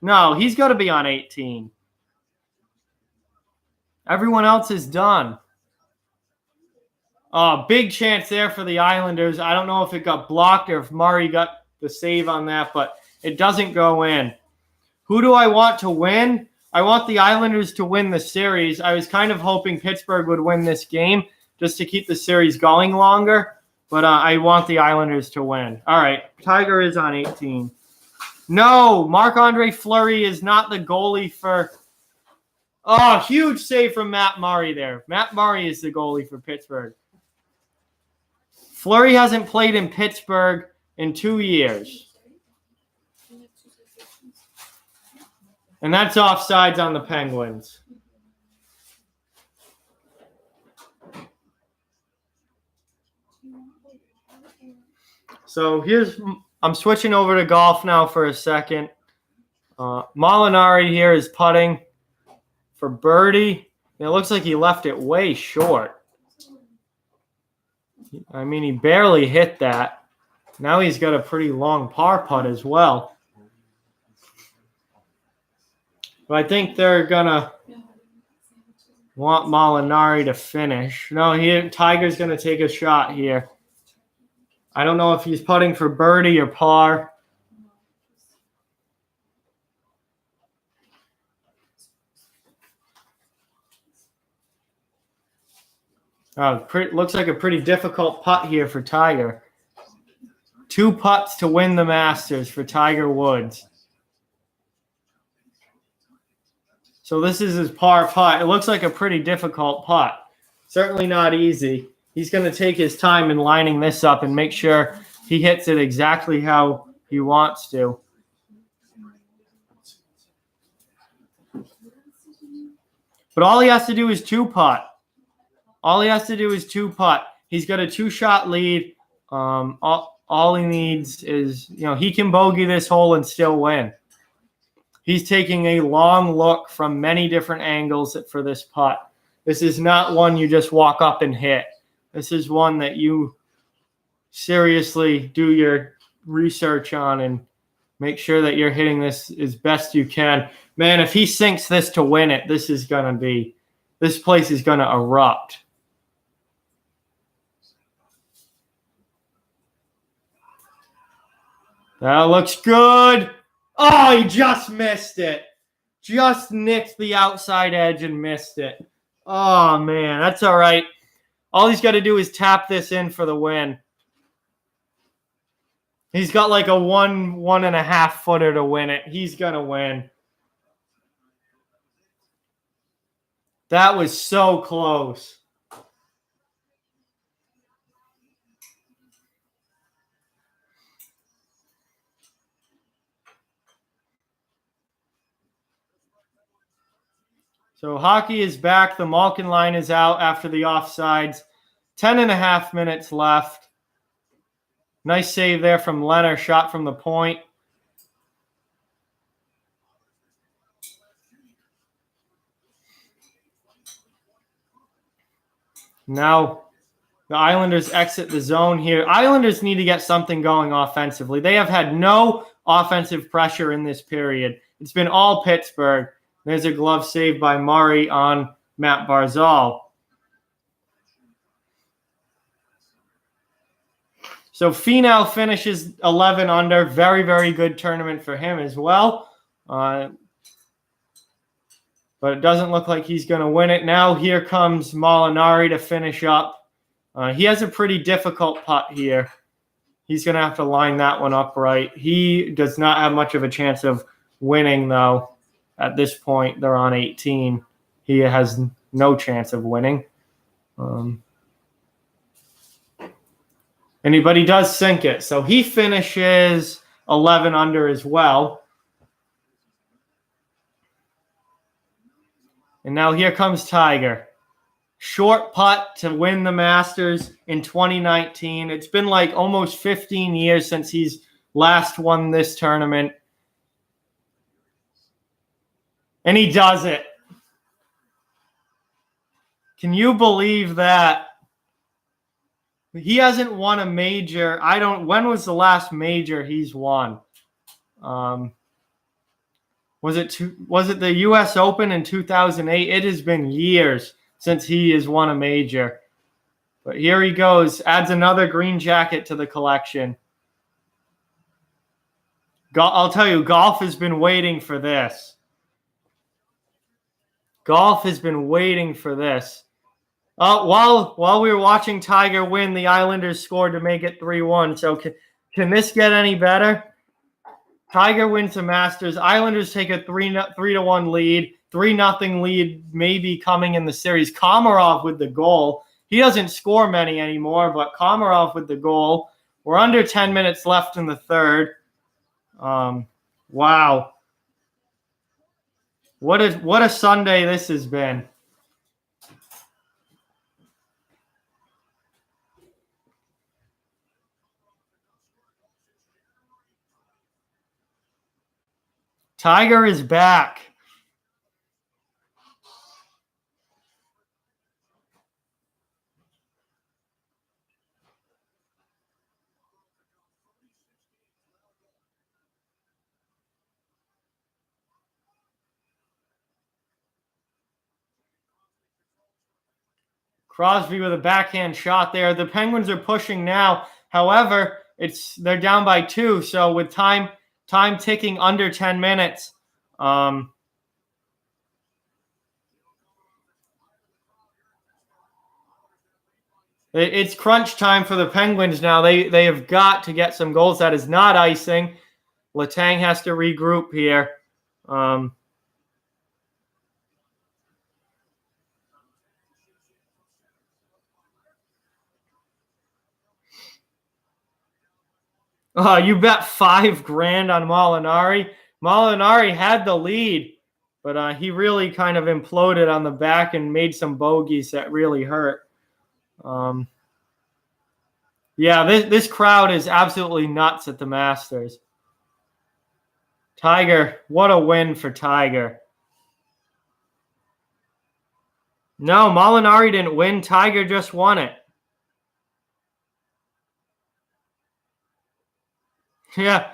No, he's got to be on 18. Everyone else is done. Oh, big chance there for the Islanders. I don't know if it got blocked or if Murray got the save on that, but it doesn't go in. Who do I want to win? I want the Islanders to win the series. I was kind of hoping Pittsburgh would win this game just to keep the series going longer, but I want the Islanders to win. All right, Tiger is on 18. No, Marc-Andre Fleury is not the goalie for... Oh, huge save from Matt Murray there. Matt Murray is the goalie for Pittsburgh. Fleury hasn't played in Pittsburgh in 2 years. And that's offsides on the Penguins. So I'm switching over to golf now for a second. Molinari here is putting for birdie. It looks like he left it way short. I mean, he barely hit that. Now he's got a pretty long par putt as well. But I think they're going to want Molinari to finish. No, Tiger's going to take a shot here. I don't know if he's putting for birdie or par. Looks like a pretty difficult putt here for Tiger. 2 putts to win the Masters for Tiger Woods. So this is his par putt. It looks like a pretty difficult putt. Certainly not easy. He's going to take his time in lining this up and make sure he hits it exactly how he wants to. But all he has to do is 2-putt. All he has to do is 2-putt. He's got a 2-shot lead. All he needs is, he can bogey this hole and still win. He's taking a long look from many different angles for this putt. This is not one you just walk up and hit. This is one that you seriously do your research on and make sure that you're hitting this as best you can. Man, if he sinks this to win it, this place is going to erupt. That looks good. Oh, he just missed it. Just nicked the outside edge and missed it. Oh, man, that's all right. All he's got to do is tap this in for the win. He's got like a 1.5 footer to win it. He's going to win. That was so close. So hockey is back. The Malkin line is out after the offsides. 10.5 minutes left. Nice save there from Leonard. Shot from the point. Now the Islanders exit the zone here. Islanders need to get something going offensively. They have had no offensive pressure in this period. It's been all Pittsburgh. There's a glove save by Murray on Matt Barzal. So Finau finishes 11 under. Very, very good tournament for him as well. But it doesn't look like he's going to win it. Now here comes Molinari to finish up. He has a pretty difficult putt here. He's going to have to line that one up right. He does not have much of a chance of winning, though. At this point, they're on 18. He has no chance of winning. But he does sink it. So he finishes 11 under as well. And now here comes Tiger. Short putt to win the Masters in 2019. It's been like almost 15 years since he's last won this tournament. And he does it. Can you believe that? He hasn't won a major. When was the last major he's won? Was it the U.S. Open in 2008? It has been years since he has won a major. But here he goes. Adds another green jacket to the collection. I'll tell you, golf has been waiting for this. Golf has been waiting for this. While we were watching Tiger win, the Islanders scored to make it 3-1. So can this get any better? Tiger wins the Masters. Islanders take a 3-1 lead. 3-0 lead maybe coming in the series. Komarov with the goal. He doesn't score many anymore, but Komarov with the goal. We're under 10 minutes left in the third. Wow. What a Sunday this has been. Tiger is back. Crosby with a backhand shot there. The Penguins are pushing now. However, they're down by 2. So with time ticking under 10 minutes, it's crunch time for the Penguins now. They have got to get some goals. That is not icing. Letang has to regroup here. You bet $5,000 on Molinari. Molinari had the lead, but he really kind of imploded on the back and made some bogeys that really hurt. Yeah, this crowd is absolutely nuts at the Masters. Tiger, what a win for Tiger. No, Molinari didn't win. Tiger just won it. Yeah,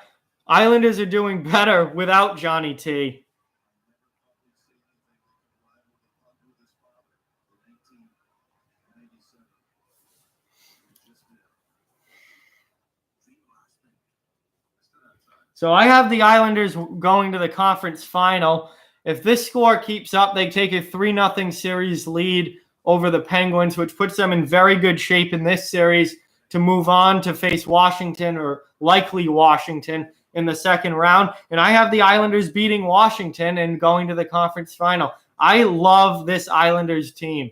Islanders are doing better without Johnny T. So I have the Islanders going to the conference final. If this score keeps up, they take a 3-0 series lead over the Penguins, which puts them in very good shape in this series to move on to face Washington, or likely Washington, in the second round. And I have the Islanders beating Washington and going to the conference final. I love this Islanders team.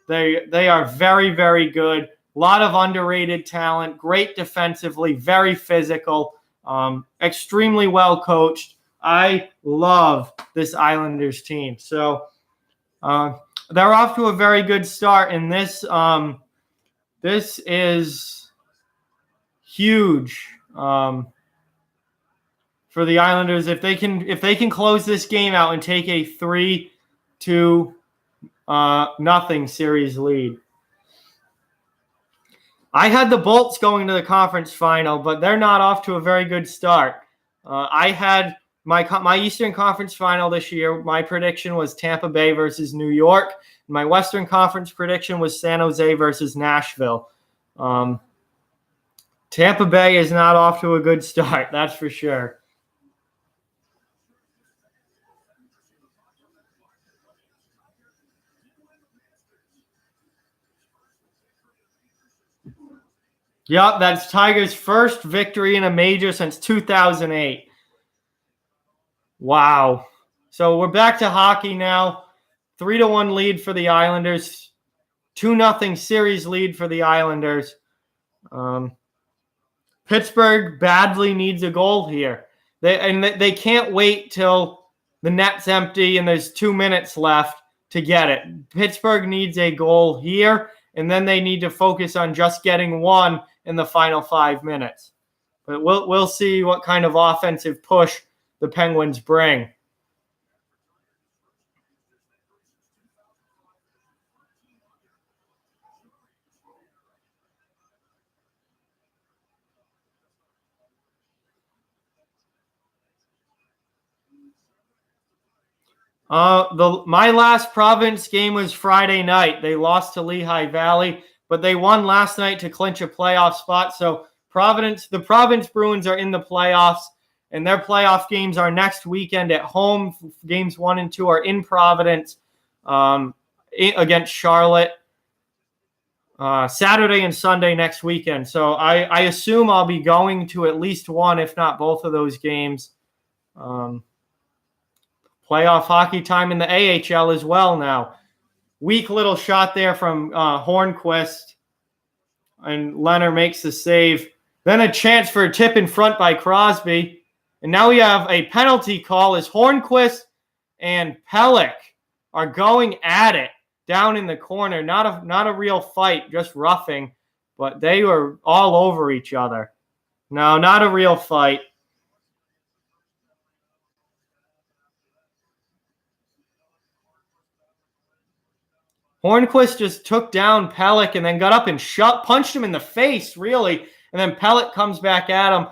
They are very, very good. A lot of underrated talent, great defensively, very physical, extremely well coached. I love this Islanders team. So they're off to a very good start, and this is huge for the Islanders if they can close this game out and take a 3-2 nothing series lead. I had the Bolts going to the conference final, but they're not off to a very good start. I had my Eastern Conference final this year. My prediction was Tampa Bay versus New York. My Western Conference prediction was San Jose versus Nashville. Tampa Bay is not off to a good start, that's for sure. Yep, that's Tigers' first victory in a major since 2008. Wow. So we're back to hockey now. 3-1 lead for the Islanders. 2-0 series lead for the Islanders. Pittsburgh badly needs a goal here. They can't wait till the net's empty and there's 2 minutes left to get it. Pittsburgh needs a goal here, and then they need to focus on just getting one in the final 5 minutes. But we'll see what kind of offensive push the Penguins bring. My last Providence game was Friday night. They lost to Lehigh Valley, but they won last night to clinch a playoff spot. So the Providence Bruins are in the playoffs, and their playoff games are next weekend at home. Games 1 and 2 are in Providence against Charlotte. Saturday and Sunday next weekend. So I assume I'll be going to at least one, if not both of those games. Playoff hockey time in the AHL as well now. Weak little shot there from Hornquist, and Leonard makes the save. Then a chance for a tip in front by Crosby. And now we have a penalty call as Hornquist and Pelech are going at it down in the corner. Not a real fight, just roughing, but they were all over each other. No, not a real fight. Hornquist just took down Pelech and then got up and punched him in the face, really. And then Pelech comes back at him.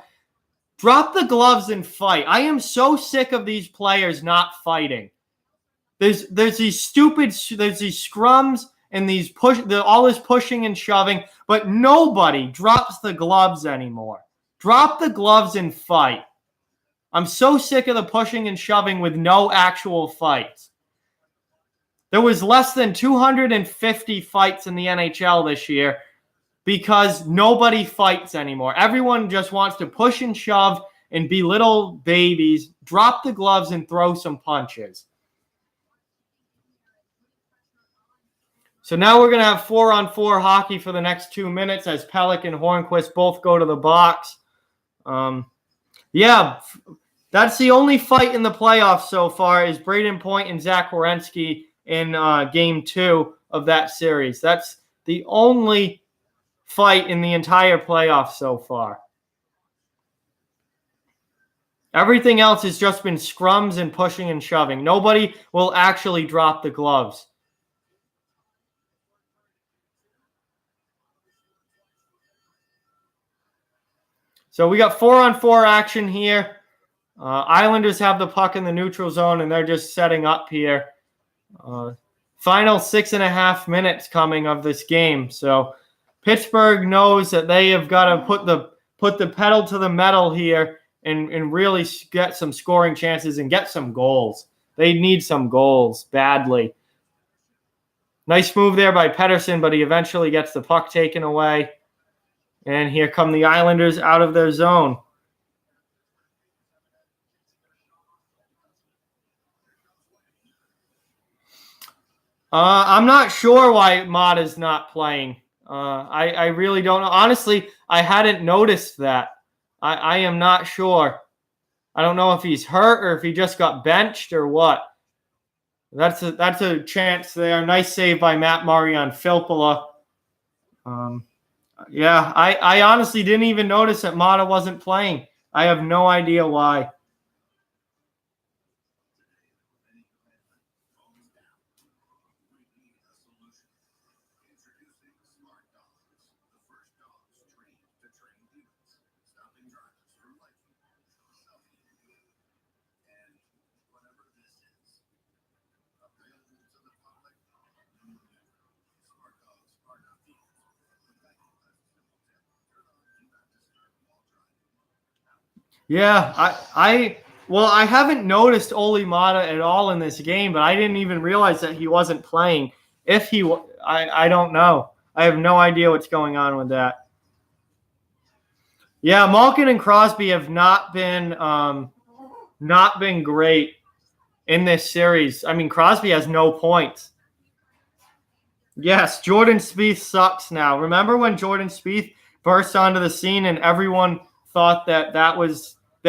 Drop the gloves and fight. I am so sick of these players not fighting. There's these scrums and all this pushing and shoving, but nobody drops the gloves anymore. Drop the gloves and fight. I'm so sick of the pushing and shoving with no actual fights. There was less than 250 fights in the NHL this year because nobody fights anymore. Everyone just wants to push and shove and be little babies, drop the gloves and throw some punches. So now we're going to have 4-on-4 hockey for the next 2 minutes as Pelech and Hornquist both go to the box. That's the only fight in the playoffs so far is Braden Point and Zach Werenski in Game 2 of that series. That's the only fight in the entire playoffs so far. Everything else has just been scrums and pushing and shoving. Nobody will actually drop the gloves. So we got 4-on-4 action here. Islanders have the puck in the neutral zone, and they're just setting up here. Final 6.5 minutes coming of this game. So Pittsburgh knows that they have got to put the pedal to the metal here and really get some scoring chances and get some goals. They need some goals badly. Nice move there by Pettersson, but he eventually gets the puck taken away. And here come the Islanders out of their zone. I'm not sure why Mata's not playing. I really don't know. Honestly, I hadn't noticed that. I am not sure. I don't know if he's hurt or if he just got benched or what. That's a chance there. Nice save by Matt Murray on Filppula. Yeah, I honestly didn't even notice that Mata wasn't playing. I have no idea why. Yeah, I haven't noticed Olli Mata at all in this game, but I didn't even realize that he wasn't playing. If he, I don't know. I have no idea what's going on with that. Yeah, Malkin and Crosby have not been great in this series. I mean, Crosby has no points. Yes, Jordan Spieth sucks now. Remember when Jordan Spieth burst onto the scene and everyone thought that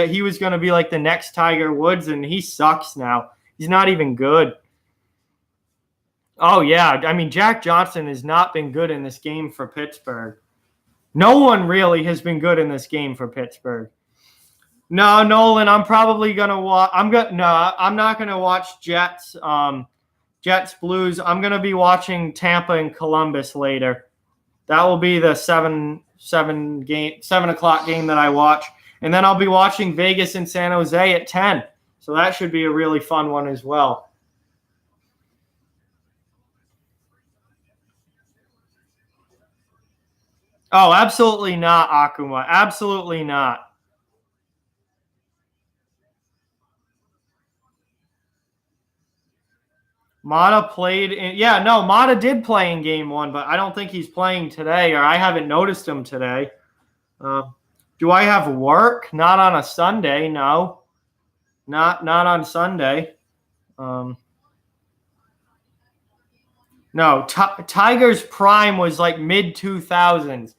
he was going to be like the next Tiger Woods, and he sucks now. He's not even good. Oh, yeah. I mean, Jack Johnson has not been good in this game for Pittsburgh. No one really has been good in this game for Pittsburgh. No, Nolan, I'm probably going to watch. I'm not going to watch Jets Blues. I'm going to be watching Tampa and Columbus later. That will be the 7 o'clock game that I watch. And then I'll be watching Vegas and San Jose at 10. So that should be a really fun one as well. Oh, absolutely not, Akuma. Absolutely not. Mata played in, Mata did play in game 1, but I don't think he's playing today, or I haven't noticed him today. Do I have work? Not on a Sunday, no. Not on Sunday. No, Tiger's prime was like mid 2000s.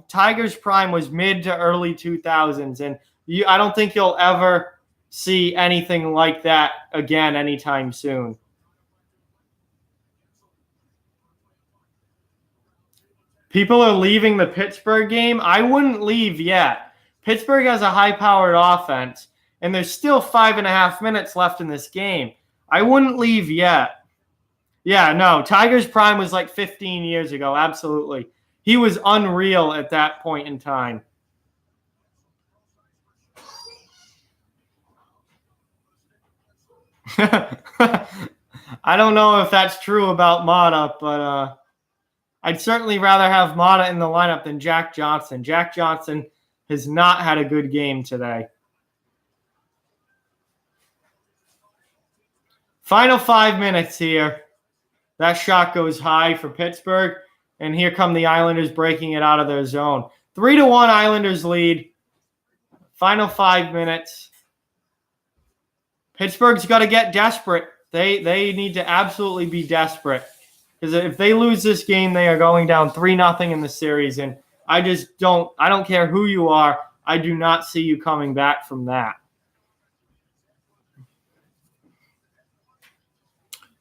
Tiger's prime was mid to early 2000s, and I don't think you'll ever see anything like that again anytime soon. People are leaving the Pittsburgh game. I wouldn't leave yet. Pittsburgh has a high-powered offense, and there's still 5.5 minutes left in this game. I wouldn't leave yet. Yeah, no, Tiger's prime was like 15 years ago. Absolutely. He was unreal at that point in time. I don't know if that's true about Mata, but I'd certainly rather have Mata in the lineup than Jack Johnson. Jack Johnson has not had a good game today. Final 5 minutes here. That shot goes high for Pittsburgh, and here come the Islanders breaking it out of their zone. 3-1 Islanders lead. Final 5 minutes. Pittsburgh's got to get desperate. They need to absolutely be desperate. Because if they lose this game, they are going down 3-0 in the series. And I don't care who you are. I do not see you coming back from that.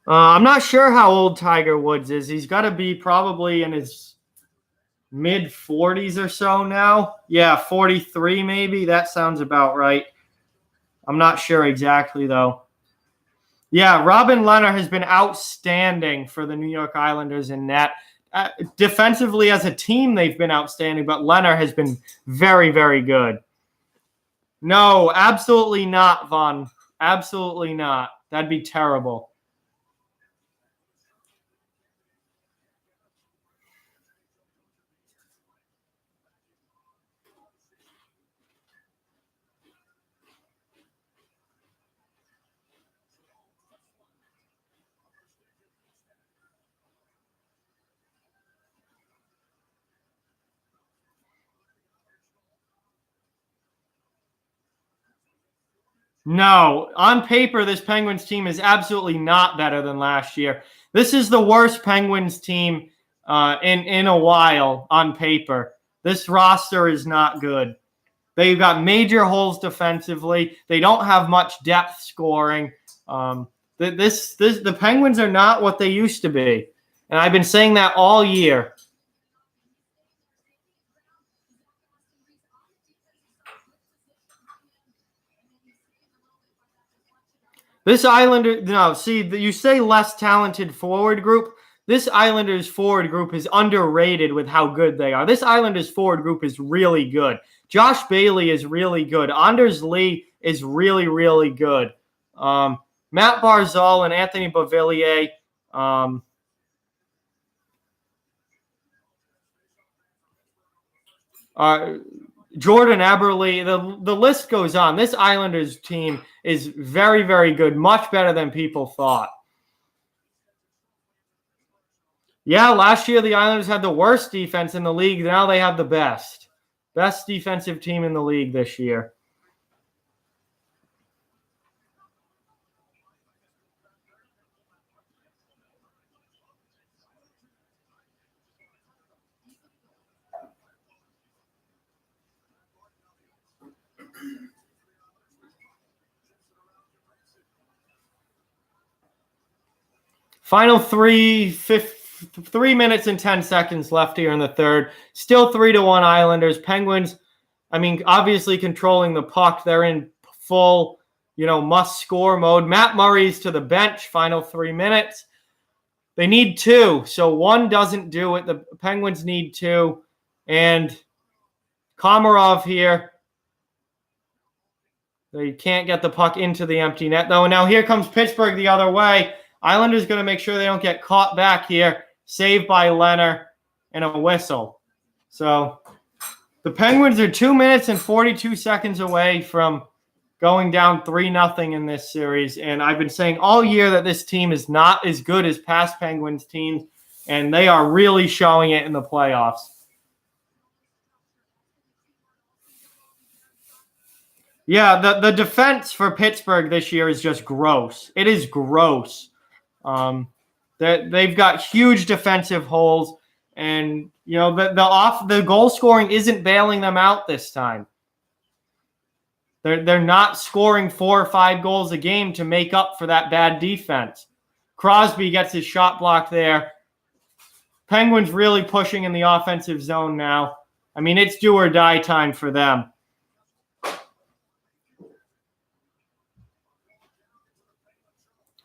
I'm not sure how old Tiger Woods is. He's got to be probably in his mid-40s or so now. Yeah, 43 maybe. That sounds about right. I'm not sure exactly, though. Yeah, Robin Lehner has been outstanding for the New York Islanders in net. Defensively as a team, they've been outstanding, but Lehner has been very, very good. No, absolutely not, Vaughn. Absolutely not. That'd be terrible. No, on paper, this Penguins team is absolutely not better than last year. This is the worst Penguins team in a while on paper. This roster is not good. They've got major holes defensively. They don't have much depth scoring. The Penguins are not what they used to be, and I've been saying that all year. This Islander, no, see, you say less talented forward group. This Islanders forward group is underrated with how good they are. This Islanders forward group is really good. Josh Bailey is really good. Anders Lee is really, really good. Matt Barzal and Anthony Beauvillier. Jordan Eberle, the list goes on. This Islanders team is very, very good, much better than people thought. Yeah, last year the Islanders had the worst defense in the league. Now they have the best. Best defensive team in the league this year. Final 3 minutes and 10 seconds left here in the third. Still 3-1 Islanders. Penguins, I mean, obviously controlling the puck. They're in full, must-score mode. Matt Murray's to the bench, final 3 minutes. They need 2, so 1 doesn't do it. The Penguins need 2. And Komarov here. They can't get the puck into the empty net, though. And now here comes Pittsburgh the other way. Islanders going to make sure they don't get caught back here. Saved by Leonard and a whistle. So the Penguins are 2 minutes and 42 seconds away from going down 3-0 in this series. And I've been saying all year that this team is not as good as past Penguins teams, and they are really showing it in the playoffs. Yeah, the defense for Pittsburgh this year is just gross. It is gross. They've got huge defensive holes, and the goal scoring isn't bailing them out this time. They're not scoring 4 or 5 goals a game to make up for that bad defense. Crosby gets his shot blocked there. Penguins really pushing in the offensive zone now. I mean, it's do or die time for them.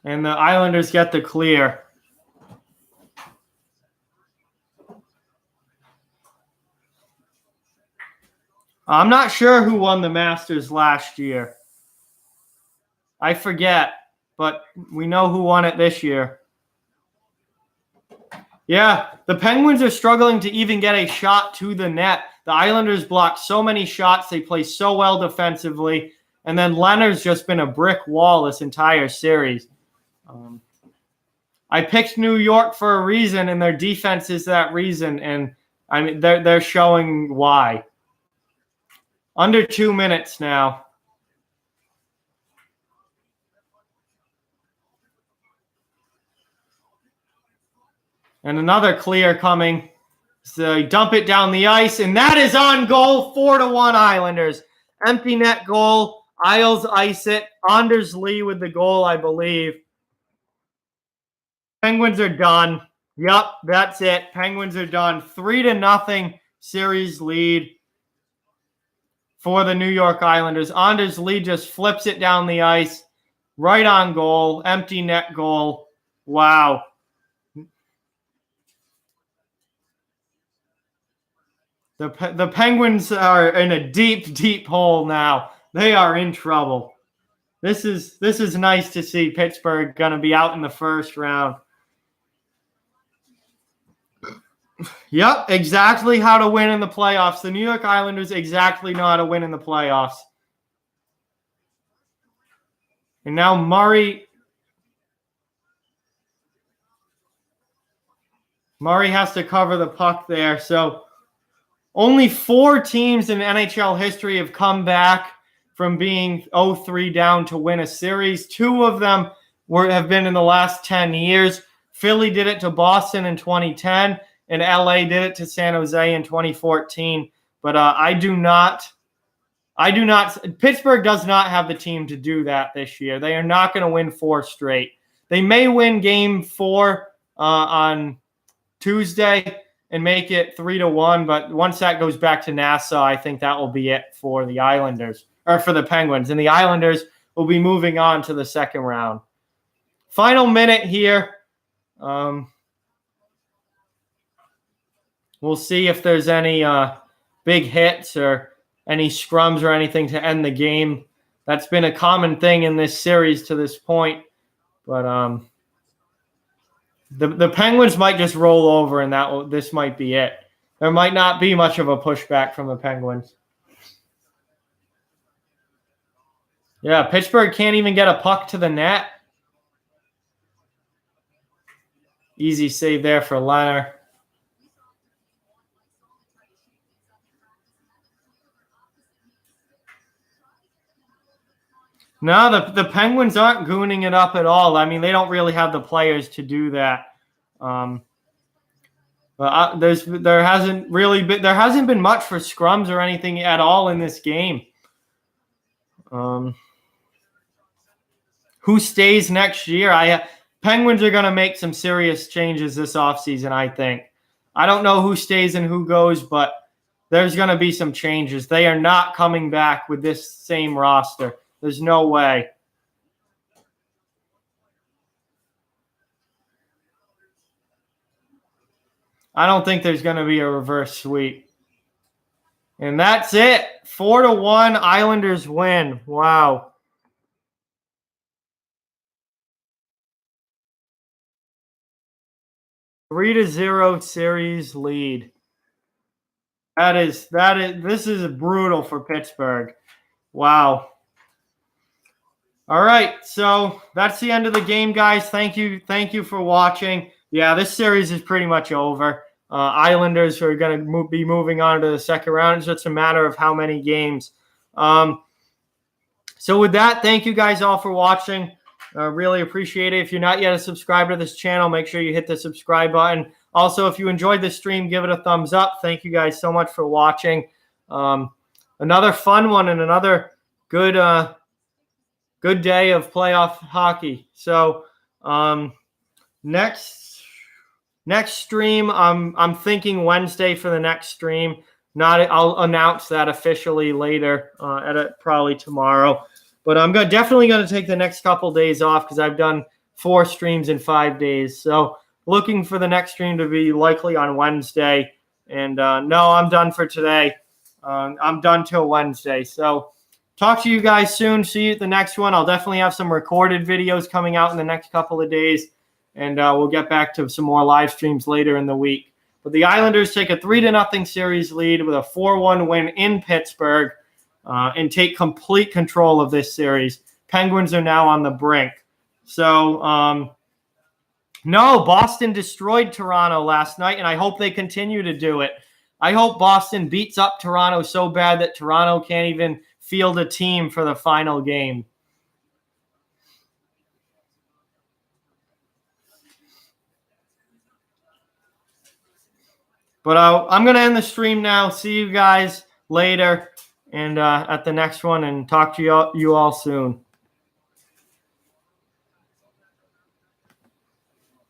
And the Islanders get the clear. I'm not sure who won the Masters last year. I forget, but we know who won it this year. Yeah, the Penguins are struggling to even get a shot to the net. The Islanders block so many shots. They play so well defensively. And then Leonard's just been a brick wall this entire series. I picked New York for a reason, and their defense is that reason. And I mean, they're showing why. Under 2 minutes now. And another clear coming. So dump it down the ice, and that is on goal. 4-1 Islanders. Empty net goal. Isles ice it. Anders Lee with the goal, I believe. Penguins are done. Yep, that's it. Penguins are done. 3-0 series lead for the New York Islanders. Anders Lee just flips it down the ice. Right on goal. Empty net goal. Wow. The Penguins are in a deep, deep hole now. They are in trouble. This is nice to see. Pittsburgh going to be out in the first round. Yep, exactly how to win in the playoffs. The New York Islanders exactly know how to win in the playoffs. And now Murray has to cover the puck there. So only 4 teams in NHL history have come back from being 0-3 down to win a series. 2 of them have been in the last 10 years. Philly did it to Boston in 2010, and LA did it to San Jose in 2014. But Pittsburgh does not have the team to do that this year. They are not going to win 4 straight. They may win game 4 on Tuesday and make it 3-1, but once that goes back to Nassau, I think that will be it for the Islanders, or for the Penguins. And the Islanders will be moving on to the second round. Final minute here. We'll see if there's any big hits or any scrums or anything to end the game. That's been a common thing in this series to this point. But the Penguins might just roll over, and this might be it. There might not be much of a pushback from the Penguins. Yeah, Pittsburgh can't even get a puck to the net. Easy save there for Leonard. No, the Penguins aren't gooning it up at all. I mean, they don't really have the players to do that. But there hasn't been much for scrums or anything at all in this game. Who stays next year? Penguins are going to make some serious changes this offseason, I think. I don't know who stays and who goes, but there's going to be some changes. They are not coming back with this same roster. There's no way. I don't think there's going to be a reverse sweep. And that's it. 4-1, Islanders win. Wow. A 3-0 series lead. This is brutal for Pittsburgh. Wow. All right, so that's the end of the game, guys. Thank you for watching. Yeah, this series is pretty much over. Islanders are going to be moving on to the second round. It's just a matter of how many games. So with that, thank you guys all for watching. Really appreciate it. If you're not yet a subscriber to this channel, make sure you hit the subscribe button. Also, if you enjoyed this stream, give it a thumbs up. Thank you guys so much for watching. Another fun one and another good day of playoff hockey. So next stream, I'm thinking Wednesday for the next stream. I'll announce that officially later, probably tomorrow. But I'm definitely going to take the next couple days off because I've done 4 streams in 5 days. So looking for the next stream to be likely on Wednesday. And no, I'm done for today. I'm done till Wednesday. So talk to you guys soon. See you at the next one. I'll definitely have some recorded videos coming out in the next couple of days. And we'll get back to some more live streams later in the week. But the Islanders take a 3-0 series lead with a 4-1 win in Pittsburgh and take complete control of this series. Penguins are now on the brink. So, no, Boston destroyed Toronto last night, and I hope they continue to do it. I hope Boston beats up Toronto so bad that Toronto can't even field a team for the final game. But I'm going to end the stream now. See you guys later and at the next one, and talk to you all soon.